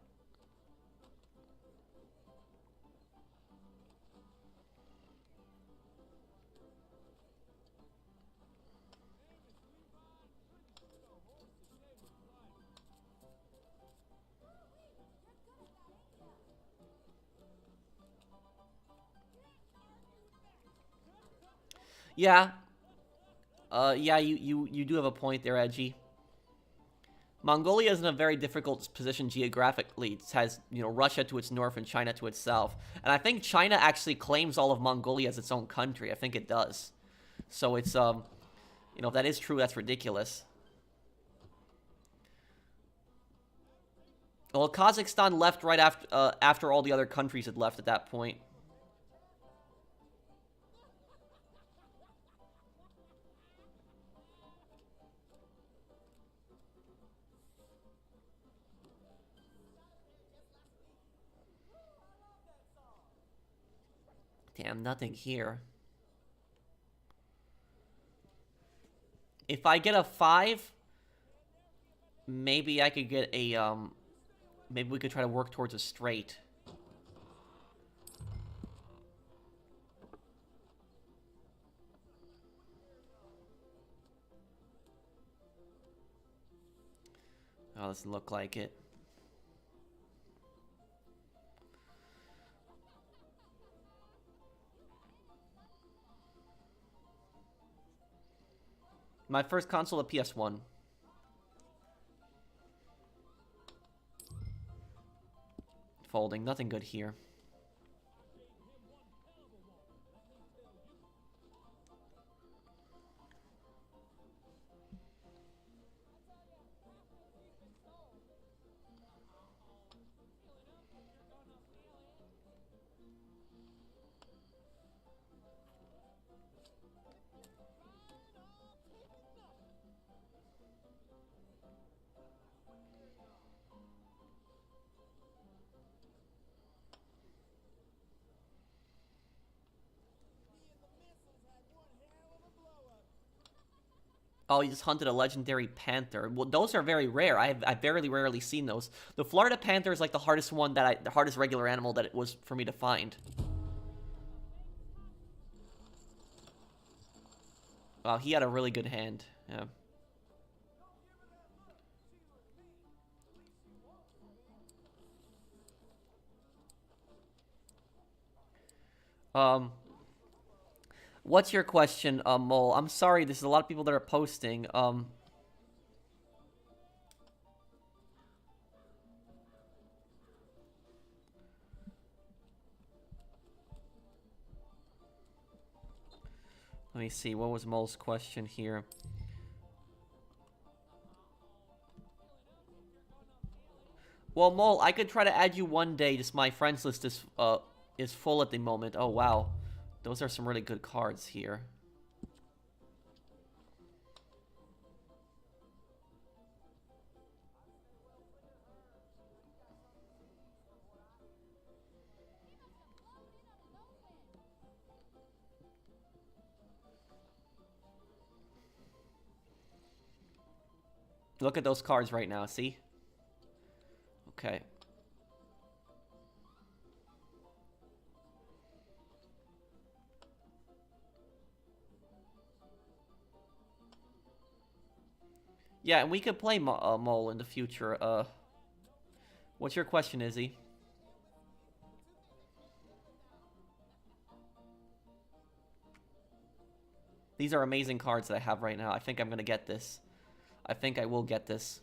Yeah. Yeah, you do have a point there, Edgy. Mongolia is in a very difficult position geographically. It has, you know, Russia to its north and China to its south. And I think China actually claims all of Mongolia as its own country. I think it does. So it's, you know, if that is true, that's ridiculous. Well, Kazakhstan left right after all the other countries had left at that point. Damn, nothing here. If I get a 5, maybe I could get a, maybe we could try to work towards a straight. Oh, doesn't look like it. My first console, a PS1. Folding, nothing good here. Oh, you just hunted a legendary panther. Well, those are very rare. I've very rarely seen those. The Florida panther is like the hardest one the hardest regular animal that it was for me to find. Wow, he had a really good hand. Yeah. What's your question, Mole? I'm sorry, there's a lot of people that are posting. Let me see, what was Mole's question here? Well, Mole, I could try to add you one day, just my friends list is full at the moment. Oh, wow. Those are some really good cards here. Look at those cards right now, see? Okay. Yeah, and we could play Mole in the future. What's your question, Izzy? These are amazing cards that I have right now. I think I'm gonna get this. I think I will get this.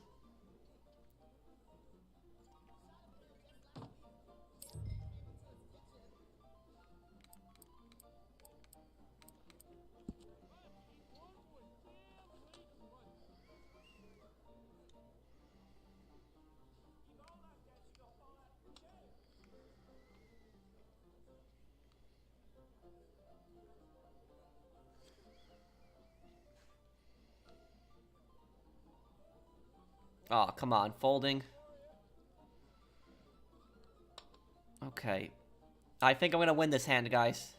Oh, come on. Folding. Okay. I think I'm going to win this hand, guys.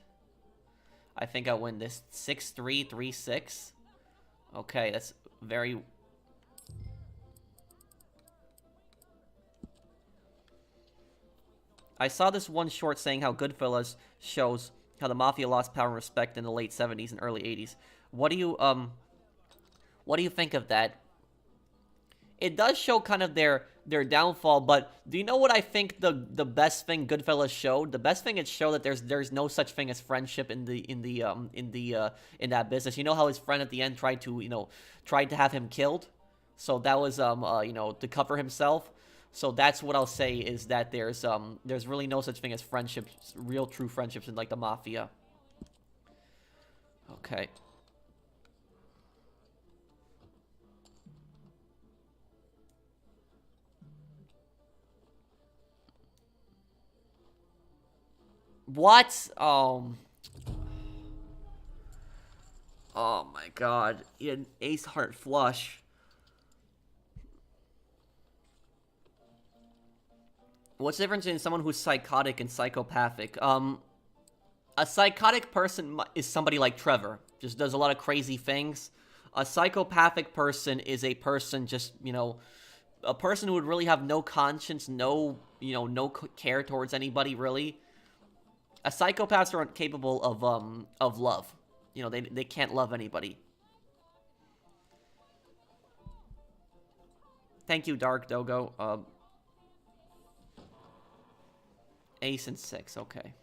I think I'll win this. 6-3, 3-6. Okay, that's very... I saw this one short saying how Goodfellas shows how the Mafia lost power and respect in the late 70s and early 80s. What do you think of that? It does show kind of their downfall, but do you know what I think the best thing Goodfellas showed? The best thing it showed that there's no such thing as friendship in that business. You know how his friend at the end tried to have him killed? So that was to cover himself. So that's what I'll say is that there's really no such thing as friendships, real true friendships in like the Mafia. Okay. What? Oh my god. He had an ace heart flush. What's the difference in someone who's psychotic and psychopathic? A psychotic person is somebody like Trevor. Just does a lot of crazy things. A psychopathic person is a person just, a person who would really have no conscience, no care towards anybody, really. A psychopaths are incapable of love. They can't love anybody. Thank you, Dark Dogo. Ace and 6, okay.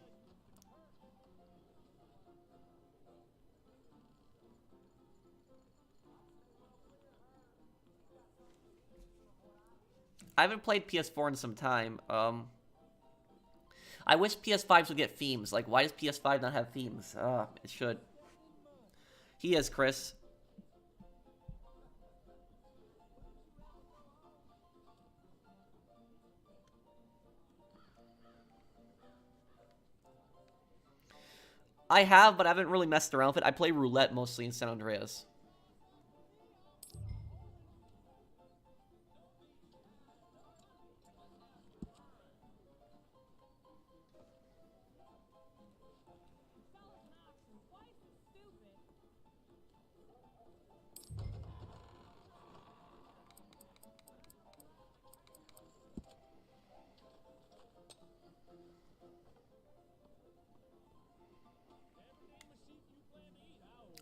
I haven't played PS4 in some time. I wish PS5s would get themes. Like, why does PS5 not have themes? It should. He is, Chris. I have, but I haven't really messed around with it. I play roulette mostly in San Andreas.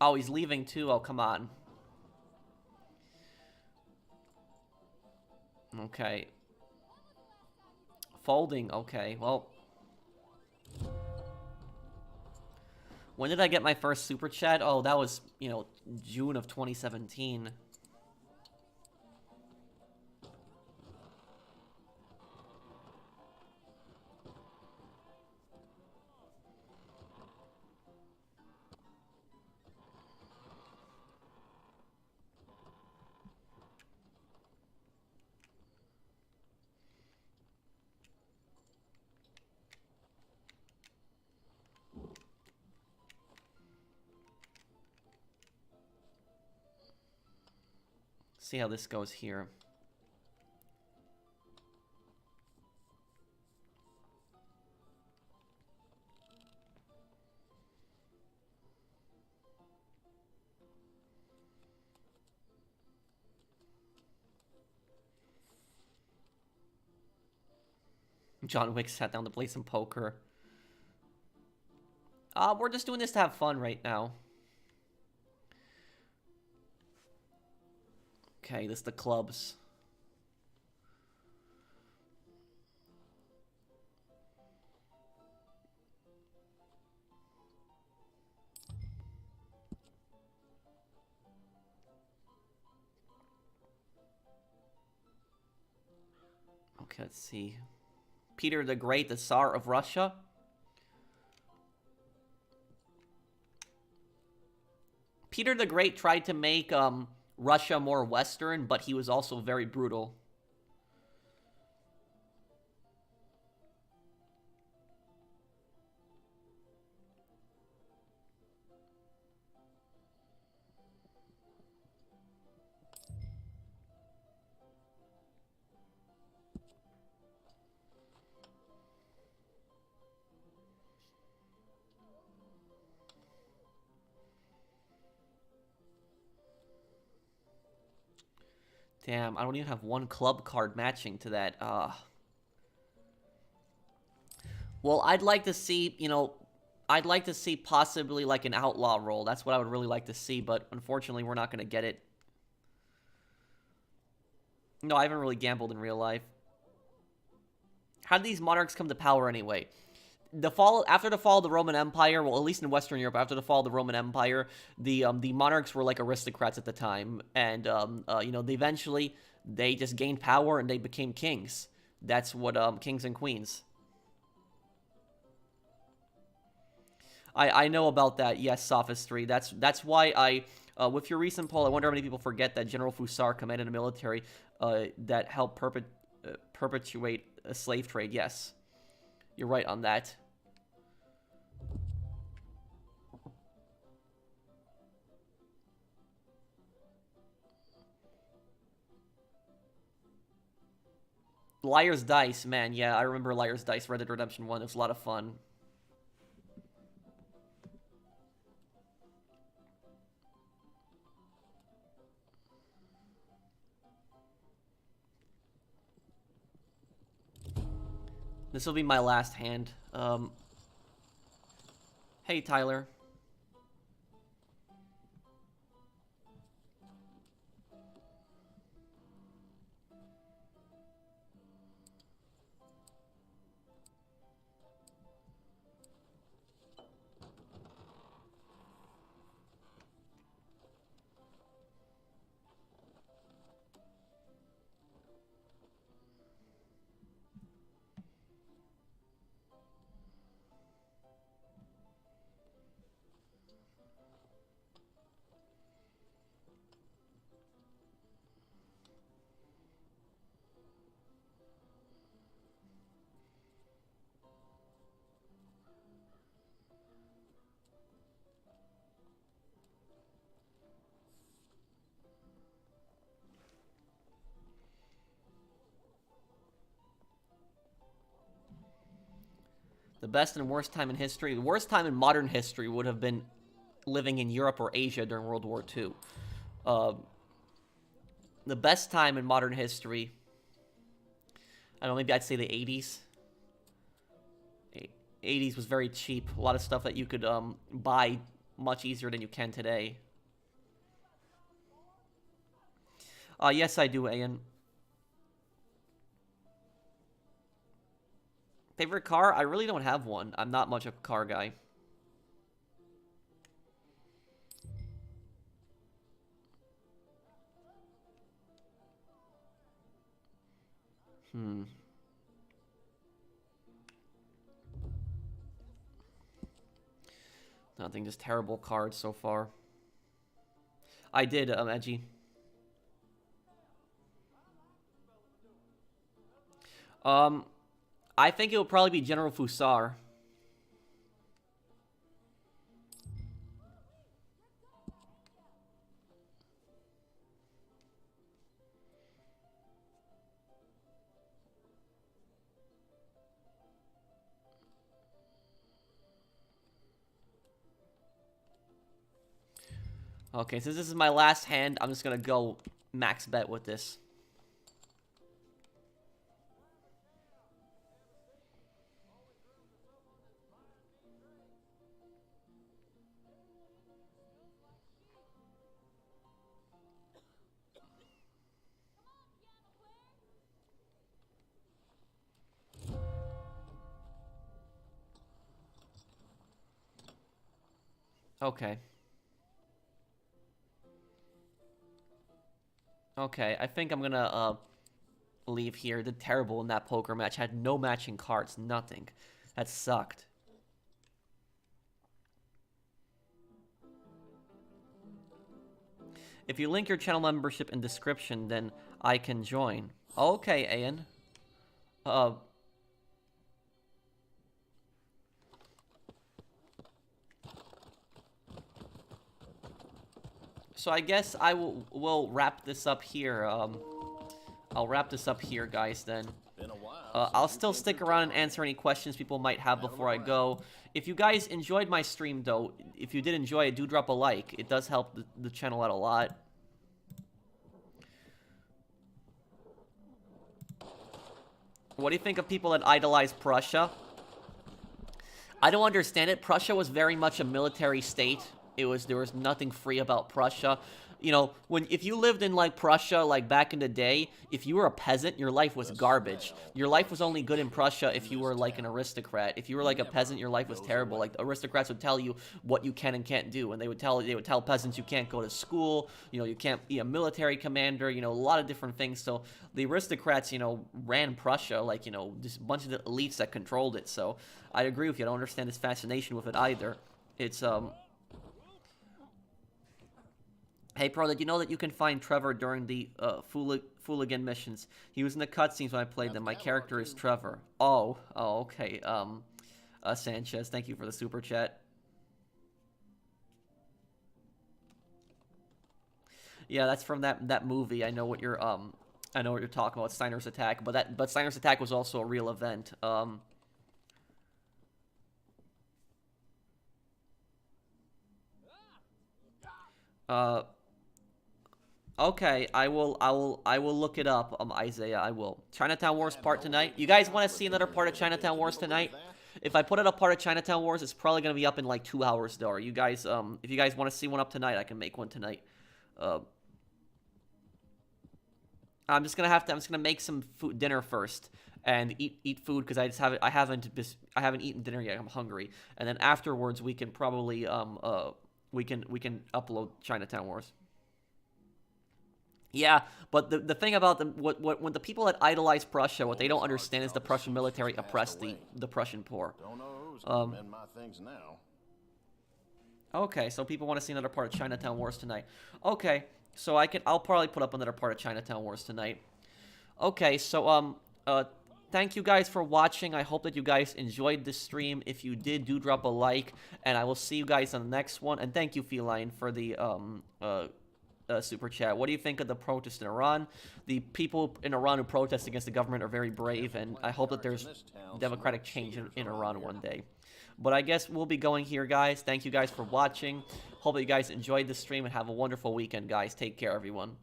Oh, he's leaving too? Oh, come on. Okay. Folding, okay. Well. When did I get my first Super Chat? Oh, that was, June of 2017. see how this goes here. John Wick sat down to play some poker. We're just doing this to have fun right now. Okay, this is the clubs. Okay, let's see. Peter the Great, the Tsar of Russia. Peter the Great tried to make Russia more Western, but he was also very brutal. Damn, I don't even have one club card matching to that. Well, I'd like to see, you know, I'd like to see possibly like an outlaw roll. That's what I would really like to see, but unfortunately we're not going to get it. No, I haven't really gambled in real life. How did these monarchs come to power anyway? After the fall of the Roman Empire, well, at least in Western Europe, after the fall of the Roman Empire, the monarchs were like aristocrats at the time, and you know, they just gained power and they became kings. That's what kings and queens. I know about that. Yes, sophistry. That's why with your recent poll, I wonder how many people forget that General Fusar commanded a military that helped perpetuate a slave trade. Yes, you're right on that. Liar's Dice, man, yeah, I remember Liar's Dice, Red Dead Redemption 1. It was a lot of fun. This will be my last hand. Hey, Tyler. The best and worst time in history. The worst time in modern history would have been living in Europe or Asia during World War II. The best time in modern history, I don't know, maybe I'd say the 80s. 80s was very cheap. A lot of stuff that you could buy much easier than you can today. Yes, I do, Ian. Favorite car? I really don't have one. I'm not much of a car guy. Nothing, just terrible cards so far. I did, Edgy. I think it will probably be General Fusar. Okay, since this is my last hand, I'm just gonna go max bet with this. Okay. Okay, I think I'm gonna leave here. Did terrible in that poker match. Had no matching cards, nothing. That sucked. If you link your channel membership in description, then I can join. Okay, Ian. So I guess we'll wrap this up here. I'll wrap this up here, guys, then. I'll still stick around and answer any questions people might have before I go. If you guys enjoyed my stream, though, if you did enjoy it, do drop a like. It does help the channel out a lot. What do you think of people that idolize Prussia? I don't understand it. Prussia was very much a military state. There was nothing free about Prussia. You know, if you lived in like Prussia, like back in the day, if you were a peasant, your life was garbage. Your life was only good in Prussia if you were like an aristocrat. If you were like a peasant, your life was terrible. Like aristocrats would tell you what you can and can't do, and they would tell peasants you can't go to school. You know, you can't be a military commander. You know, a lot of different things. So the aristocrats, you know, ran Prussia like, you know, just a bunch of the elites that controlled it. So I agree with you. I don't understand this fascination with it either. It's Hey, Pro, did you know that you can find Trevor during the Fooligan missions? He was in the cutscenes when I played them. My character is Trevor. Oh, okay. Sanchez, thank you for the super chat. Yeah, that's from that movie. I know what you're talking about, Steiner's Attack. But Steiner's Attack was also a real event. Okay, I will look it up, Isaiah, I will. Chinatown Wars part tonight. You guys want to see another part of Chinatown Wars tonight? If I put it up part of Chinatown Wars, it's probably going to be up in like 2 hours, though. You guys, if you guys want to see one up tonight, I can make one tonight. I'm just gonna make some dinner first and eat food because I haven't eaten dinner yet. I'm hungry, and then afterwards we can probably we can upload Chinatown Wars. Yeah, but the thing about when the people that idolize Prussia, what they don't understand is the Prussian military oppressed the Prussian poor. Don't know who's gonna mend my things now. Okay, so people want to see another part of Chinatown Wars tonight. Okay, so I'll probably put up another part of Chinatown Wars tonight. Okay, so thank you guys for watching. I hope that you guys enjoyed this stream. If you did, do drop a like, and I will see you guys on the next one. And thank you, Feline, for the super chat. What do you think of the protest in Iran? The people in Iran who protest against the government are very brave, and I hope that there's democratic change in Iran one day. But I guess we'll be going here, guys. Thank you guys for watching. Hope that you guys enjoyed the stream and have a wonderful weekend, guys. Take care, everyone.